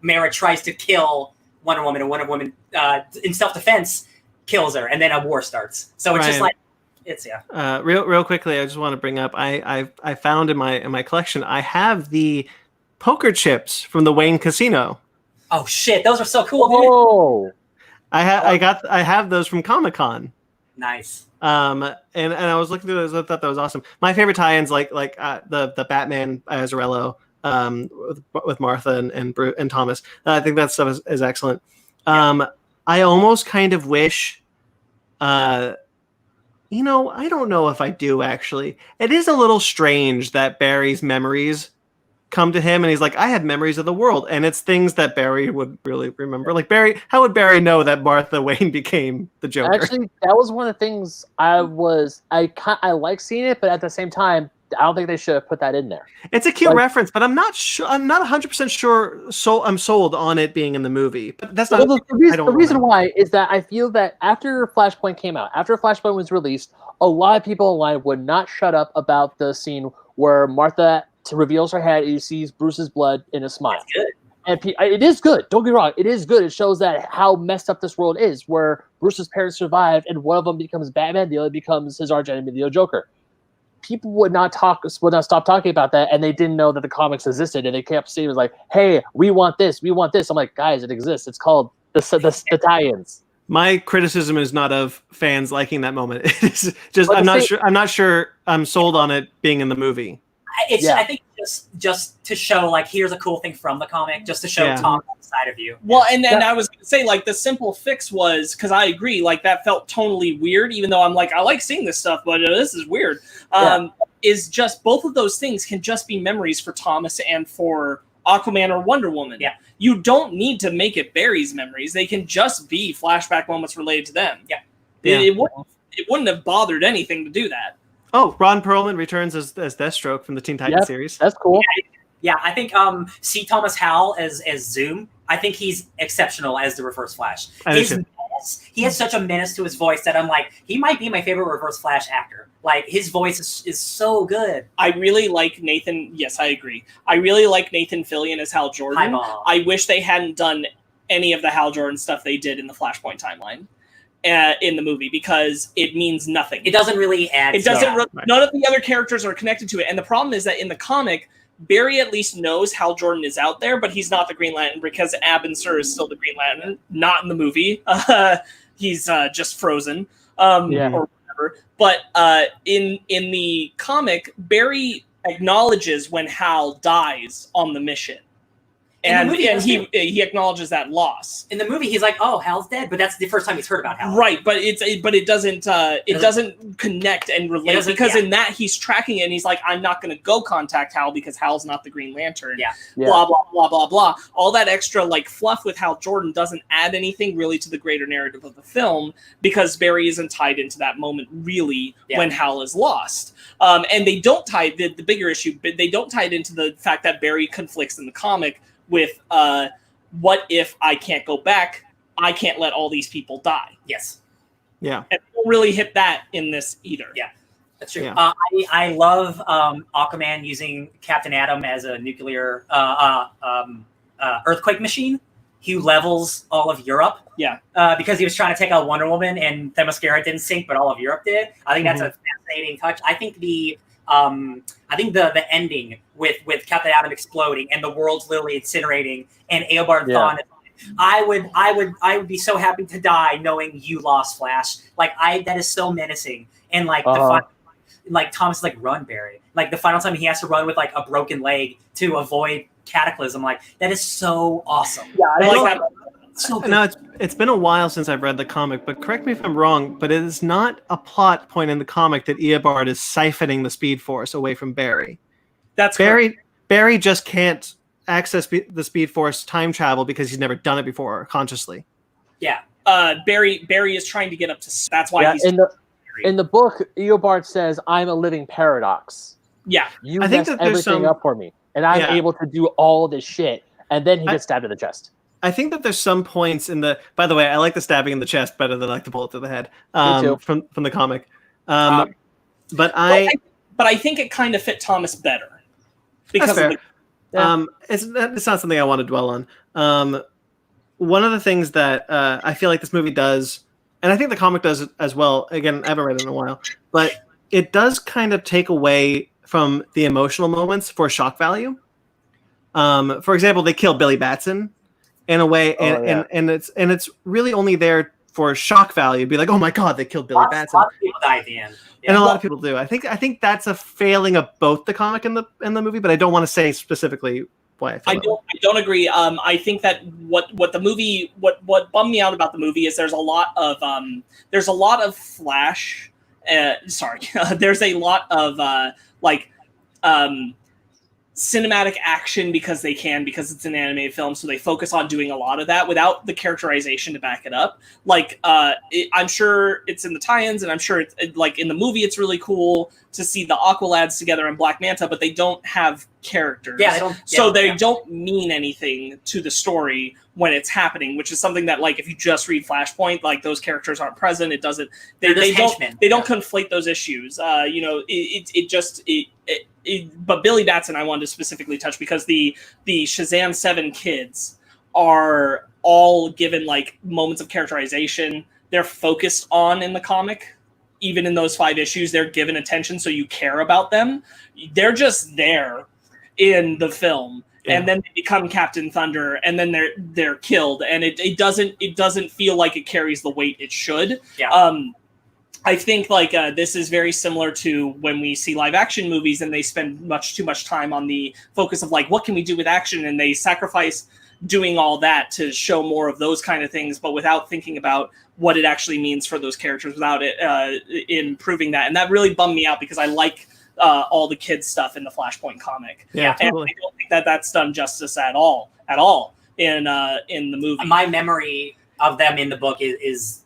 Mera tries to kill Wonder Woman, and Wonder Woman in self-defense kills her, and then a war starts. So it's just like it's real quickly, I just want to bring up I found in my collection, I have the poker chips from the Wayne Casino. Oh shit, those are so cool, dude. Oh, I have those from Comic-Con. Nice. And I was looking through those. I thought that was awesome. My favorite tie-ins, like the Batman Azarello, with Martha and Thomas. I think that stuff is excellent. I almost kind of wish, I don't know if I do actually. It is a little strange that Barry's memories come to him and he's like, I had memories of the world, and it's things that Barry would really remember. Like how would Barry know that Martha Wayne became the Joker? Actually, that was one of the things I like seeing it, but at the same time, I don't think they should have put that in there. It's a cute reference, but I'm not sure. I'm not 100% sure. So I'm sold on it being in the movie, but that's not. The reason why is that I feel that after Flashpoint came out, after Flashpoint was released, a lot of people online would not shut up about the scene where Martha reveals her head and you see Bruce's blood in a smile. That's good. And it is good. Don't get me wrong. It is good. It shows that how messed up this world is, where Bruce's parents survived and one of them becomes Batman, the other becomes his arch enemy, the Joker. People would not stop talking about that, and they didn't know that the comics existed, and they kept saying, like, hey, we want this. I'm like, guys, it exists. It's called the tie-ins. My criticism is not of fans liking that moment. It's just I'm not sure I'm sold on it being in the movie. I think just to show, like, here's a cool thing from the comic, just to show Tom side of you. Well, and then I was going to say, like, the simple fix was, because I agree, like, that felt tonally weird, even though I'm like, I like seeing this stuff, but this is weird. Is just both of those things can just be memories for Thomas and for Aquaman or Wonder Woman. Yeah. You don't need to make it Barry's memories. They can just be flashback moments related to them. Yeah. It wouldn't have bothered anything to do that. Oh, Ron Perlman returns as Deathstroke from the Teen Titans series. That's cool. Yeah, I think C. Thomas Howell as Zoom, I think he's exceptional as the Reverse Flash. He has such a menace to his voice that I'm like, he might be my favorite Reverse Flash actor. Like, his voice is so good. I really like Nathan. Yes, I agree. I really like Nathan Fillion as Hal Jordan. I wish they hadn't done any of the Hal Jordan stuff they did in the Flashpoint timeline. In the movie, because it means nothing. It doesn't really add. It doesn't. None of the other characters are connected to it, and the problem is that in the comic, Barry at least knows Hal Jordan is out there, but he's not the Green Lantern because Abin Sur is still the Green Lantern, not in the movie. He's just frozen, or whatever. But in the comic, Barry acknowledges when Hal dies on the mission. And he acknowledges that loss. In the movie, he's like, "Oh, Hal's dead," but that's the first time he's heard about Hal. Right, but it doesn't connect and relate because in that he's tracking it and he's like, "I'm not going to go contact Hal because Hal's not the Green Lantern." Yeah. Blah blah blah blah blah. All that extra like fluff with Hal Jordan doesn't add anything really to the greater narrative of the film because Barry isn't tied into that moment really when Hal is lost. And they don't tie the bigger issue, but they don't tie it into the fact that Barry conflicts in the comic with what if I can't go back? I can't let all these people die. Yes. Yeah. And they don't really hit that in this either. Yeah, that's true. Yeah. I love Aquaman using Captain Atom as a nuclear earthquake machine. He levels all of Europe. Yeah. Because he was trying to take out Wonder Woman and Themyscira didn't sink, but all of Europe did. I think that's a fascinating touch. I think the ending with Captain Atom exploding and the world's literally incinerating and Eobard Thawne. I would be so happy to die knowing you lost Flash. Like that is so menacing. And like Thomas is like, run, Barry. Like the final time he has to run with like a broken leg to avoid Cataclysm. Like that is so awesome. Yeah, I like that. So good. Now it's been a while since I've read the comic, but correct me if I'm wrong, but it is not a plot point in the comic that Eobard is siphoning the Speed Force away from Barry. That's Barry. correct. Barry just can't access the Speed Force time travel because he's never done it before consciously. Yeah. Barry is trying to get up to. That's why he's in the book. Eobard says, "I'm a living paradox." Yeah. You I think messed that there's everything some- up for me, and I'm Yeah. able to do all this shit, and then he gets stabbed in the chest. I think that there's some points in the. By the way, I like the stabbing in the chest better than like the bullet to the head. too. From the comic. Um, But I think it kind of fit Thomas better because of fair. the, Yeah. It's not something I want to dwell on. One of the things that I feel like this movie does, and I think the comic does as well. Again, I haven't read it in a while, but it does kind of take away from the emotional moments for shock value. For example, they kill Billy Batson in a way, and it's really only there for shock value. Be like, oh my god, they killed Billy Batson. A lot of people die at the end. And a lot of people do. I think that's a failing of both the comic and the movie, but I don't want to say specifically why I feel I don't agree. I think that what the movie what bummed me out about the movie is there's a lot of flash. There's a lot of cinematic action because it's an animated film, so they focus on doing a lot of that without the characterization to back it up. I'm sure it's in the tie-ins, and I'm sure it's like in the movie it's really cool to see the Aqua lads together in Black Manta, but they don't have characters. Yeah, they don't. So they don't mean anything to the story when it's happening, which is something that, like, if you just read Flashpoint, like, those characters aren't present. It doesn't. They don't conflate those issues. But Billy Batson, I wanted to specifically touch because the Shazam 7 kids are all given like moments of characterization. They're focused on in the comic. Even in those 5 issues, they're given attention, so you care about them. They're just there in the film, and then they become Captain Thunder, and then they're killed, and it doesn't feel like it carries the weight it should. Yeah. I think this is very similar to when we see live action movies, and they spend too much time on the focus of like what can we do with action, and they sacrifice doing all that to show more of those kind of things, but without thinking about what it actually means for those characters, without it improving that. And that really bummed me out because I like all the kids stuff in the Flashpoint comic. Yeah, totally. And I don't think that that's done justice at all in the movie. My memory of them in the book is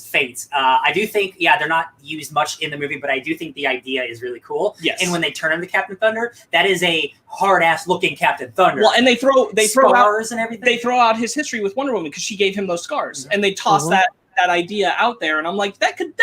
faint. I do think, they're not used much in the movie, but I do think the idea is really cool. Yes. And when they turn him to Captain Thunder, that is a hard ass looking Captain Thunder. Well, and they throw scars out and everything. They throw out his history with Wonder Woman because she gave him those scars, and they toss that idea out there, and I'm like, that could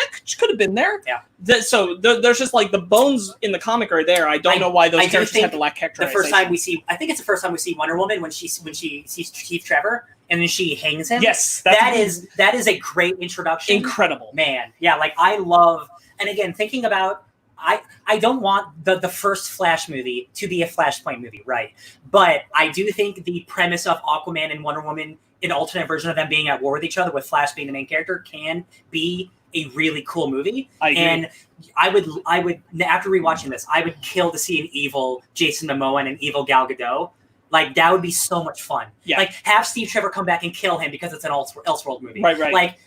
have been there. Yeah. So there's just like the bones in the comic are there. I don't know why those characters have to lack characterization. The first time we see, I think it's the first time we see Wonder Woman when she sees Chief Trevor. And then she hangs him. Yes, that is a great introduction. Incredible, man. Yeah, like I love. And again, thinking about, I don't want the first Flash movie to be a Flashpoint movie, right? But I do think the premise of Aquaman and Wonder Woman, an alternate version of them being at war with each other, with Flash being the main character, can be a really cool movie. I agree. And I would after rewatching this, I would kill to see an evil Jason Momoa and an evil Gal Gadot. Like, that would be so much fun. Yeah. Like, have Steve Trevor come back and kill him because it's an Elseworld movie. Right. Like,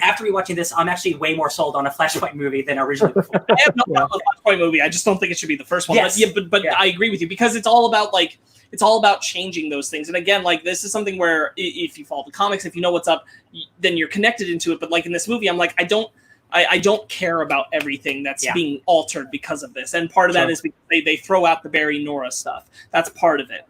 after rewatching this, I'm actually way more sold on a Flashpoint movie than originally before. I have no problem with a Flashpoint movie. I just don't think it should be the first one. Yes. But I agree with you because it's all about changing those things. And again, like, this is something where if you follow the comics, if you know what's up, then you're connected into it. But like in this movie, I'm like, I don't care about everything that's being altered because of this. And part of that is because they throw out the Barry Nora stuff. That's part of it.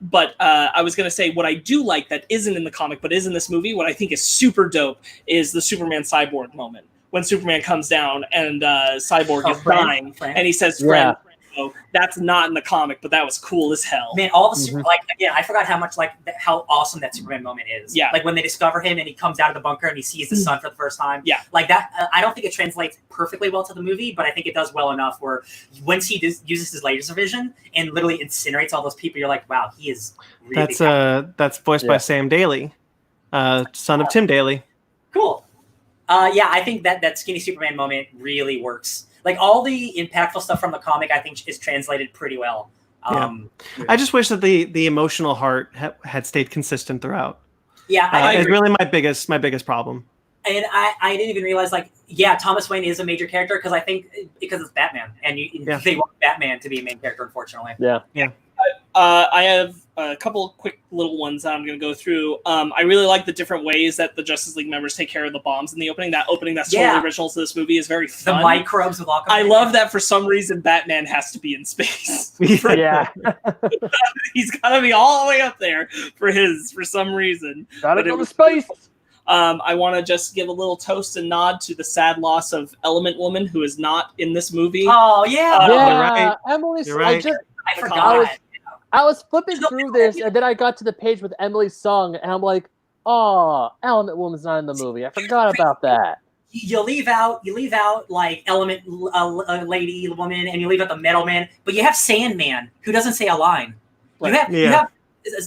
But I was going to say what I do like that isn't in the comic but is in this movie, what I think is super dope, is the Superman Cyborg moment. When Superman comes down and Cyborg is dying, and he says, friend. So that's not in the comic, but that was cool as hell. Man, all the like, again, I forgot how awesome that Superman moment is. Yeah. Like when they discover him and he comes out of the bunker and he sees the sun for the first time. Yeah. Like that, I don't think it translates perfectly well to the movie, but I think it does well enough where once he uses his laser vision and literally incinerates all those people, you're like, wow, he is really that's voiced by Sam Daly, son of Tim Daly. Cool. I think that skinny Superman moment really works. Like all the impactful stuff from the comic, I think is translated pretty well. I just wish that the emotional heart had stayed consistent throughout. Yeah, it's really my biggest problem. And I didn't even realize, Thomas Wayne is a major character because it's Batman, and they want Batman to be a main character, unfortunately. Yeah. I have a couple quick little ones that I'm going to go through. I really like the different ways that the Justice League members take care of the bombs in the opening. That opening that's totally original to this movie is very fun. The microbes with Aquaman. I love that for some reason Batman has to be in space. Yeah. He's got to be all the way up there for some reason. Gotta go to space. I want to just give a little toast and nod to the sad loss of Element Woman, who is not in this movie. Oh, yeah. You're right. Emily, You're right. I forgot. I was flipping through this, and then I got to the page with Emily's song, and I'm like, oh, Element Woman's not in the movie. I forgot about that. You leave out like Element Lady Woman, and you leave out the Metal Man, but you have Sandman, who doesn't say a line. Right. You have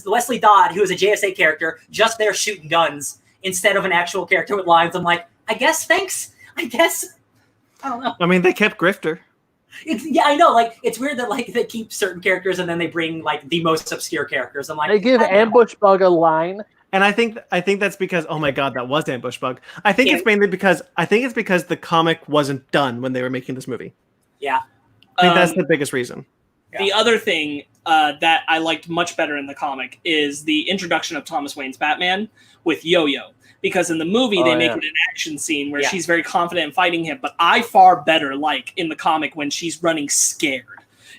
Wesley Dodd, who is a JSA character, just there shooting guns instead of an actual character with lines. I'm like, I guess, thanks. I guess. I don't know. I mean, they kept Grifter. Yeah, I know. Like, it's weird that like they keep certain characters and then they bring like the most obscure characters. I'm like, they give Ambush Bug a line, and I think that's because, oh my god, that was Ambush Bug. I think it's mainly because the comic wasn't done when they were making this movie. Yeah, I think that's the biggest reason. The other thing that I liked much better in the comic is the introduction of Thomas Wayne's Batman with Yo-Yo. Because in the movie, they make it an action scene where she's very confident in fighting him. But I far better like in the comic when she's running scared.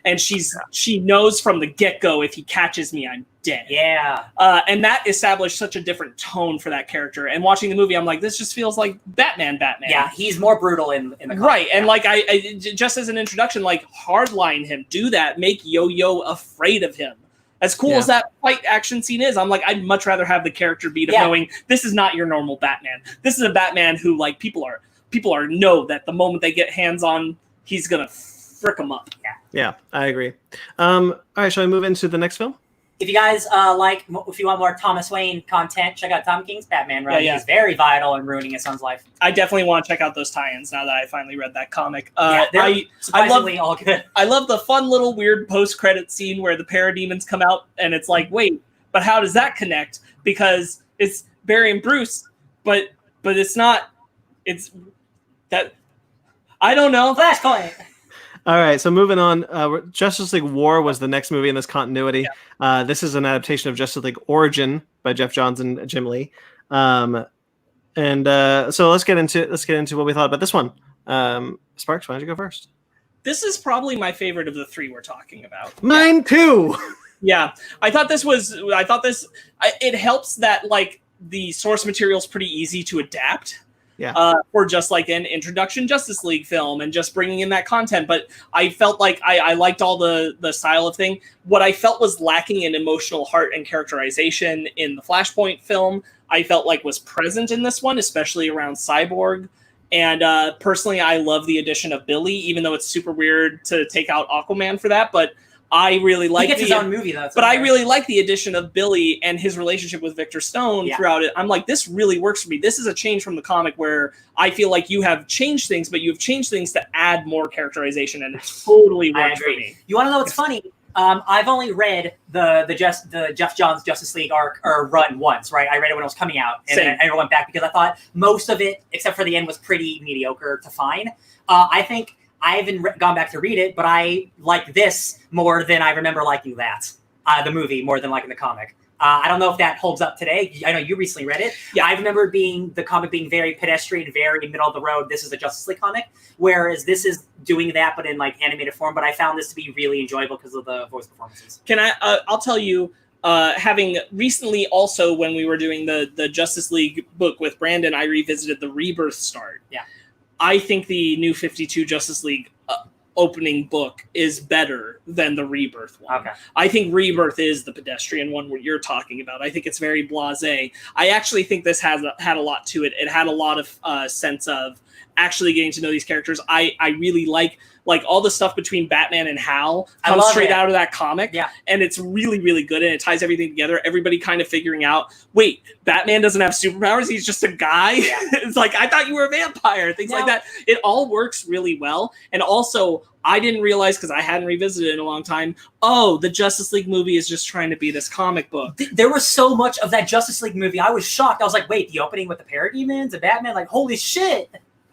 And she knows from the get-go, if he catches me, I'm dead. Yeah. And that established such a different tone for that character. And watching the movie, I'm like, this just feels like Batman. Yeah, he's more brutal in the comic. Right. And like, I just as an introduction, like, hardline him. Do that. Make Yo-Yo afraid of him. As cool as that fight action scene is, I'm like, I'd much rather have the character beat of knowing this is not your normal Batman. This is a Batman who, like, people are know that the moment they get hands on, he's gonna frick them up. Yeah, I agree. All right, shall we move into the next film? If you guys if you want more Thomas Wayne content, check out Tom King's Batman run. Yeah. He's very vital in ruining his son's life. I definitely want to check out those tie-ins now that I finally read that comic. They're surprisingly all good. I love the fun little weird post-credit scene where the parademons come out, and it's like, wait, but how does that connect? Because it's Barry and Bruce, but it's not. It's that I don't know. Flashpoint. All right, so moving on. Justice League War was the next movie in this continuity. Yeah. This is an adaptation of Justice League Origin by Jeff Johns and Jim Lee. So let's get into what we thought about this one. Sparks, why don't you go first? This is probably my favorite of the three we're talking about. Mine too. Yeah, it helps that like the source material is pretty easy to adapt. Yeah. For just like an introduction Justice League film and just bringing in that content. But I felt like I liked all the style of thing. What I felt was lacking in emotional heart and characterization in the Flashpoint film, I felt like was present in this one, especially around Cyborg. And personally, I love the addition of Billy, even though it's super weird to take out Aquaman for that. But I really like his own movie though. But I really like the addition of Billy and his relationship with Victor Stone throughout it. I'm like, this really works for me. This is a change from the comic where I feel like you have changed things, but you've changed things to add more characterization, and it totally works for me. You want to know what's funny? I've only read the Jeff Johns Justice League arc or run once, right? I read it when it was coming out, and then I went back because I thought most of it, except for the end, was pretty mediocre to fine. I think I haven't gone back to read it, but I like this more than I remember liking that. The movie more than liking the comic. I don't know if that holds up today. I know you recently read it. Yeah, I remember the comic being very pedestrian, very middle of the road. This is a Justice League comic, whereas this is doing that, but in like animated form. But I found this to be really enjoyable because of the voice performances. I'll tell you, having recently also when we were doing the Justice League book with Brandon, I revisited the Rebirth start. Yeah. I think the New 52 Justice League opening book is better than the Rebirth one. Okay. I think Rebirth is the pedestrian one where you're talking about. I think it's very blasé. I actually think this had a lot to it. It had a lot of sense of actually getting to know these characters. I really like all the stuff between Batman and Hal comes straight out of that comic. Yeah. And it's really, really good, and it ties everything together. Everybody kind of figuring out, wait, Batman doesn't have superpowers, he's just a guy? Yeah. It's like, I thought you were a vampire, things like that. It all works really well. And also, I didn't realize, because I hadn't revisited it in a long time, the Justice League movie is just trying to be this comic book. There was so much of that Justice League movie. I was shocked. I was like, wait, the opening with the parademons, the Batman, like, holy shit.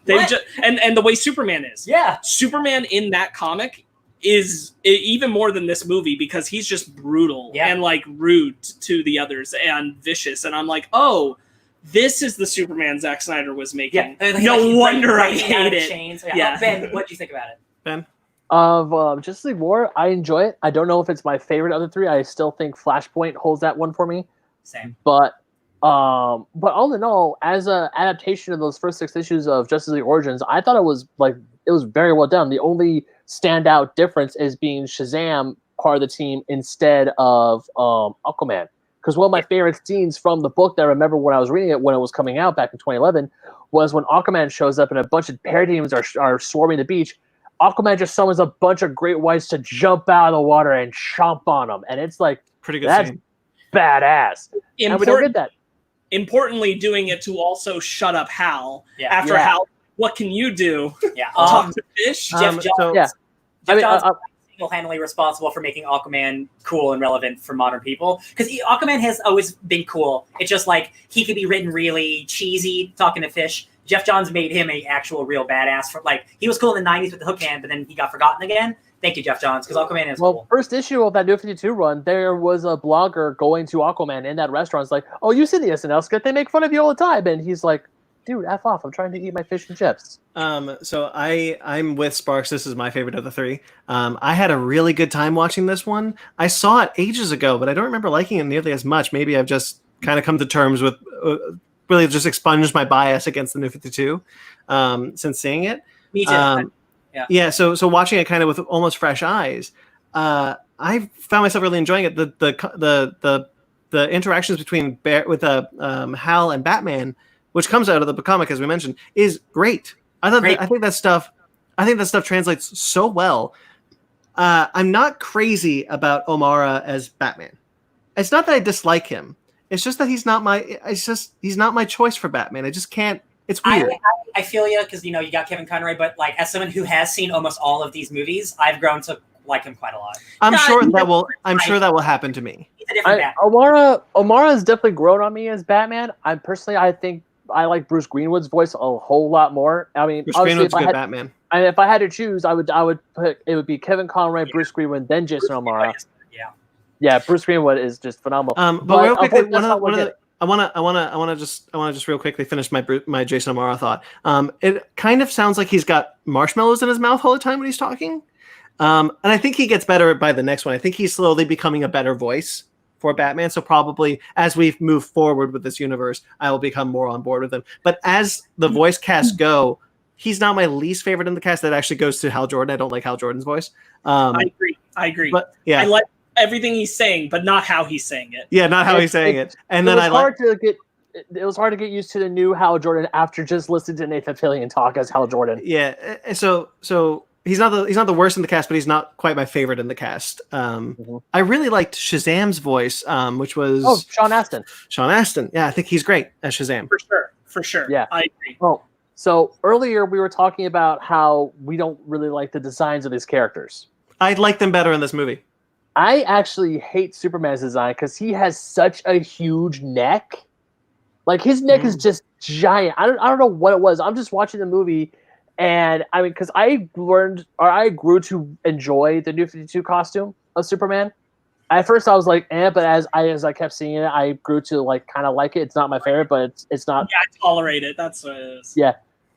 And the way Superman is. Yeah. Superman in that comic is even more than this movie because he's just brutal and like rude to the others and vicious. And I'm like, oh, this is the Superman Zack Snyder was making. Yeah. No wonder I hate it. Chains. Yeah. Ben, what do you think about it? Ben? Of Justice League War, I enjoy it. I don't know if it's my favorite of the three. I still think Flashpoint holds that one for me. Same. But all in all, as an adaptation of those first 6 issues of Justice League Origins, I thought it was very well done. The only standout difference is being Shazam part of the team instead of Aquaman. Because one of my favorite scenes from the book that I remember when I was reading it when it was coming out back in 2011 was when Aquaman shows up and a bunch of parademons are swarming the beach. Aquaman just summons a bunch of great whites to jump out of the water and chomp on them. And it's like, pretty good that's scene. badass. And we don't get that. Importantly, doing it to also shut up Hal. After Hal, what can you do? Talk to fish? Jeff Johns. Jeff Johns is single-handedly responsible for making Aquaman cool and relevant for modern people. Because Aquaman has always been cool. It's just like he could be written really cheesy, talking to fish. Jeff Johns made him a actual real badass. For like he was cool in the 90s with the hook hand, but then he got forgotten again. Thank you, Jeff Johns, because Aquaman is cool. First issue of that New 52 run, there was a blogger going to Aquaman in that restaurant. It's like, oh, you see the SNL skit? They make fun of you all the time. And he's like, dude, F off. I'm trying to eat my fish and chips. So I'm with Sparks. This is my favorite of the three. I had a really good time watching this one. I saw it ages ago, but I don't remember liking it nearly as much. Maybe I've just kind of come to terms with really just expunged my bias against the New 52 since seeing it. Me too. So watching it kind of with almost fresh eyes, I found myself really enjoying it. The interactions between Hal and Batman, which comes out of the comic as we mentioned, is great. I think that stuff translates so well. I'm not crazy about O'Mara as Batman. It's not that I dislike him. It's just that he's not my choice for Batman. I just can't. It's weird. I feel you because you got Kevin Conroy, but like as someone who has seen almost all of these movies, I've grown to like him quite a lot. I'm sure that will happen to me. He's a different Batman. Omara has definitely grown on me as Batman. I think I like Bruce Greenwood's voice a whole lot more. I mean, Bruce Greenwood's a good Batman. And if I had to choose, I would put it would be Kevin Conroy, Bruce Greenwood, then Jason O'Mara. Yeah, Bruce Greenwood is just phenomenal. But real quickly, I want to just real quickly finish my Jason O'Mara thought. It kind of sounds like he's got marshmallows in his mouth all the time when he's talking. And I think he gets better by the next one. I think he's slowly becoming a better voice for Batman. So probably as we move forward with this universe, I will become more on board with him. But as the voice cast go, he's not my least favorite in the cast. That actually goes to Hal Jordan. I don't like Hal Jordan's voice. I agree. But yeah, I like everything he's saying, but not how he's saying it. Yeah, not how he's saying it. And then it was hard to get used to the new Hal Jordan after just listening to Nathan Fillion talk as Hal Jordan. Yeah, so he's not the worst in the cast, but he's not quite my favorite in the cast. I really liked Shazam's voice, which was Sean Astin. Sean Astin, yeah, I think he's great as Shazam. For sure. Yeah, I agree. Oh, so earlier we were talking about how we don't really like the designs of these characters. I'd like them better in this movie. I actually hate Superman's design because he has such a huge neck. Like his neck is just giant. I don't know what it was. I'm just watching the movie, and I mean, because I grew to enjoy the New 52 costume of Superman. At first, I was like, but as I kept seeing it, I grew to like kind of like it. It's not my favorite, but it's not. Yeah, I tolerate it. That's what it is.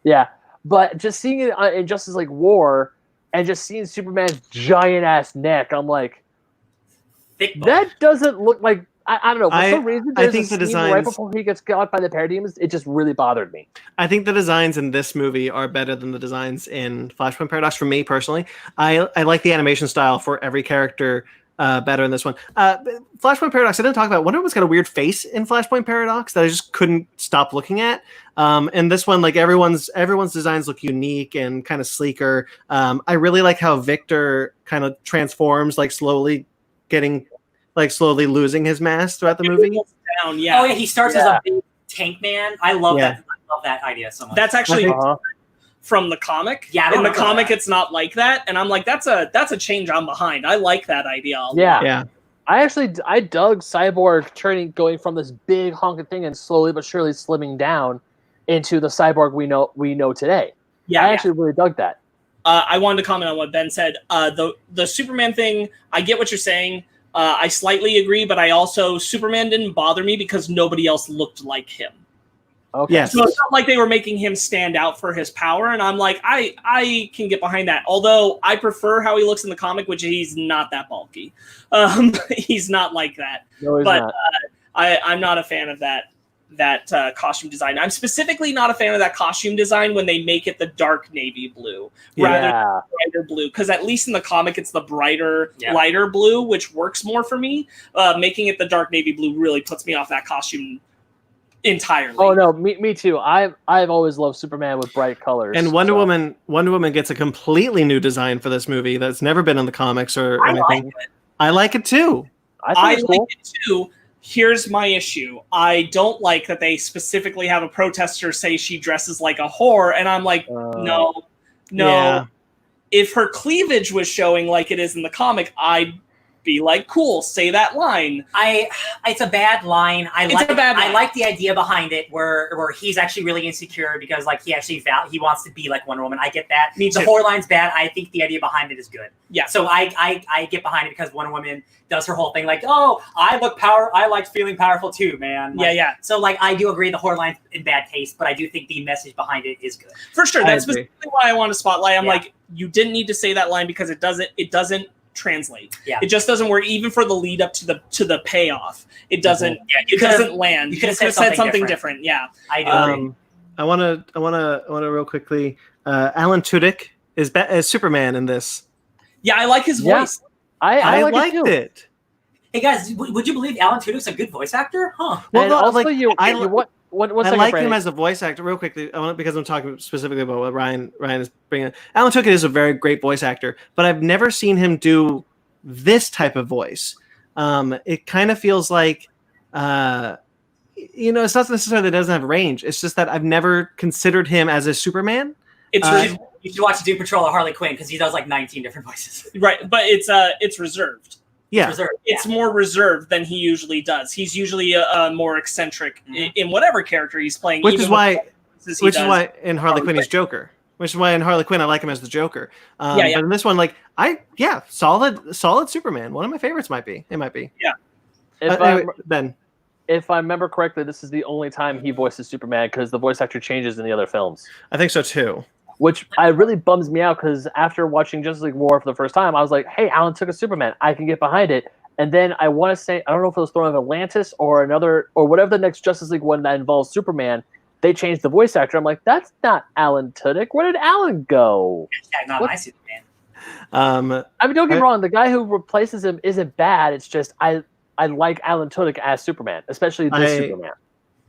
Yeah. But just seeing it in Justice League War and just seeing Superman's giant ass neck, I'm like, that doesn't look like. I don't know. For some reason, I think the designs right before he gets got by the parademons, it just really bothered me. I think the designs in this movie are better than the designs in Flashpoint Paradox. For me personally, I like the animation style for every character better in this one. Flashpoint Paradox, I didn't talk about. Wonder Woman's got a weird face in Flashpoint Paradox that I just couldn't stop looking at. And this one, like everyone's designs look unique and kind of sleeker. I really like how Victor kind of transforms, like slowly losing his mask throughout the movie. Down, yeah. Oh yeah, he starts as a big tank man. I love that. I love that idea so much. That's actually from the comic. Yeah, in the comic, it's not like that, and I'm like, that's a change I'm behind. I like that idea. Yeah. I dug Cyborg going from this big honking thing and slowly but surely slimming down into the Cyborg we know today. Yeah, I actually really dug that. I wanted to comment on what Ben said. The Superman thing, I get what you're saying. I slightly agree, but I also, Superman didn't bother me because nobody else looked like him. Okay. Yes. So it's not like they were making him stand out for his power, and I'm like, I can get behind that. Although I prefer how he looks in the comic, which he's not that bulky. He's not like that. No, he's but not. I'm not a fan of that costume design. I'm specifically not a fan of that costume design when they make it the dark navy blue rather than the brighter blue, because at least in the comic it's the brighter, lighter blue, which works more for me. Making it the dark navy blue really puts me off that costume entirely. Oh no, me too. I've always loved Superman with bright colors. And Wonder Woman gets a completely new design for this movie that's never been in the comics or anything. I like it too. I like it too. Here's my issue. I don't like that they specifically have a protester say she dresses like a whore, and I'm like, no. Yeah. If her cleavage was showing like it is in the comic, I'd be like, cool, say that line. It's a bad line. I line. like the idea behind it where he's actually really insecure because like he wants to be like Wonder Woman. I get that. Me too. The whore line's bad. I think the idea behind it is good. Yeah. So I get behind it because Wonder Woman does her whole thing like, oh, I like feeling powerful too, man. Like, yeah. So like I do agree the whore line's in bad taste, but I do think the message behind it is good. For sure. That's specifically why I want to spotlight. I'm like, you didn't need to say that line because it doesn't translate. Yeah. It just doesn't work even for the lead up to the payoff. It doesn't it doesn't land. You could have said something different. Yeah. I do agree. I want to real quickly Alan Tudyk is Superman in this. Yeah, I like his voice. I liked it. Hey guys, would you believe Alan Tudyk's a good voice actor? Huh. Well, no, also I like him Brandon. as a voice actor. Real quickly, because I'm talking specifically about what Ryan is bringing. Alan Tudyk is a very great voice actor, but I've never seen him do this type of voice. It kind of feels like, it's not necessarily that it doesn't have range. It's just that I've never considered him as a Superman. You should watch Doom Patrol or Harley Quinn because he does like 19 different voices. Right, but it's reserved. Yeah, it's more reserved than he usually does. He's usually more eccentric in whatever character he's playing. Which is why in Harley Quinn he's Joker. Which is why in Harley Quinn I like him as the Joker. But in this one, solid Superman. One of my favorites might be. It might be. Yeah. If I remember correctly, this is the only time he voices Superman because the voice actor changes in the other films. I think so too. Which really bums me out because after watching Justice League War for the first time, I was like, hey, Alan took a Superman. I can get behind it. And then I want to say, I don't know if it was Throne of Atlantis or whatever the next Justice League one that involves Superman, they changed the voice actor. I'm like, that's not Alan Tudyk. Where did Alan go? Not my Superman. I mean, don't get me wrong. The guy who replaces him isn't bad. It's just I like Alan Tudyk as Superman, especially this Superman.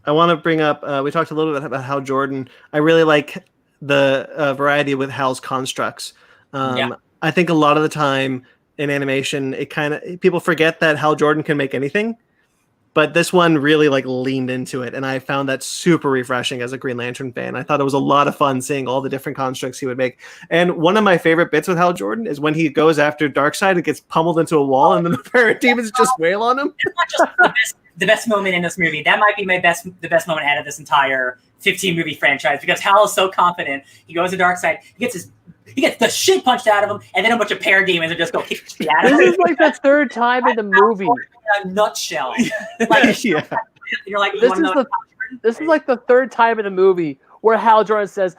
I want to bring up, we talked a little bit about Hal Jordan. I really like the variety with Hal's constructs. I think a lot of the time in animation, people forget that Hal Jordan can make anything, but this one really leaned into it, and I found that super refreshing as a Green Lantern fan. I thought it was a lot of fun seeing all the different constructs he would make. And one of my favorite bits with Hal Jordan is when he goes after Darkseid and gets pummeled into a wall, and then the parademons just wail on him. It's not just the best moment in this movie. That might be the best moment out of this entire 15 movie franchise because Hal is so confident. He goes to Darkseid, he gets the shit punched out of him, and then a bunch of parademons are just go kick the shit out of him. This is like the third time in the movie. In a nutshell. You're like, this is like the third time in the movie where Hal Jordan says,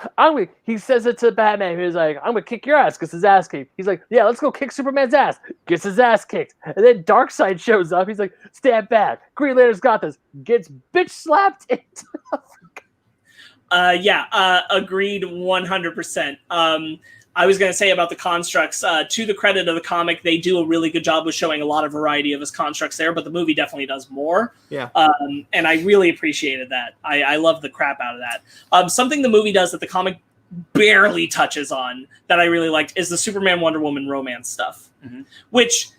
he says it to Batman. He's like, I'm going to kick your ass, gets his ass kicked. He's like, yeah, let's go kick Superman's ass. Gets his ass kicked. And then Darkseid shows up. He's like, stand back. Green Lantern's got this. Gets bitch slapped into the agreed 100%. I was going to say about the constructs, to the credit of the comic, they do a really good job with showing a lot of variety of his constructs there, but the movie definitely does more. Yeah. And I really appreciated that. I love the crap out of that. Something the movie does that the comic barely touches on that I really liked is the Superman Wonder Woman romance stuff, which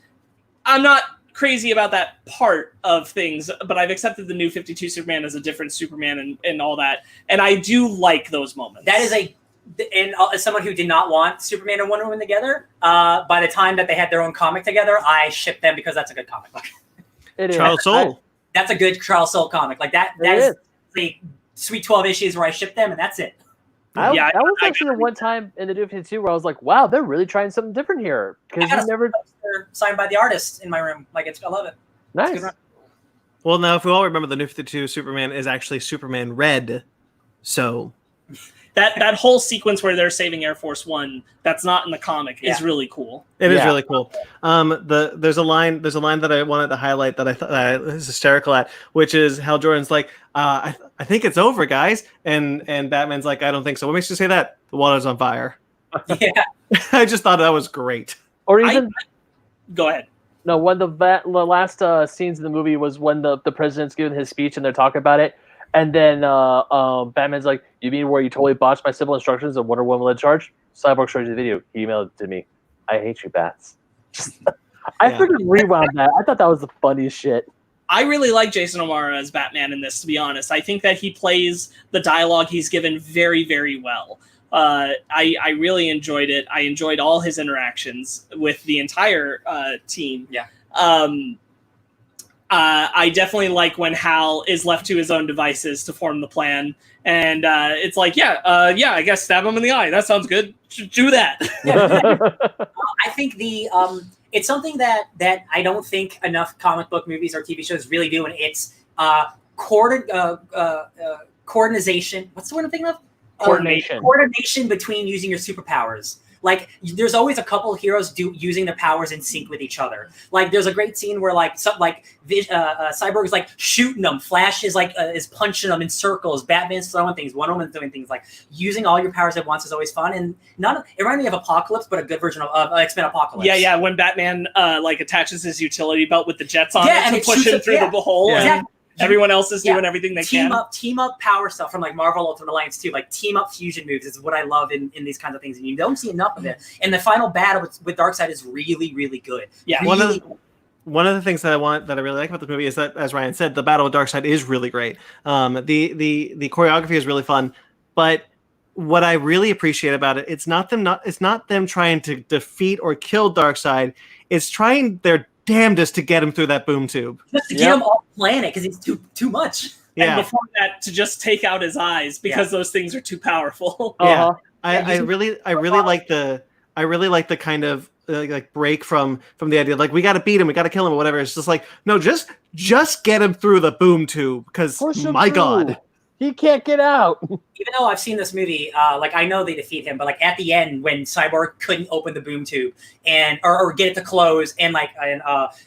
I'm not crazy about that part of things, but I've accepted the new 52 Superman as a different Superman and all that. And I do like those moments. That is as someone who did not want Superman and Wonder Woman together, by the time that they had their own comic together, I shipped them because that's a good comic book. It is. Charles Soule. That's a good Charles Soule comic. Like that is the sweet 12 issues where I ship them, and that's it. That was I actually the one time in the New 52 where I was like, wow, they're really trying something different here. Because you never signed by the artist in my room. Like I love it. nice. Well, now if we all remember, the New 52 Superman is actually Superman Red. So that whole sequence where they're saving Air Force One that's not in the comic is really cool. It is really cool. There's a line that I wanted to highlight that I thought I was hysterical at, which is Hal Jordan's like, I think it's over, guys, and Batman's like, I don't think so. What makes you say that? The water's on fire. Yeah, I just thought that was great. Or even go ahead. No, one of the last scenes in the movie was when the president's giving his speech and they're talking about it. And then Batman's like, you mean where you totally botched my simple instructions and Wonder Woman led charge? Cyborg showed you the video. He emailed it to me. I hate you, Bats. I freaking rewound that. I thought that was the funniest shit. I really like Jason O'Mara as Batman in this, to be honest. I think that he plays the dialogue he's given very, very well. I really enjoyed it. I enjoyed all his interactions with the entire team. Yeah. I definitely like when Hal is left to his own devices to form the plan. And it's like, I guess stab him in the eye. That sounds good. Do that. I think it's something that I don't think enough comic book movies or TV shows really do, and it's coordination. What's the word I'm thinking of? Coordination between using your superpowers. Like, there's always a couple of heroes using their powers in sync with each other. Like, there's a great scene where Cyborg is like shooting them, Flash is is punching them in circles, Batman's throwing things, Wonder Woman's doing things. Like, using all your powers at once is always fun, and it reminded me of Apocalypse, but a good version of X-Men Apocalypse. Yeah. When Batman attaches his utility belt with the jets on it to push him through the hole. Yeah. Exactly. Everyone else is doing everything they can. Team up power stuff from like Marvel Ultimate Alliance too. Like team up fusion moves is what I love in these kinds of things. And you don't see enough of it. And the final battle with Darkseid is really, really good. Yeah. One of the things that I really like about the movie is that, as Ryan said, the battle with Darkseid is really great. The choreography is really fun. But what I really appreciate about it, it's not them trying to defeat or kill Darkseid. It's trying their damnedest to get him through that boom tube. Just to get him off the planet because he's too much. Yeah. And before that, to just take out his eyes because those things are too powerful. Yeah, I really like the kind of like break from the idea like we got to beat him, we got to kill him, or whatever. It's just like, no, just get him through the boom tube because my God. He can't get out. Even though I've seen this movie, I know they defeat him, but like at the end when Cyborg couldn't open the boom tube or get it to close, and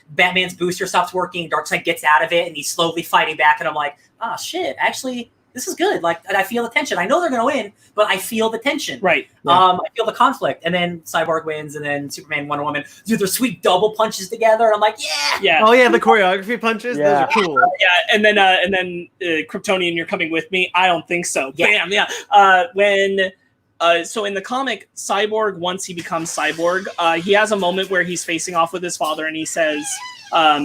Batman's booster stops working, Darkseid gets out of it, and he's slowly fighting back, and I'm like, shit, actually, this is good. Like, and I feel the tension. I know they're gonna win, but I feel the tension. Right. I feel the conflict, and then Cyborg wins, and then Superman, Wonder Woman do their sweet double punches together, and I'm like, yeah. Oh yeah, the choreography punches, those are cool. Yeah, and then Kryptonian, you're coming with me. I don't think so. Yeah. Bam. Yeah. So in the comic, Cyborg, once he becomes Cyborg, he has a moment where he's facing off with his father, and he says,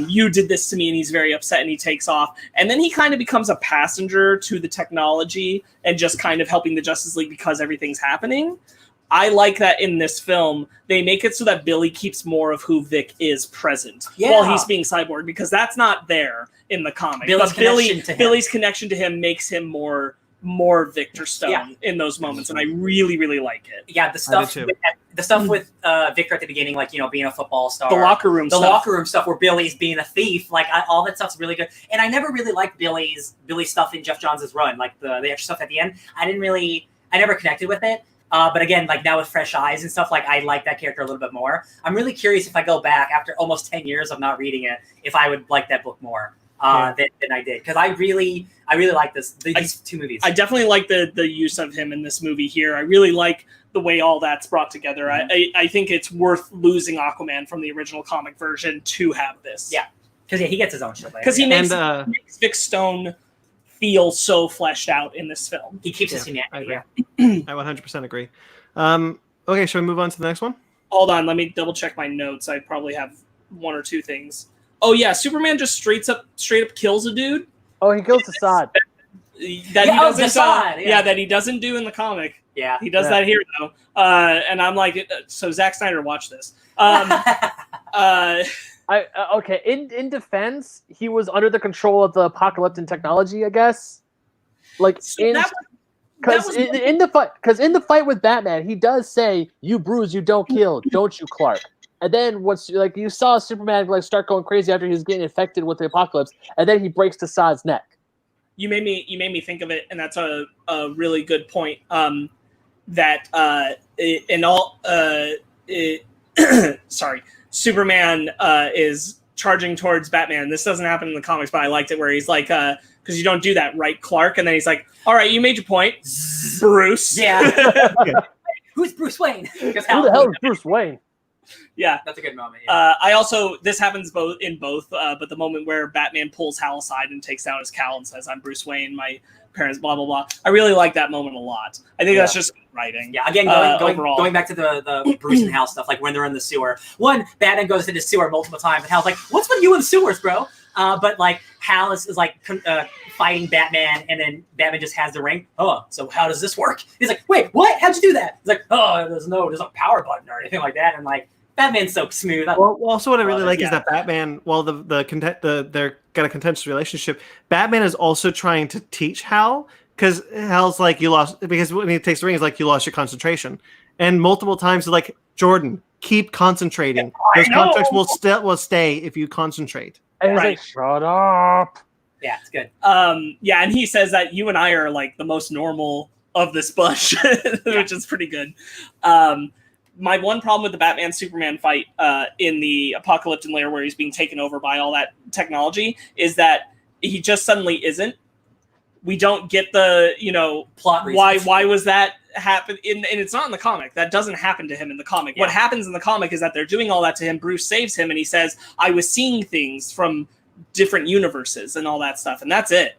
you did this to me, and he's very upset, and he takes off. And then he kind of becomes a passenger to the technology and just kind of helping the Justice League because everything's happening. I like that in this film, they make it so that Billy keeps more of who Vic is present while he's being Cyborg, because that's not there in the comic. Billy's connection to him makes him more Victor Stone in those moments, and I really, really like it. Yeah, the stuff with Victor at the beginning, like, being a football star. The locker room stuff where Billy's being a thief, like all that stuff's really good. And I never really liked Billy's stuff in Jeff Johns' run, like the extra stuff at the end. I never connected with it. But again, like now with fresh eyes and stuff, like I like that character a little bit more. I'm really curious if I go back after almost 10 years of not reading it, if I would like that book more. Than I did, because I really like these two movies. I definitely like the use of him in this movie here. I really like the way all that's brought together. Mm-hmm. I think it's worth losing Aquaman from the original comic version to have this. Yeah, because he gets his own shit. Because he makes Vic Stone feel so fleshed out in this film. He keeps his humanity. I 100% agree. Okay, shall we move on to the next one? Hold on, let me double check my notes. I probably have one or two things. Oh yeah, Superman just straight up kills a dude. Oh, he kills Assad. That he doesn't do in the comic. Yeah, he does that here though. And I'm like, so Zack Snyder, watch this. Okay. In defense, he was under the control of the apocalyptic technology, I guess. Like Because in the fight with Batman, he does say, "You bruise, you don't kill, don't you, Clark?" And then once like you saw Superman like start going crazy after he was getting infected with the apocalypse, and then he breaks Tassad's neck. You made me think of it, and that's a really good point. Sorry, Superman is charging towards Batman. This doesn't happen in the comics, but I liked it where he's like, because you don't do that, right, Clark? And then he's like, all right, you made your point, Bruce. Yeah. Who's Bruce Wayne? Who the hell is Bruce Wayne? Yeah, that's a good moment. Yeah. I also this happens both, but the moment where Batman pulls Hal aside and takes down his cowl and says, "I'm Bruce Wayne, my parents, blah blah blah." I really like that moment a lot. I think that's just writing. Yeah, again, going back to the Bruce and Hal stuff, like when they're in the sewer. One, Batman goes into the sewer multiple times, and Hal's like, "What's with you in sewers, bro?" But like Hal is like fighting Batman, and then Batman just has the ring. Oh, so how does this work? He's like, "Wait, what? How'd you do that?" He's like, "Oh, there's no power button or anything like that." And like Batman's so smooth. Well, also what I really like is that Batman, while they're got a contentious relationship, Batman is also trying to teach Hal, because Hal's like, you lost, because when he takes the ring, he's like, you lost your concentration, and multiple times he's like, Jordan, keep concentrating. Those contracts will stay if you concentrate. And he's like, shut up. Yeah, it's good. Yeah, and he says that you and I are like the most normal of this bunch, which is pretty good. My one problem with the Batman-Superman fight in the Apocalyptic layer where he's being taken over by all that technology is that he just suddenly isn't. We don't get the, plot reasons. Why was that happen? And it's not in the comic. That doesn't happen to him in the comic. Yeah. What happens in the comic is that they're doing all that to him. Bruce saves him, and he says, I was seeing things from different universes and all that stuff, and that's it.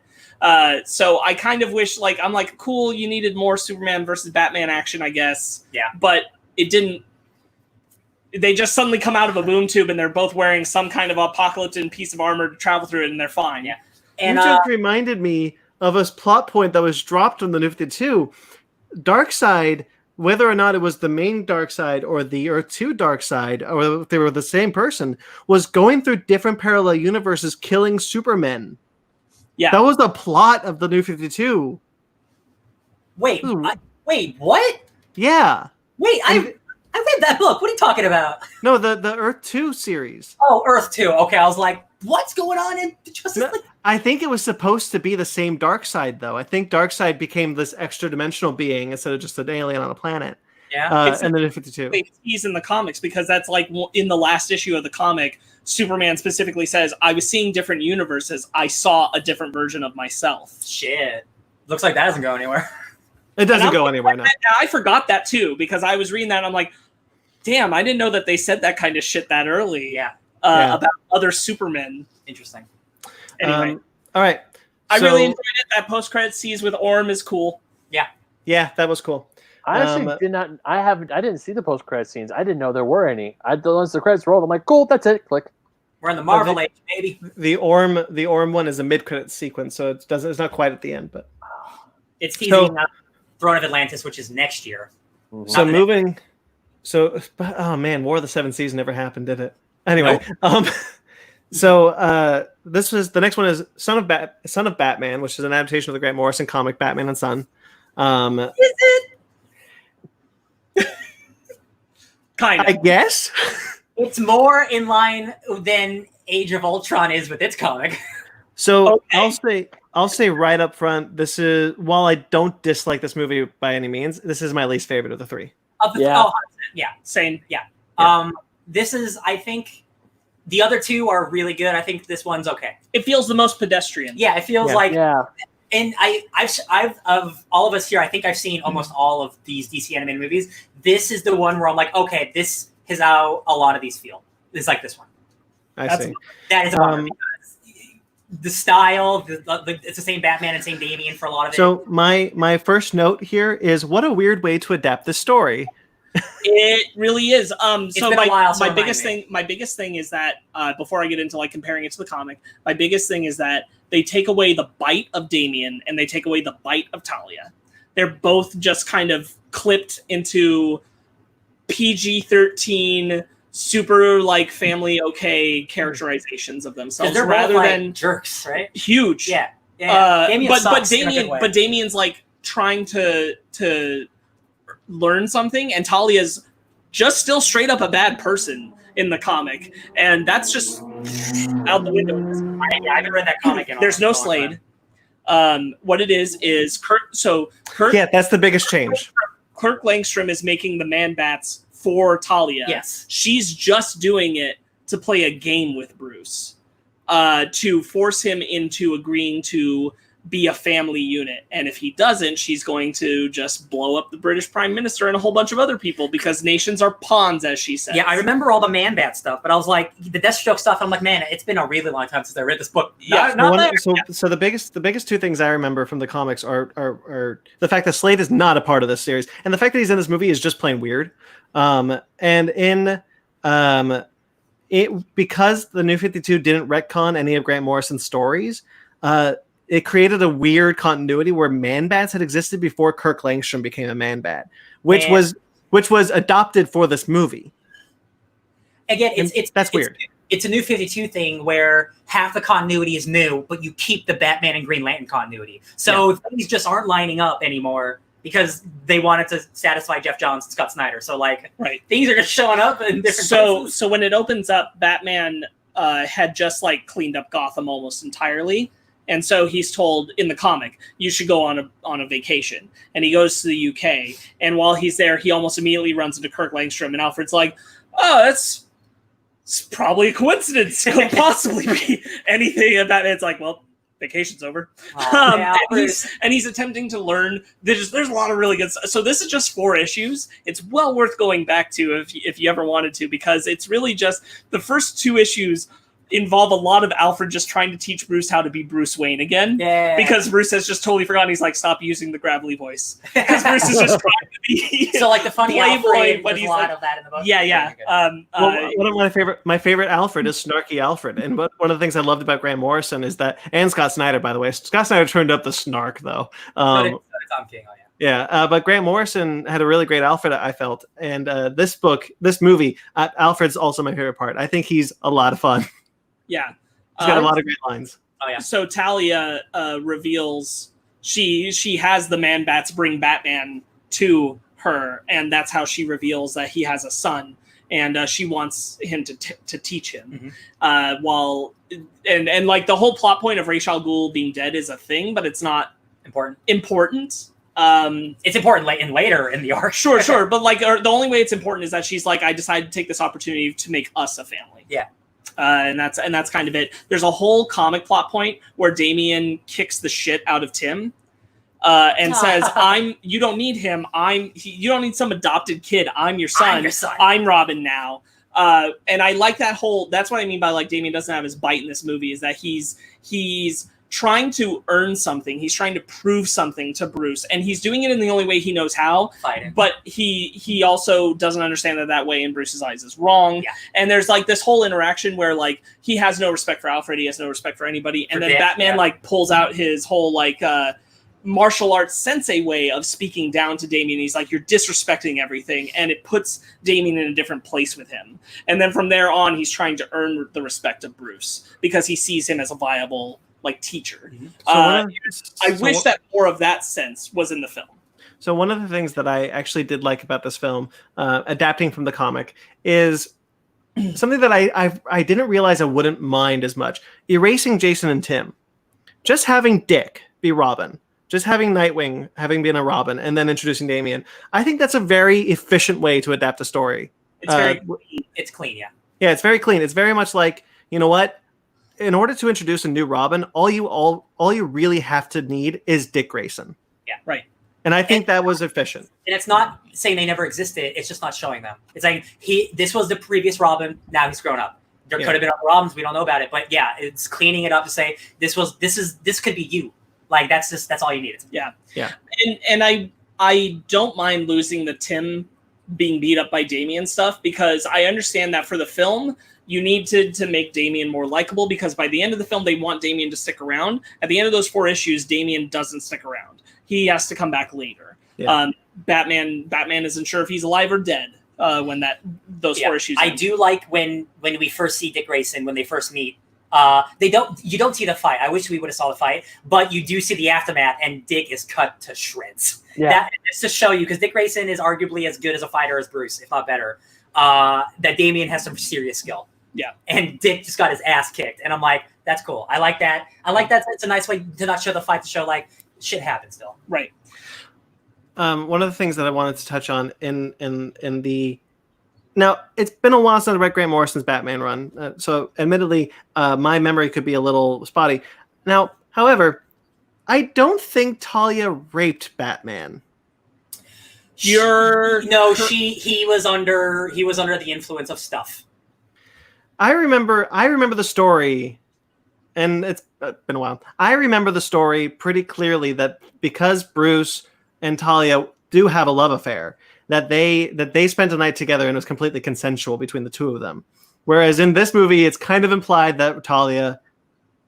So I kind of wish, I'm like, cool, you needed more Superman versus Batman action, I guess. Yeah. But it didn't. They just suddenly come out of a boom tube and they're both wearing some kind of apocalyptic piece of armor to travel through it, and they're fine. Yeah. And you just reminded me of a plot point that was dropped on the New 52. Darkseid, whether or not it was the main Darkseid or the Earth 2 Darkseid, or if they were the same person, was going through different parallel universes, killing Supermen. Yeah, that was the plot of the New 52. Wait, what? Yeah. Wait, I read that book. What are you talking about? No, the Earth 2 series. Oh, Earth 2. Okay, I was like, what's going on in Justice League? I think it was supposed to be the same Darkseid, though. I think Darkseid became this extra-dimensional being instead of just an alien on a planet. Yeah. And then in 52. He's in the comics, because that's like in the last issue of the comic, Superman specifically says, I was seeing different universes. I saw a different version of myself. Shit. Looks like that doesn't go anywhere. It doesn't go anywhere now. I forgot that too, because I was reading that and I'm like, damn, I didn't know that they said that kind of shit that early. Yeah. About other Supermen. Interesting. Anyway. All right. I really enjoyed it. That post-credit scenes with Orm is cool. Yeah. Yeah, that was cool. I actually did not. I didn't see the post-credit scenes. I didn't know there were any. Once the credits rolled, I'm like, cool, that's it. Click. We're in the Marvel age, baby. The Orm one is a mid-credit sequence, so it's not quite at the end, but it's teasing Throne of Atlantis, which is next year. Mm-hmm. So moving. So, oh man, War of the Seven Seas never happened, did it? Anyway, nope. So this was the next one is Son of Batman, which is an adaptation of the Grant Morrison comic Batman and Son. Is it? Kind of. I guess it's more in line than Age of Ultron is with its comic. So I'll say right up front, this is, while I don't dislike this movie by any means, this is my least favorite of the three. Yeah, same. Yeah. This is, I think, the other two are really good. I think this one's okay. It feels the most pedestrian. Yeah, it feels like. Yeah. And I've of all of us here, I think I've seen almost all of these DC animated movies. This is the one where I'm like, okay, this is how a lot of these feel. It's like this one. I see. That is a bummer because the style, it's the same Batman and same Damian for a lot of it. So my first note here is, what a weird way to adapt this story. It really is. So my biggest thing is that before I get into like comparing it to the comic, my biggest thing is that they take away the bite of Damian and they take away the bite of Talia. They're both just kind of clipped into PG-13, super like family okay characterizations of themselves, rather than jerks, right? Huge. Yeah. But Damian's like trying to learn something, and Talia's just still straight up a bad person in the comic, and that's just out the window. I haven't read that comic. There's no Slade. What it is Kirk. So Kirk. Yeah, that's the biggest change. Kirk Langstrom is making the Man Bats for Talia. Yes. She's just doing it to play a game with Bruce, to force him into agreeing to be a family unit. And if he doesn't, she's going to just blow up the British Prime Minister and a whole bunch of other people, because nations are pawns, as she says. Yeah, I remember all the Man Bat stuff, but I was like, the Deathstroke stuff, I'm like, man, it's been a really long time since I read this book. So the biggest two things I remember from the comics are the fact that Slade is not a part of this series, and the fact that he's in this movie is just plain weird. And in because the New 52 didn't retcon any of Grant Morrison's stories, it created a weird continuity where Man Bats had existed before Kirk Langstrom became a Man Bat, which was adopted for this movie. Again, it's weird. It's a New 52 thing where half the continuity is new, but you keep the Batman and Green Lantern continuity. So things just aren't lining up anymore because they wanted to satisfy Jeff Johns and Scott Snyder. So things are just showing up in different places. So when it opens up, Batman had just cleaned up Gotham almost entirely. And so he's told in the comic, you should go on a vacation. And he goes to the UK. And while he's there, he almost immediately runs into Kirk Langstrom. And Alfred's like, oh, it's probably a coincidence. Could possibly be anything about it. It's like, well, vacation's over. And he's attempting to learn. There's a lot of really good stuff. So this is just 4 issues. It's well worth going back to if you ever wanted to, because it's really just the first 2 issues involve a lot of Alfred just trying to teach Bruce how to be Bruce Wayne again. Yeah. Because Bruce has just totally forgotten. He's like, stop using the gravelly voice. Because Bruce is just trying to be so the funny Playboy, Alfred, but there's he's a lot of that in the book. Yeah. One of my favorite Alfred is Snarky Alfred. And one of the things I loved about Grant Morrison is that, and Scott Snyder, by the way. Scott Snyder turned up the snark, though. Tom King, but Grant Morrison had a really great Alfred, I felt. And this movie, Alfred's also my favorite part. I think he's a lot of fun. Yeah. He's got a lot of great lines. Oh yeah. So Talia reveals she has the Man Bats bring Batman to her, and that's how she reveals that he has a son, and she wants him to teach him. Mm-hmm. And the whole plot point of Ra's al Ghul being dead is a thing, but it's not important. It's important later in the arc. Sure. But the only way it's important is that she's like, I decided to take this opportunity to make us a family. Yeah. And that's kind of it. There's a whole comic plot point where Damian kicks the shit out of Tim, and says, you don't need him. You don't need some adopted kid. I'm your son. I'm Robin now. And I like that that's what I mean by Damian doesn't have his bite in this movie, is that he's trying to earn something. He's trying to prove something to Bruce, and he's doing it in the only way he knows how. Fighting. But he also doesn't understand that way in Bruce's eyes is wrong. Yeah. And there's this whole interaction where he has no respect for Alfred, he has no respect for anybody, and then Batman pulls out his whole martial arts sensei way of speaking down to Damian. He's like, you're disrespecting everything, and it puts Damian in a different place with him. And then from there on, he's trying to earn the respect of Bruce because he sees him as a viable teacher. Mm-hmm. I wish that more of that sense was in the film. So one of the things that I actually did like about this film, adapting from the comic, is something that I didn't realize I wouldn't mind as much. Erasing Jason and Tim. Just having Dick be Robin. Just having Nightwing having been a Robin, and then introducing Damian. I think that's a very efficient way to adapt a story. It's very clean. It's clean, yeah. Yeah, it's very clean. It's very much you know what? In order to introduce a new Robin, all you really have to need is Dick Grayson. Yeah, right. And I think that was efficient. And it's not saying they never existed. It's just not showing them. It's this was the previous Robin. Now he's grown up. There could have been other Robins. We don't know about it. But yeah, it's cleaning it up to say this could be you. That's all you needed. Yeah. Yeah. And I don't mind losing the Tim being beat up by Damian stuff, because I understand that for the film, you need to make Damian more likable, because by the end of the film, they want Damian to stick around. At the end of those 4 issues, Damian doesn't stick around. He has to come back later. Yeah. Batman isn't sure if he's alive or dead those 4 issues. I do like when we first see Dick Grayson, when they first meet, You don't see the fight. I wish we would have saw the fight, but you do see the aftermath, and Dick is cut to shreds. Yeah. That's to show you, because Dick Grayson is arguably as good as a fighter as Bruce, if not better. That Damian has some serious skill. Yeah. And Dick just got his ass kicked, and I'm like, that's cool. I like that. It's a nice way to not show the fight, to show like shit happens still. Right. One of the things that I wanted to touch on in the now, it's been a while since I read Grant Morrison's Batman run, so admittedly, my memory could be a little spotty. Now, however, I don't think Talia raped Batman. He was under the influence of stuff. I remember the story, and it's been a while. I remember the story pretty clearly, that because Bruce and Talia do have a love affair, that they spent a night together and it was completely consensual between the two of them. Whereas in this movie, it's kind of implied that Talia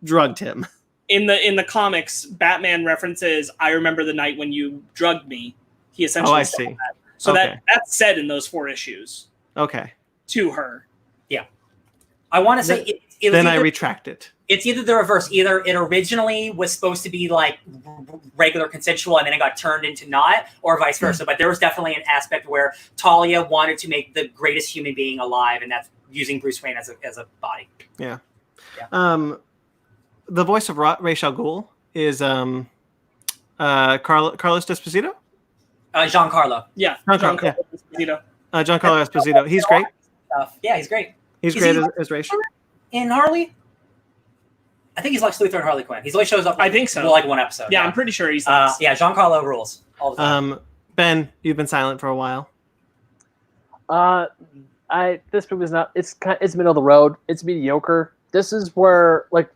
drugged him. In the comics, Batman references, "I remember the night when you drugged me." He essentially I said see. that. So Okay. that's said in those 4 issues Okay. to her. I want to say it was Then I either, retract it. it's either the reverse. Either it originally was supposed to be like regular consensual, and then it got turned into not, or vice versa. But there was definitely an aspect where Talia wanted to make the greatest human being alive, and that's using Bruce Wayne as a body. Yeah. The voice of Ra's al Ghul is Carlos Esposito. Giancarlo. Yeah. Giancarlo, Giancarlo Esposito. Giancarlo Esposito. He's great. Yeah, he's great. He's Is great he- as Ra's. In Harley, I think he's Lex Luthor and Harley Quinn. He's always shows up. I think so. For like one episode. Yeah, I'm pretty sure he's yeah, Giancarlo rules all the time. Ben, you've been silent for a while. This movie's not. It's middle of the road. It's mediocre. This is where like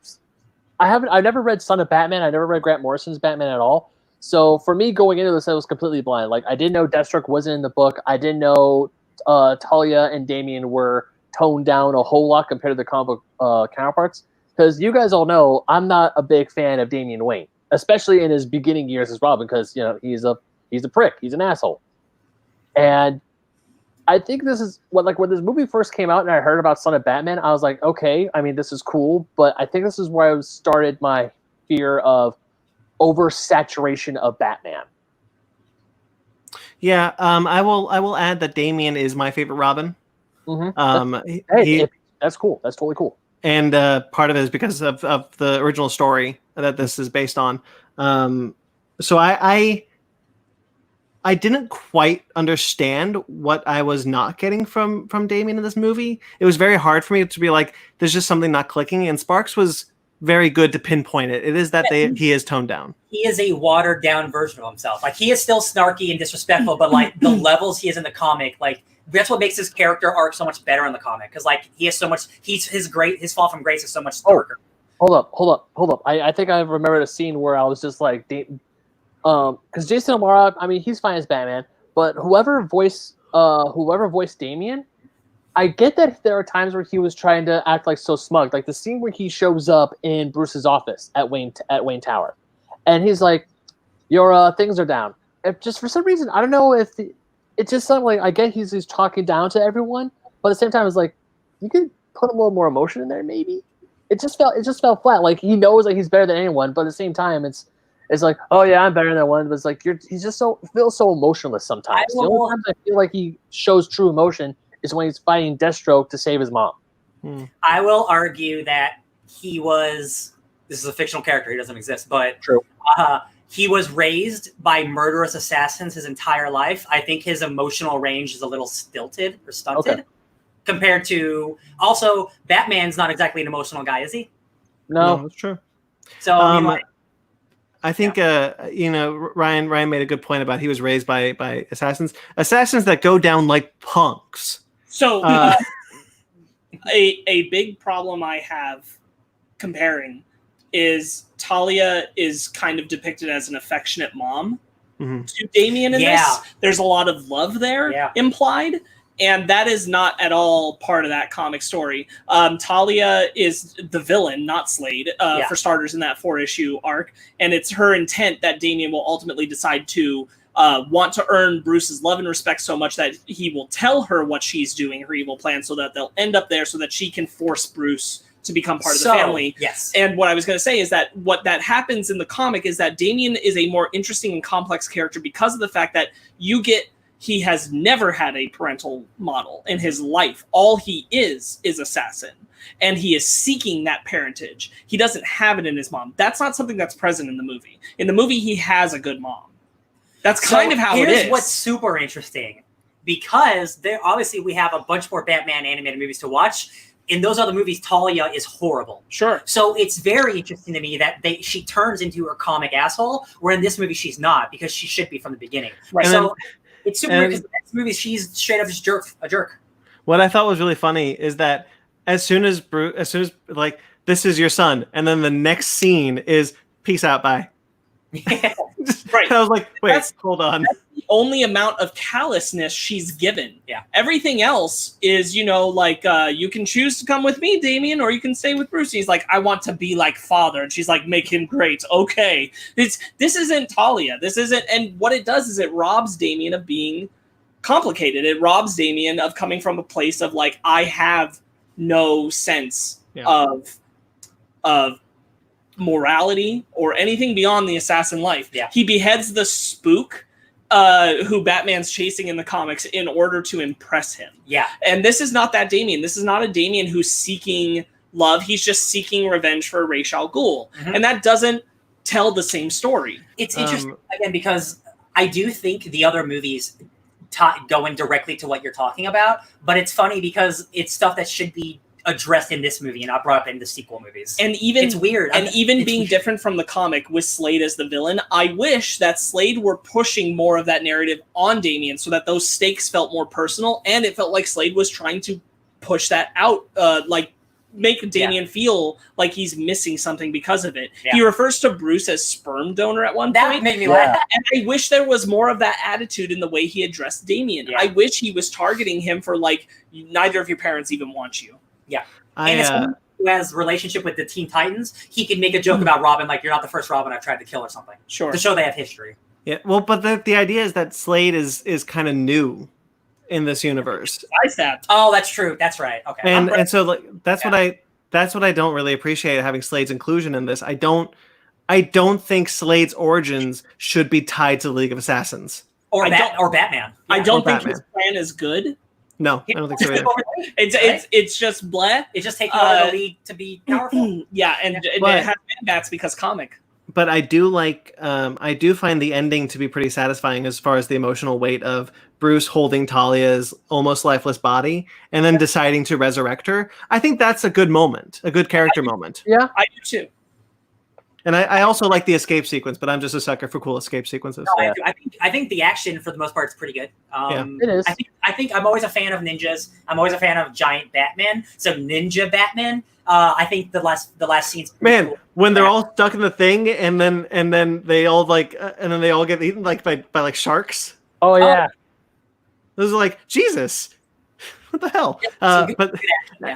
I've never read Son of Batman. I never read Grant Morrison's Batman at all. So for me going into this, I was completely blind. Like I didn't know Deathstroke wasn't in the book. I didn't know Talia and Damian were toned down a whole lot compared to the comic book counterparts. Because you guys all know I'm not a big fan of Damian Wayne, especially in his beginning years as Robin, because he's a prick, he's an asshole. And I think this is when this movie first came out and I heard about Son of Batman, I was like, okay, I mean this is cool, but I think this is where I started my fear of oversaturation of Batman. Yeah, I will add that Damian is my favorite Robin. Mm-hmm. That's cool. That's totally cool. And part of it is because of the original story that this is based on. So I didn't quite understand what I was not getting from Damian in this movie. It was very hard for me to be like, there's just something not clicking. And Sparks was very good to pinpoint it. It is that he is toned down. He is a watered down version of himself. Like he is still snarky and disrespectful, but like the levels he is in the comic, like that's what makes his character arc so much better in the comic. Because like he has so much, his fall from grace is so much darker. Hold up. I think I remembered a scene where I was just like, because Jason O'Mara, I mean, he's fine as Batman, but whoever voiced Damian, I get that there are times where he was trying to act like so smug, like the scene where he shows up in Bruce's office at Wayne Tower, and he's like, "Your things are down." Just for some reason, I don't know if it's just something like I get he's talking down to everyone, but at the same time, it's like you could put a little more emotion in there, maybe. It just felt flat. Like he knows like he's better than anyone, but at the same time, it's like, oh yeah, I'm better than that one. But it's like he's just feels so emotionless sometimes. The only times I feel like he shows true emotion is when he's fighting Deathstroke to save his mom. I will argue that this is a fictional character, he doesn't exist, but true. He was raised by murderous assassins his entire life. I think his emotional range is a little stilted or stunted compared to, also, Batman's not exactly an emotional guy, is he? No, that's true. So, I think Ryan made a good point about he was raised by assassins that go down like punks. So a big problem I have comparing is Talia is kind of depicted as an affectionate mom to Damian in this. There's a lot of love there implied, and that is not at all part of that comic story. Talia is the villain, not Slade, for starters, in that 4-issue arc, and it's her intent that Damian will ultimately decide to want to earn Bruce's love and respect so much that he will tell her what she's doing, her evil plan, so that they'll end up there so that she can force Bruce to become part of the family. Yes. And what I was going to say is that what that happens in the comic is that Damian is a more interesting and complex character because of the fact that he has never had a parental model in his life. All he is assassin. And he is seeking that parentage. He doesn't have it in his mom. That's not something that's present in the movie. In the movie, he has a good mom. That's kind of how it is. Here's what's super interesting. Because obviously we have a bunch more Batman animated movies to watch. In those other movies, Talia is horrible. Sure. So it's very interesting to me that she turns into her comic asshole, where in this movie she's not, because she should be from the beginning. Right. So it's super weird because in the next movie she's straight up just a jerk. What I thought was really funny is that as soon as like, this is your son, and then the next scene is peace out, bye. Right. And I was like, wait, hold on. That's the only amount of callousness she's given. Yeah. Everything else is, you can choose to come with me, Damian, or you can stay with Bruce. And he's like, I want to be like father. And she's like, make him great. Okay. This isn't Talia. This isn't. And what it does is it robs Damian of being complicated. It robs Damian of coming from a place of like, I have no sense of morality or anything beyond the assassin life. Yeah. He beheads the spook who Batman's chasing in the comics in order to impress him. Yeah. And this is not that Damian. This is not a Damian who's seeking love. He's just seeking revenge for Ra's al Ghul. Mm-hmm. And that doesn't tell the same story. It's interesting, again, because I do think the other movies go in directly to what you're talking about, but it's funny because it's stuff that should be addressed in this movie and not brought up in the sequel movies. And even it's weird. And even being different from the comic with Slade as the villain, I wish that Slade were pushing more of that narrative on Damian so that those stakes felt more personal, and it felt like Slade was trying to push that out, make Damian feel like he's missing something because of it. Yeah. He refers to Bruce as sperm donor at one point. That made me laugh. And I wish there was more of that attitude in the way he addressed Damian. Yeah. I wish he was targeting him for like, neither of your parents even want you. Yeah. And who has relationship with the Teen Titans, he can make a joke about Robin, like, you're not the first Robin I've tried to kill or something. Sure. To show they have history. Yeah. Well, but the idea is that Slade is kind of new in this universe. Oh, that's true. That's right. Okay. And so like that's what I don't really appreciate, having Slade's inclusion in this. I don't think Slade's origins should be tied to the League of Assassins. Or Batman. Yeah. I don't think his plan is good. No, I don't think so either. It's just bleh. It's just taking over the league to be powerful. Yeah, and it has bats because comic. But I do I do find the ending to be pretty satisfying as far as the emotional weight of Bruce holding Talia's almost lifeless body and then deciding to resurrect her. I think that's a good moment, a good character moment. Yeah, I do too. And I also like the escape sequence, but I'm just a sucker for cool escape sequences. No, I think the action for the most part is pretty good. It is. I think I'm always a fan of ninjas. I'm always a fan of giant Batman. So Ninja Batman. I think the last scene's man cool. When they're all stuck in the thing and then they all get eaten like by like sharks. Oh yeah. Those are like, Jesus, what the hell?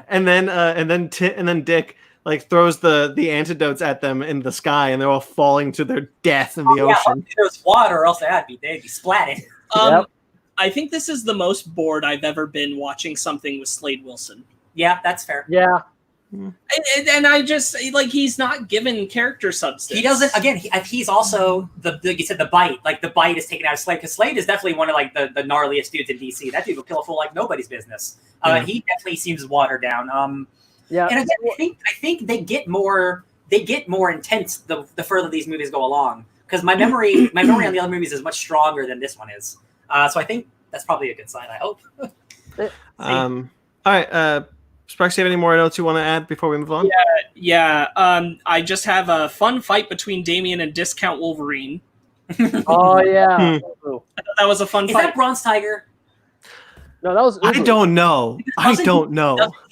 And then Dick like throws the antidotes at them in the sky, and they're all falling to their death in the ocean. There's water, or else they'd be splatted. I think this is the most bored I've ever been watching something with Slade Wilson. Yeah, that's fair. Yeah. And I just like, he's not given character substance. He doesn't. Again, he's also like you said, the bite. Like the bite is taken out of Slade, because Slade is definitely one of like the gnarliest dudes in DC. That dude will kill a fool like nobody's business. He definitely seems watered down. Yeah, and again, I think they get more intense the further these movies go along. Because my memory on the other movies is much stronger than this one is. So I think that's probably a good sign. I hope. All right, Sparks, do you have any more notes you want to add before we move on? Yeah. I just have a fun fight between Damian and Discount Wolverine. Oh yeah. I thought that was a fun fight. Is that Bronze Tiger? No, that was. I don't know. Does he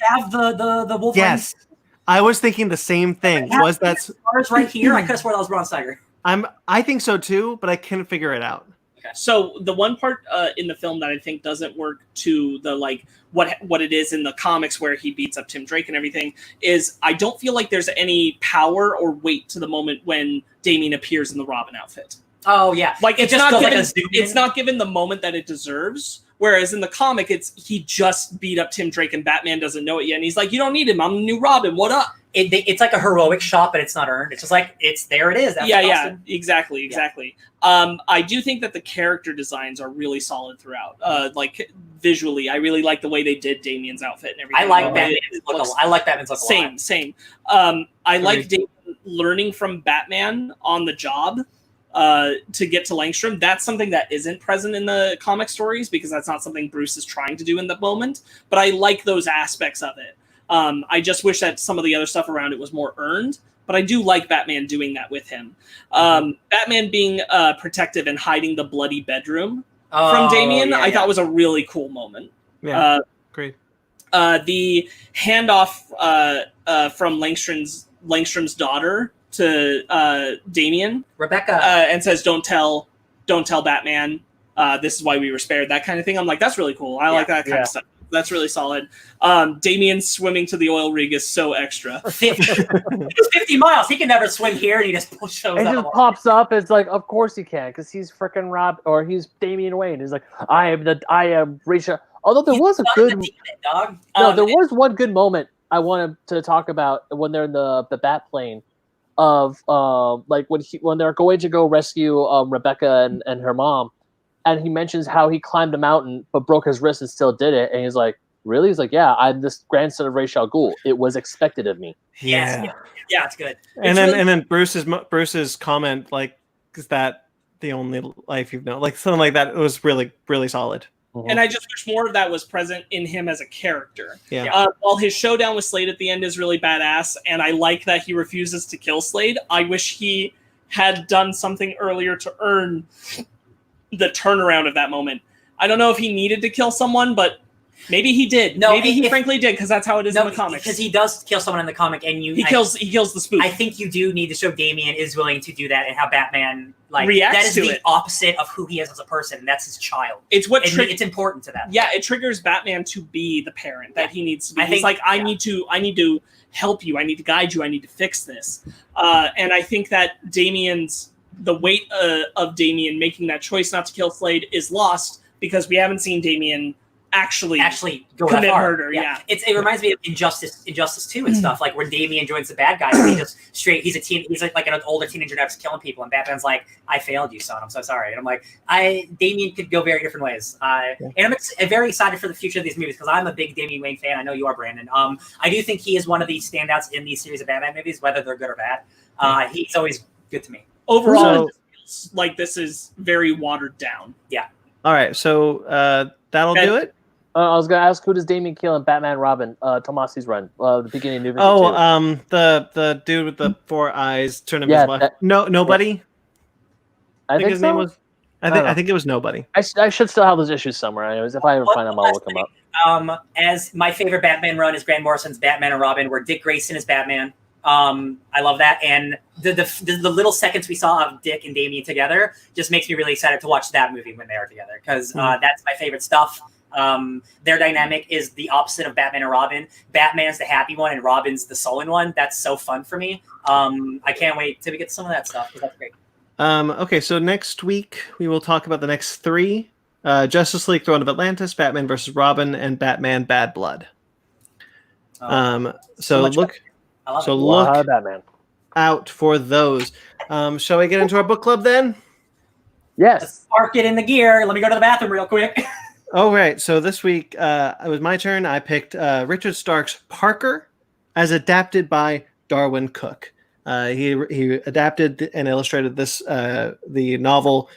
have the Wolverine? Yes, I was thinking the same thing. Was that scars right here? I could have sworn that was Bronze Tiger. I think so too, but I couldn't figure it out. Okay. So the one part in the film that I think doesn't work to the like what it is in the comics where he beats up Tim Drake and everything is I don't feel like there's any power or weight to the moment when Damian appears in the Robin outfit. Oh yeah, like it's not given the moment that it deserves. Whereas in the comic, he just beat up Tim Drake and Batman doesn't know it yet. And he's like, you don't need him. I'm the new Robin. What up? It's like a heroic shot, but it's not earned. It's just like, there it is. That's yeah, exactly. I do think that the character designs are really solid throughout. Like visually, I really like the way they did Damien's outfit and everything. I like Batman's look. Same. I like Damien learning from Batman on the job. To get to Langstrom. That's something that isn't present in the comic stories because that's not something Bruce is trying to do in the moment. But I like those aspects of it. I just wish that some of the other stuff around it was more earned. But I do like Batman doing that with him. Batman being protective and hiding the bloody bedroom from Damien, I thought was a really cool moment. Yeah, great. The handoff from Langstrom's daughter to Damien, Rebecca, and says, "Don't tell Batman. This is why we were spared." That kind of thing. I'm like, that's really cool. I like that kind of stuff. That's really solid. Damien swimming to the oil rig is so extra. 50 miles. He can never swim here, and he just shows up. It just pops up. It's like, of course he can, because he's freaking Rob, or he's Damian Wayne. He's like, I am Risha. Although there was a good dog. There was one good moment I wanted to talk about when they're in the bat plane. Of like when they're going to go rescue Rebecca and her mom, and he mentions how he climbed a mountain but broke his wrist and still did it, and he's like, really? He's like, yeah, I'm this grandson of Ra's al Ghul. It was expected of me. Yeah, it's good. And then Bruce's comment, like, is that the only life you've known? Like something like that. It was really, really solid. And I just wish more of that was present in him as a character. Yeah. While his showdown with Slade at the end is really badass, and I like that he refuses to kill Slade, I wish he had done something earlier to earn the turnaround of that moment. I don't know if he needed to kill someone, but maybe he did. No, maybe he frankly did, because that's how it is in the comics. Because he does kill someone in the comic, and he kills the spook. I think you do need to show Damien is willing to do that, and how Batman reacts that is to the it. opposite of who he is as a person, and that's his child. It's what it's important to that. Yeah, it triggers Batman to be the parent that he needs to be. He's like, I need to help you. I need to guide you. I need to fix this. And I think that the weight of Damien making that choice not to kill Slade is lost because we haven't seen Damien actually go commit that far. murder. Yeah. It reminds me of Injustice 2 and stuff, like when Damien joins the bad guys, he's like an older teenager that's killing people, and Batman's like, I failed you, son, I'm so sorry. And I'm like, Damien could go very different ways. And I'm very excited for the future of these movies because I'm a big Damian Wayne fan. I know you are, Brandon. I do think he is one of the standouts in these series of Batman movies, whether they're good or bad. He's always good to me. Overall, it feels like this is very watered down. Yeah. All right, so that'll do it. I was gonna ask, who does Damien kill in Batman Robin? Tomasi's run, the beginning of the dude with the 4 eyes turn him his wife. Nobody. I think his name was. I think it was Nobody. I should still have those issues somewhere. Anyways, if I ever find them, I'll look them up. As my favorite Batman run is Grant Morrison's Batman and Robin, where Dick Grayson is Batman. I love that, and the little seconds we saw of Dick and Damien together just makes me really excited to watch that movie when they are together, because that's my favorite stuff. Their dynamic is the opposite of Batman and Robin. Batman's the happy one, and Robin's the sullen one. That's so fun for me. I can't wait to get some of that stuff, because that's great. Okay, so next week we will talk about the next 3: Justice League: Throne of Atlantis, Batman vs. Robin, and Batman: Bad Blood. So look Batman out for those. Shall we get into our book club then? Yes. Let's park it in the gear. Let me go to the bathroom real quick. All right. So this week it was my turn. I picked Richard Stark's Parker, as adapted by Darwin Cook. He adapted and illustrated this the novel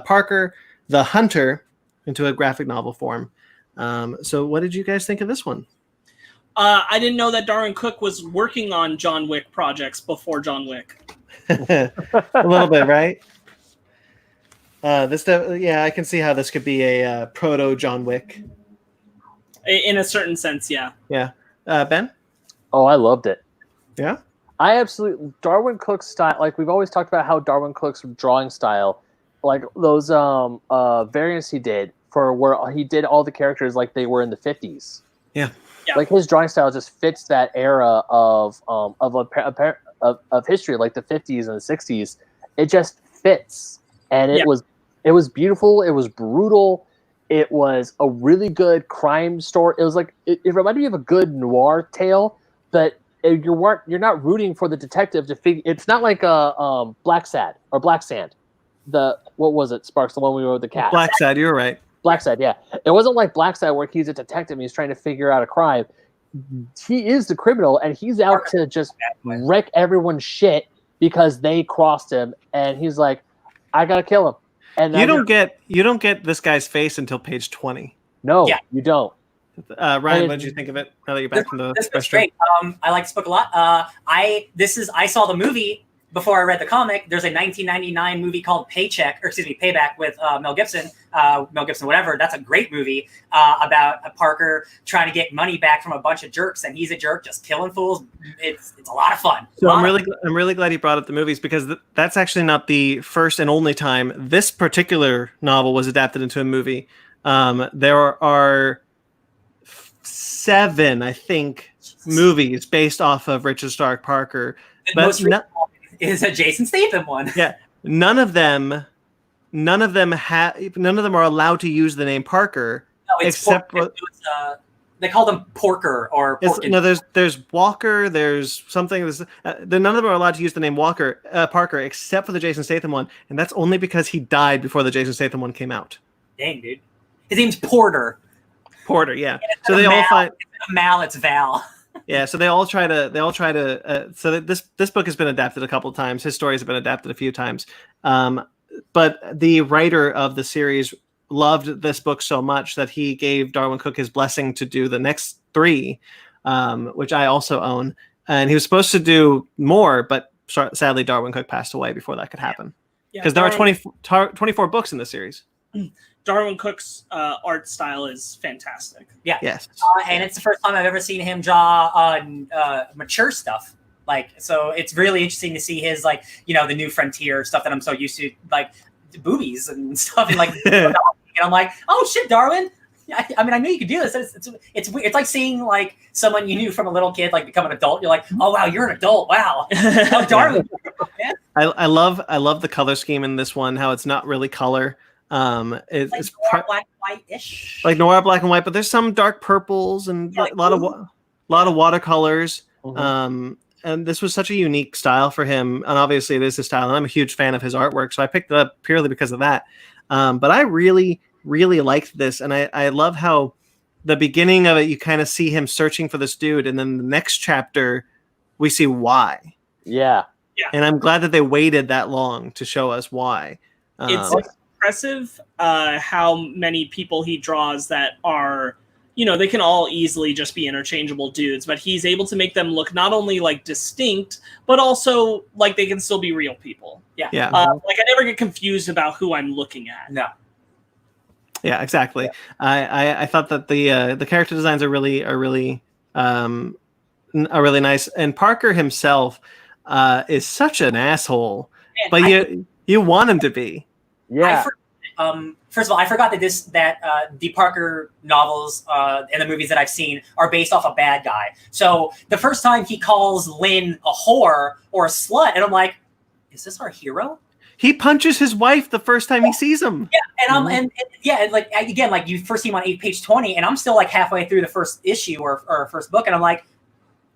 Parker the Hunter into a graphic novel form. So what did you guys think of this one? I didn't know that Darwin Cook was working on John Wick projects before John Wick. A little bit, right? I can see how this could be a proto John Wick. In a certain sense, yeah. Yeah. Ben? Oh, I loved it. Yeah? Darwin Cook's style, like we've always talked about how Darwin Cook's drawing style, like those variants he did for where he did all the characters like they were in the 50s. Yeah. Like his drawing style just fits that era of history, like the 50s and the 60s. It just fits, and it was beautiful. It was brutal. It was a really good crime story. It was like it reminded me of a good noir tale, but you're not rooting for the detective to figure. It's not like a Black Sad or Black Sand. What was it? Sparks, the one we rode the cat. Black Sad, you're right. Black Sad, yeah. It wasn't like Black Sad where he's a detective and he's trying to figure out a crime. He is the criminal and he's out to just wreck everyone's shit because they crossed him, and he's like, I gotta kill him. And you don't get this guy's face until page 20. No, you don't. Ryan, what did you think of it? Now that you're back from the this book's great. I like this book a lot. I saw the movie before I read the comic. There's a 1999 movie called Payback with Mel Gibson, whatever. That's a great movie about a Parker trying to get money back from a bunch of jerks, and he's a jerk, just killing fools. It's a lot of fun. So I'm really glad you brought up the movies, because that's actually not the first and only time this particular novel was adapted into a movie. There are 7, I think, movies based off of Richard Stark Parker. The most recent one is a Jason Statham one. Yeah, none of them are allowed to use the name Parker. No, except they call them Porker or Porkin. No, there's Walker. There's something. None of them are allowed to use the name Parker, except for the Jason Statham one, and that's only because he died before the Jason Statham one came out. Dang, dude, his name's Porter. Porter, yeah. So they all find Mal. It's Val. Yeah, so they all try to. So this book has been adapted a couple of times. His stories have been adapted a few times. But the writer of the series loved this book so much that he gave Darwin Cook his blessing to do the next 3, which I also own. And he was supposed to do more, but sadly Darwin Cook passed away before that could happen. Because there are 24 books in the series. Darwin Cook's art style is fantastic. Yeah. Yes. And it's the first time I've ever seen him draw mature stuff. So it's really interesting to see his, the new frontier stuff that I'm so used to, like boobies and stuff. And and I'm like, oh shit, Darwin. I mean, I knew you could do this. It's weird. It's like seeing someone you knew from a little kid become an adult. You're like, oh wow, you're an adult. Wow. Oh, Darwin. Man. I love the color scheme in this one. How it's not really color. It's noir black and white-ish. Like noir black and white, but there's some dark purples and a lot of watercolors. Mm-hmm. And this was such a unique style for him, and obviously it is his style, and I'm a huge fan of his artwork, so I picked it up purely because of that. But I really, really liked this, and I love how the beginning of it, you kind of see him searching for this dude, and then the next chapter, we see why. Yeah. And I'm glad that they waited that long to show us why. It's impressive how many people he draws that are, they can all easily just be interchangeable dudes, but he's able to make them look not only distinct, but also like they can still be real people. Yeah. I never get confused about who I'm looking at. No. Yeah, exactly. Yeah. I thought that the character designs are really nice, and Parker himself is such an asshole, but you want him to be. Yeah. First of all, I forgot that the Parker novels and the movies that I've seen are based off a bad guy. So the first time he calls Lynn a whore or a slut, and I'm like, is this our hero? He punches his wife the first time he sees him. Yeah, and you first see him on page 20, and I'm still halfway through the first issue or first book, and I'm like,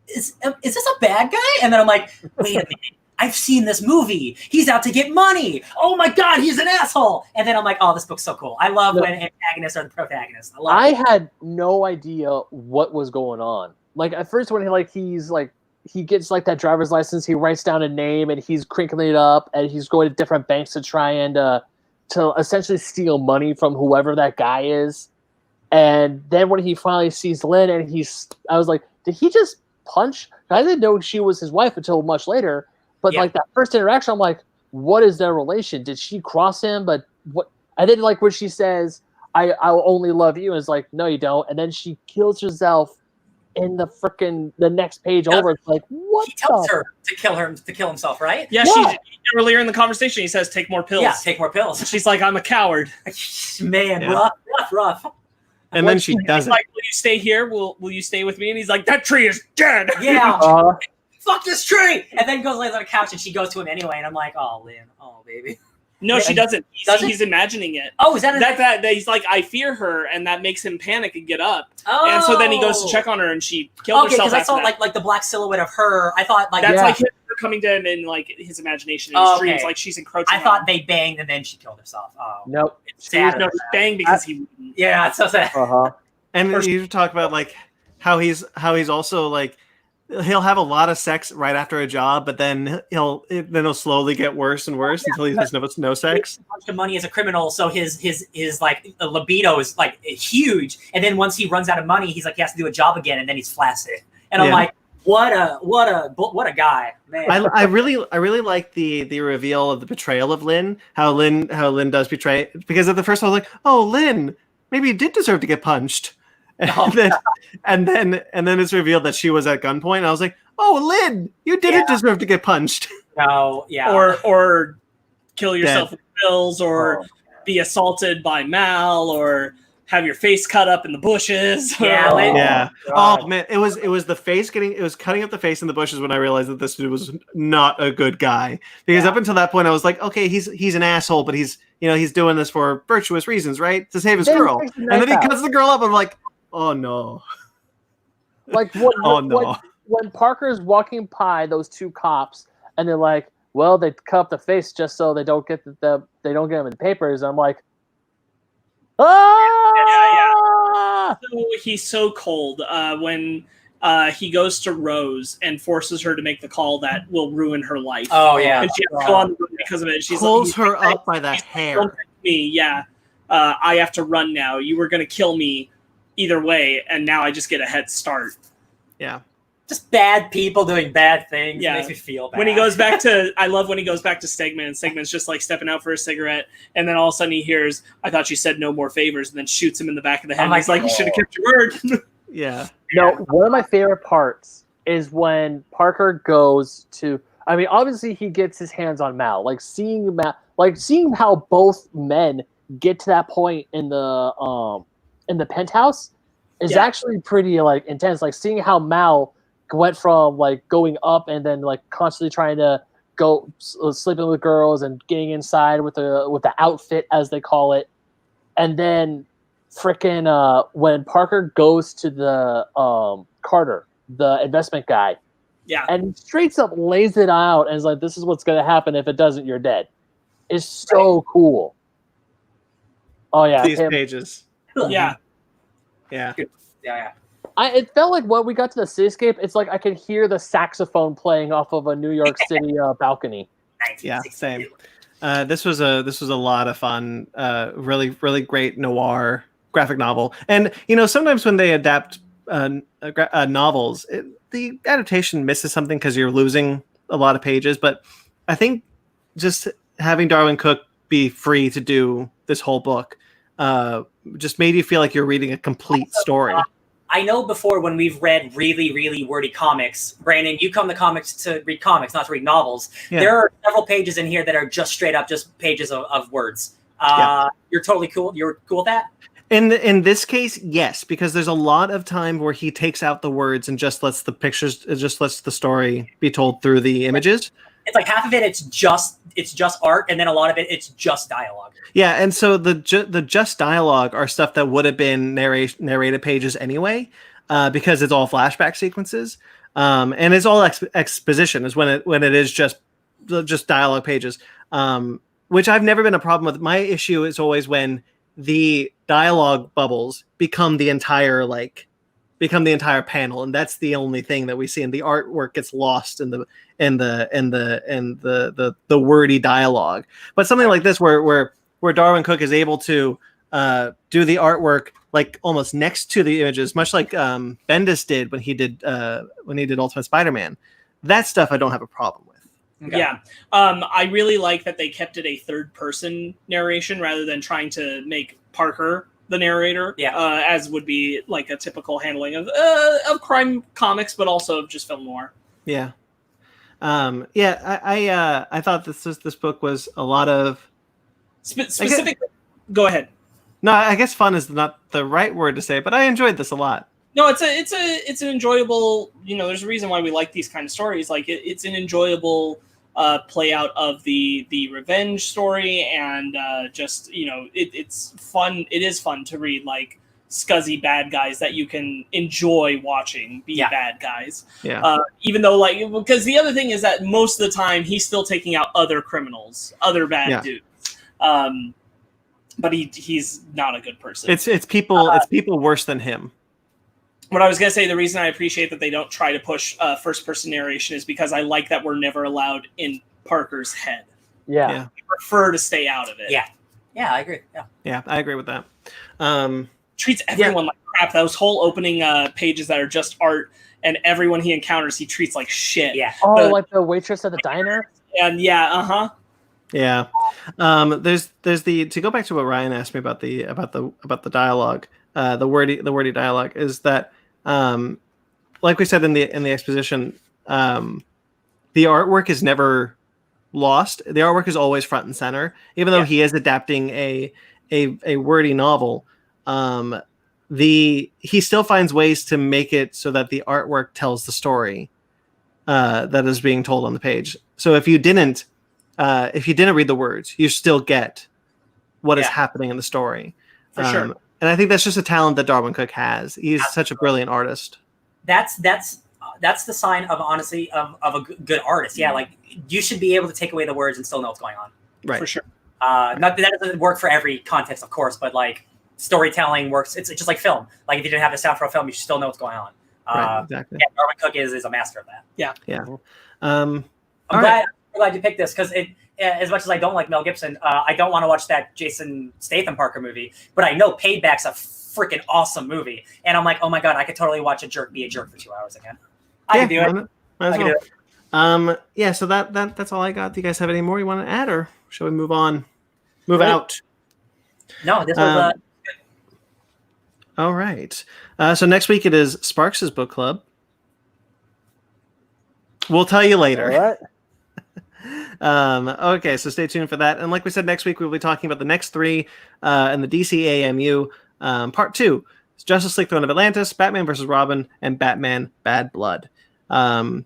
is this a bad guy? And then I'm like, wait a minute. I've seen this movie. He's out to get money. Oh my God, he's an asshole. And then I'm like, oh, this book's so cool. I love when antagonists are the protagonists. I had no idea what was going on. At first when he gets that driver's license, he writes down a name and he's crinkling it up and he's going to different banks to try and to essentially steal money from whoever that guy is. And then when he finally sees Lynn and I was like, did he just punch? I didn't know she was his wife until much later. But that first interaction, I'm like, what is their relation? Did she cross him? But what? I didn't like when she says, I'll only love you. And it's like, no, you don't. And then she kills herself in the next page over. It's like, what? He tells her to kill himself, right? Yeah, she earlier in the conversation he says, take more pills. Yeah, take more pills. She's like, I'm a coward. Man, rough. And then she does it. Like, will you stay here? Will you stay with me? And he's like, that tree is dead. Yeah. Fuck this tree! And then goes lays on a couch and she goes to him anyway, and I'm like, oh, Lynn, oh, baby. No, she doesn't. Doesn't? He's imagining it. Oh, is that that he's like, I fear her, and that makes him panic and get up. Oh. And so then he goes to check on her, and she killed herself. Okay, because I saw that. like the black silhouette of her. I thought like that's like him coming to him in like his imagination, in his dreams, like she's encroaching. I thought they banged and then she killed herself. Oh, nope. It's sad. No, he banged because he. Yeah, it's so sad. And you talk about like how he's also like he'll have a lot of sex right after a job, but then he'll slowly get worse and worse until he has no sex. A bunch of money as a criminal, so his like libido is like huge, and then once he runs out of money, he's like he has to do a job again, and then he's flaccid. And I'm like, what a guy, man. I really like the reveal of the betrayal of Lynn. How Lynn does betray, because at the first I was like, oh, Lynn, maybe you did deserve to get punched. And then it's revealed that she was at gunpoint. And I was like, "Oh, Lynn, you didn't deserve to get punched." No, yeah. Or kill yourself with pills, or be assaulted by Mal, or have your face cut up in the bushes. Yeah. Oh man, it was the face cutting up the face in the bushes when I realized that this dude was not a good guy. Because up until that point, I was like, okay, he's an asshole, but he's doing this for virtuous reasons, right? To save his girl. And then he cuts the girl up. I'm like, oh no. Like when Parker's walking by those two cops and they're like, well, they cut up the face just so they don't get them in the papers. And I'm like, ah! So he's so cold when he goes to Rose and forces her to make the call that will ruin her life. Oh yeah, and she has to go on the road because of it. She's pulls her up by the hair. Me, I have to run now. You were going to kill me either way, and now I just get a head start. Yeah. Just bad people doing bad things. Yeah. It makes me feel bad. When he goes back to, I love when he goes back to Stegman, and Stegman's just like stepping out for a cigarette, and then all of a sudden he hears, I thought you said no more favors, and then shoots him in the back of the head. He's like, you should have kept your word. Yeah. No, one of my favorite parts is when Parker goes to, I mean, obviously he gets his hands on Mal, like seeing how both men get to that point in the penthouse is actually pretty like intense. Like seeing how Mal went from like going up and then like constantly trying to go sleeping with girls and getting inside with the outfit as they call it, and then freaking when Parker goes to the Carter, the investment guy, and he straight up lays it out and is like, this is what's going to happen if it doesn't, you're dead. It's so cool. Oh yeah, these pages. Yeah. It felt like when we got to the cityscape, it's like I could hear the saxophone playing off of a New York City balcony. Yeah, same. This was a lot of fun. Really, really great noir graphic novel. And sometimes when they adapt novels, the adaptation misses something because you're losing a lot of pages. But I think just having Darwin Cook be free to do this whole book just made you feel like you're reading a complete story. I know before when we've read really, really wordy comics, Brandon, you come to comics to read comics, not to read novels. Yeah. There are several pages in here that are just straight up just pages of words. You're totally cool. You're cool with that? In this case, yes, because there's a lot of time where he takes out the words and just lets the story be told through the images. It's like half of it, it's just art, and then a lot of it, it's just dialogue. Yeah, and so the just dialogue are stuff that would have been narrated pages anyway, because it's all flashback sequences, and it's all exposition. Is when it is just dialogue pages, which I've never been a problem with. My issue is always when the dialogue bubbles become the entire panel, and that's the only thing that we see, and the artwork gets lost in the wordy dialogue. But something like this where Darwin Cook is able to do the artwork like almost next to the images, much like Bendis did when he did Ultimate Spider-Man. That stuff I don't have a problem with. Okay. Yeah. I really like that they kept it a third person narration rather than trying to make Parker the narrator, as would be like a typical handling of crime comics, but also of just film noir. Yeah. I thought this book was a lot of specific. Go ahead. No, I guess fun is not the right word to say, but I enjoyed this a lot. No, it's an enjoyable. There's a reason why we like these kind of stories. Like it's an enjoyable play out of the revenge story, and just it's fun. It is fun to read like scuzzy bad guys that you can enjoy watching be bad guys. Yeah. Even though because the other thing is that most of the time he's still taking out other criminals, other bad dudes. But he's not a good person. It's people worse than him. What I was going to say, the reason I appreciate that they don't try to push first-person narration is because I like that we're never allowed in Parker's head. Yeah. I prefer to stay out of it. Yeah, I agree. Yeah, I agree with that. Treats everyone like crap. Those whole opening pages that are just art, and everyone he encounters, he treats like shit. Yeah. Like the waitress at the diner? And Yeah. There's the, to go back to what Ryan asked me about the dialogue, the wordy dialogue, is that like we said in the exposition, the artwork is never lost. The artwork is always front and center, even though he is adapting a wordy novel. He still finds ways to make it so that the artwork tells the story that is being told on the page. So if you didn't read the words, you still get what is happening in the story. For sure. And I think that's just a talent that Darwin Cook has. He's such a brilliant artist. That's the sign of, honestly, of a good artist. Yeah, like you should be able to take away the words and still know what's going on. Right. For sure. Not that doesn't work for every context, of course, but like storytelling works. It's just like film. Like if you didn't have the sound for a film, you should still know what's going on. Right, exactly. Yeah, Darwin Cook is a master of that. Yeah. I'm glad you picked this because as much as I don't like Mel Gibson, I don't want to watch that Jason Statham Parker movie, but I know Payback's a freaking awesome movie, and I'm like, oh my god, I could totally watch a jerk be a jerk for 2 hours again. I can do it. I can do it. So that's all I got. Do you guys have any more you want to add, or shall we move on? Out. No, this was all right. So next week it is Sparks' book club. We'll tell you later. All right. Okay, so stay tuned for that. And like we said, next week we'll be talking about the next three in the DCAMU part 2. It's Justice League Throne of Atlantis, Batman vs. Robin, and Batman Bad Blood. If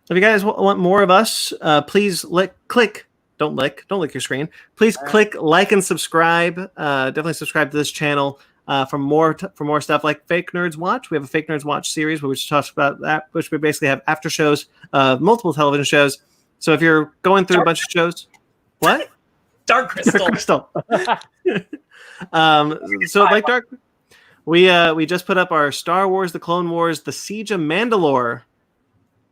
you guys want more of us, please click. Don't lick your screen. Please click like and subscribe. Definitely subscribe to this channel for more stuff like Fake Nerds Watch. We have a Fake Nerds Watch series where we talk about that, which we basically have after shows of multiple television shows. So if you're going through a bunch of shows, what? Dark Crystal. So like we just put up our Star Wars: The Clone Wars, The Siege of Mandalore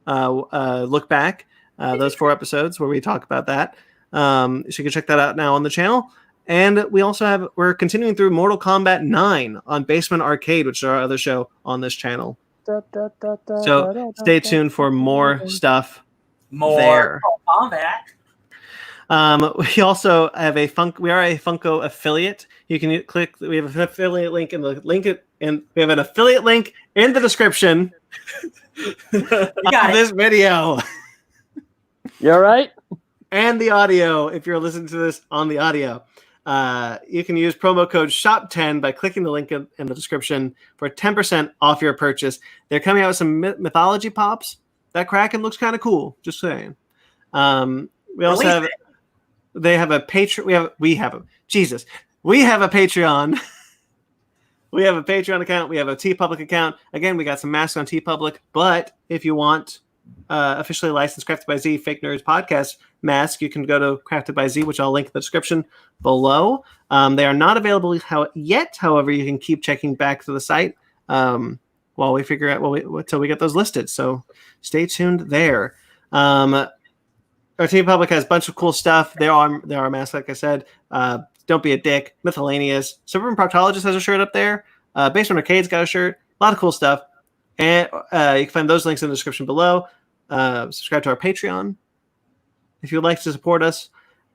look back. Those 4 episodes where we talk about that. So you can check that out now on the channel. And we're continuing through Mortal Kombat 9 on Basement Arcade, which is our other show on this channel. So stay tuned for more stuff. More combat. We also have we are a Funko affiliate. You can click. We have an affiliate link in the link, and we have an affiliate link in the description. You got this video. You all right? And the audio. If you're listening to this on the audio, you can use promo code SHOP10 by clicking the link in the description for 10% off your purchase. They're coming out with some mythology pops. That Kraken looks kind of cool. Just saying. We also have. They have a Patreon. We have a Patreon. We have a Patreon account. We have a TeePublic account. Again, we got some masks on TeePublic. But if you want officially licensed Crafted by Z Fake Nerds podcast mask, you can go to Crafted by Z, which I'll link in the description below. They are not available yet. However, you can keep checking back to the site while we figure out until we get those listed. So stay tuned there. Our TeePublic has a bunch of cool stuff. There are masks, like I said. Don't Be a Dick, Miscellaneous. Suburban Proctologist has a shirt up there. Basement Arcade's got a shirt. A lot of cool stuff. And you can find those links in the description below. Subscribe to our Patreon if you'd like to support us.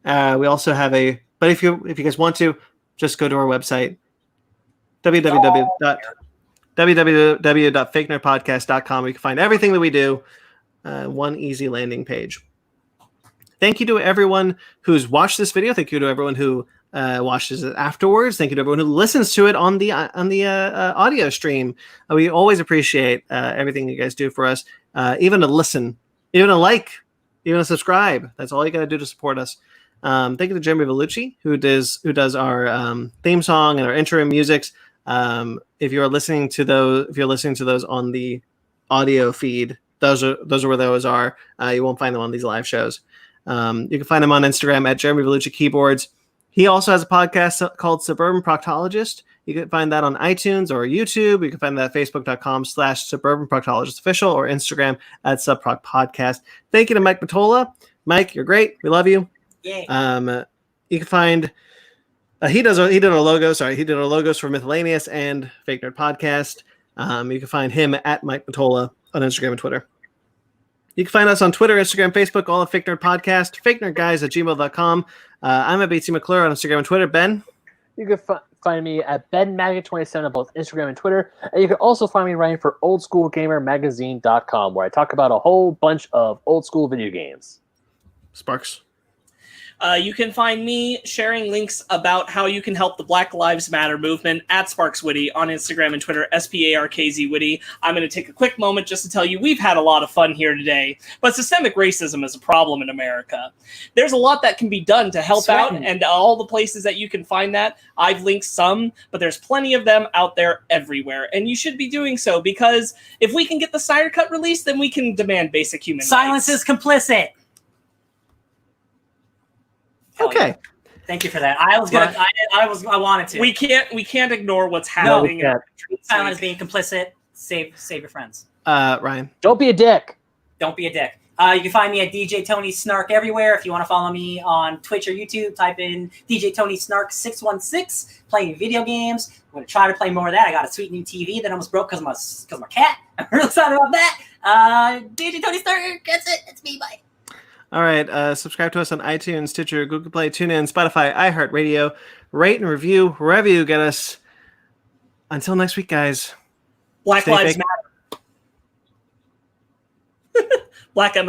We also have but if you guys want to, just go to our website, www.fakenerdpodcast.com. You can find everything that we do. One easy landing page. Thank you to everyone who's watched this video. Thank you to everyone who watches it afterwards. Thank you to everyone who listens to it on the audio stream. We always appreciate everything you guys do for us. Even to listen, even to like even a subscribe. That's all you got to do to support us. Thank you to Jeremy Vellucci, who does our theme song and our intro musics. If you're listening to those on the audio feed, those are where those are. You won't find them on these live shows. You can find him on Instagram at Jeremy Vellucci Keyboards. He also has a podcast called Suburban Proctologist. You can find that on iTunes or YouTube. You can find that at facebook.com/Suburban Proctologist Official or Instagram at SubProc Podcast. Thank you to Mike Matola. Mike, you're great. We love you. Yeah. You can find he did our logos. Sorry, he did our logos for Miscellaneous and Fake Nerd Podcast. You can find him at Mike Matola on Instagram and Twitter. You can find us on Twitter, Instagram, Facebook, all at Fake Nerd Podcast, fakenerdguys@gmail.com. I'm at BT McClure on Instagram and Twitter. Ben? You can find me at BenMaggot27 on both Instagram and Twitter. And you can also find me writing for OldSchoolGamerMagazine.com, where I talk about a whole bunch of old school video games. Sparks? You can find me sharing links about how you can help the Black Lives Matter movement at SparksWitty on Instagram and Twitter, SPARKZWitty. I'm going to take a quick moment just to tell you we've had a lot of fun here today, but systemic racism is a problem in America. There's a lot that can be done to help out, and all the places that you can find that, I've linked some, but there's plenty of them out there everywhere, and you should be doing so, because if we can get the Snyder Cut released, then we can demand basic human Silence rights. is complicit. Okay. Yeah. Thank you for that. I wanted to. We can't ignore what's happening. No, Silence is being complicit. Save your friends. Ryan? Don't be a dick. Don't be a dick. You can find me at DJ Tony Snark everywhere. If you want to follow me on Twitch or YouTube, type in DJ Tony Snark 616. Playing video games. I'm going to try to play more of that. I got a sweet new TV that almost broke because my cat. I'm really excited about that. DJ Tony Snark. That's it. That's me. Bye. All right. Subscribe to us on iTunes, Stitcher, Google Play, TuneIn, Spotify, iHeartRadio. Rate and review wherever you get us. Until next week, guys. Black Lives Matter. Black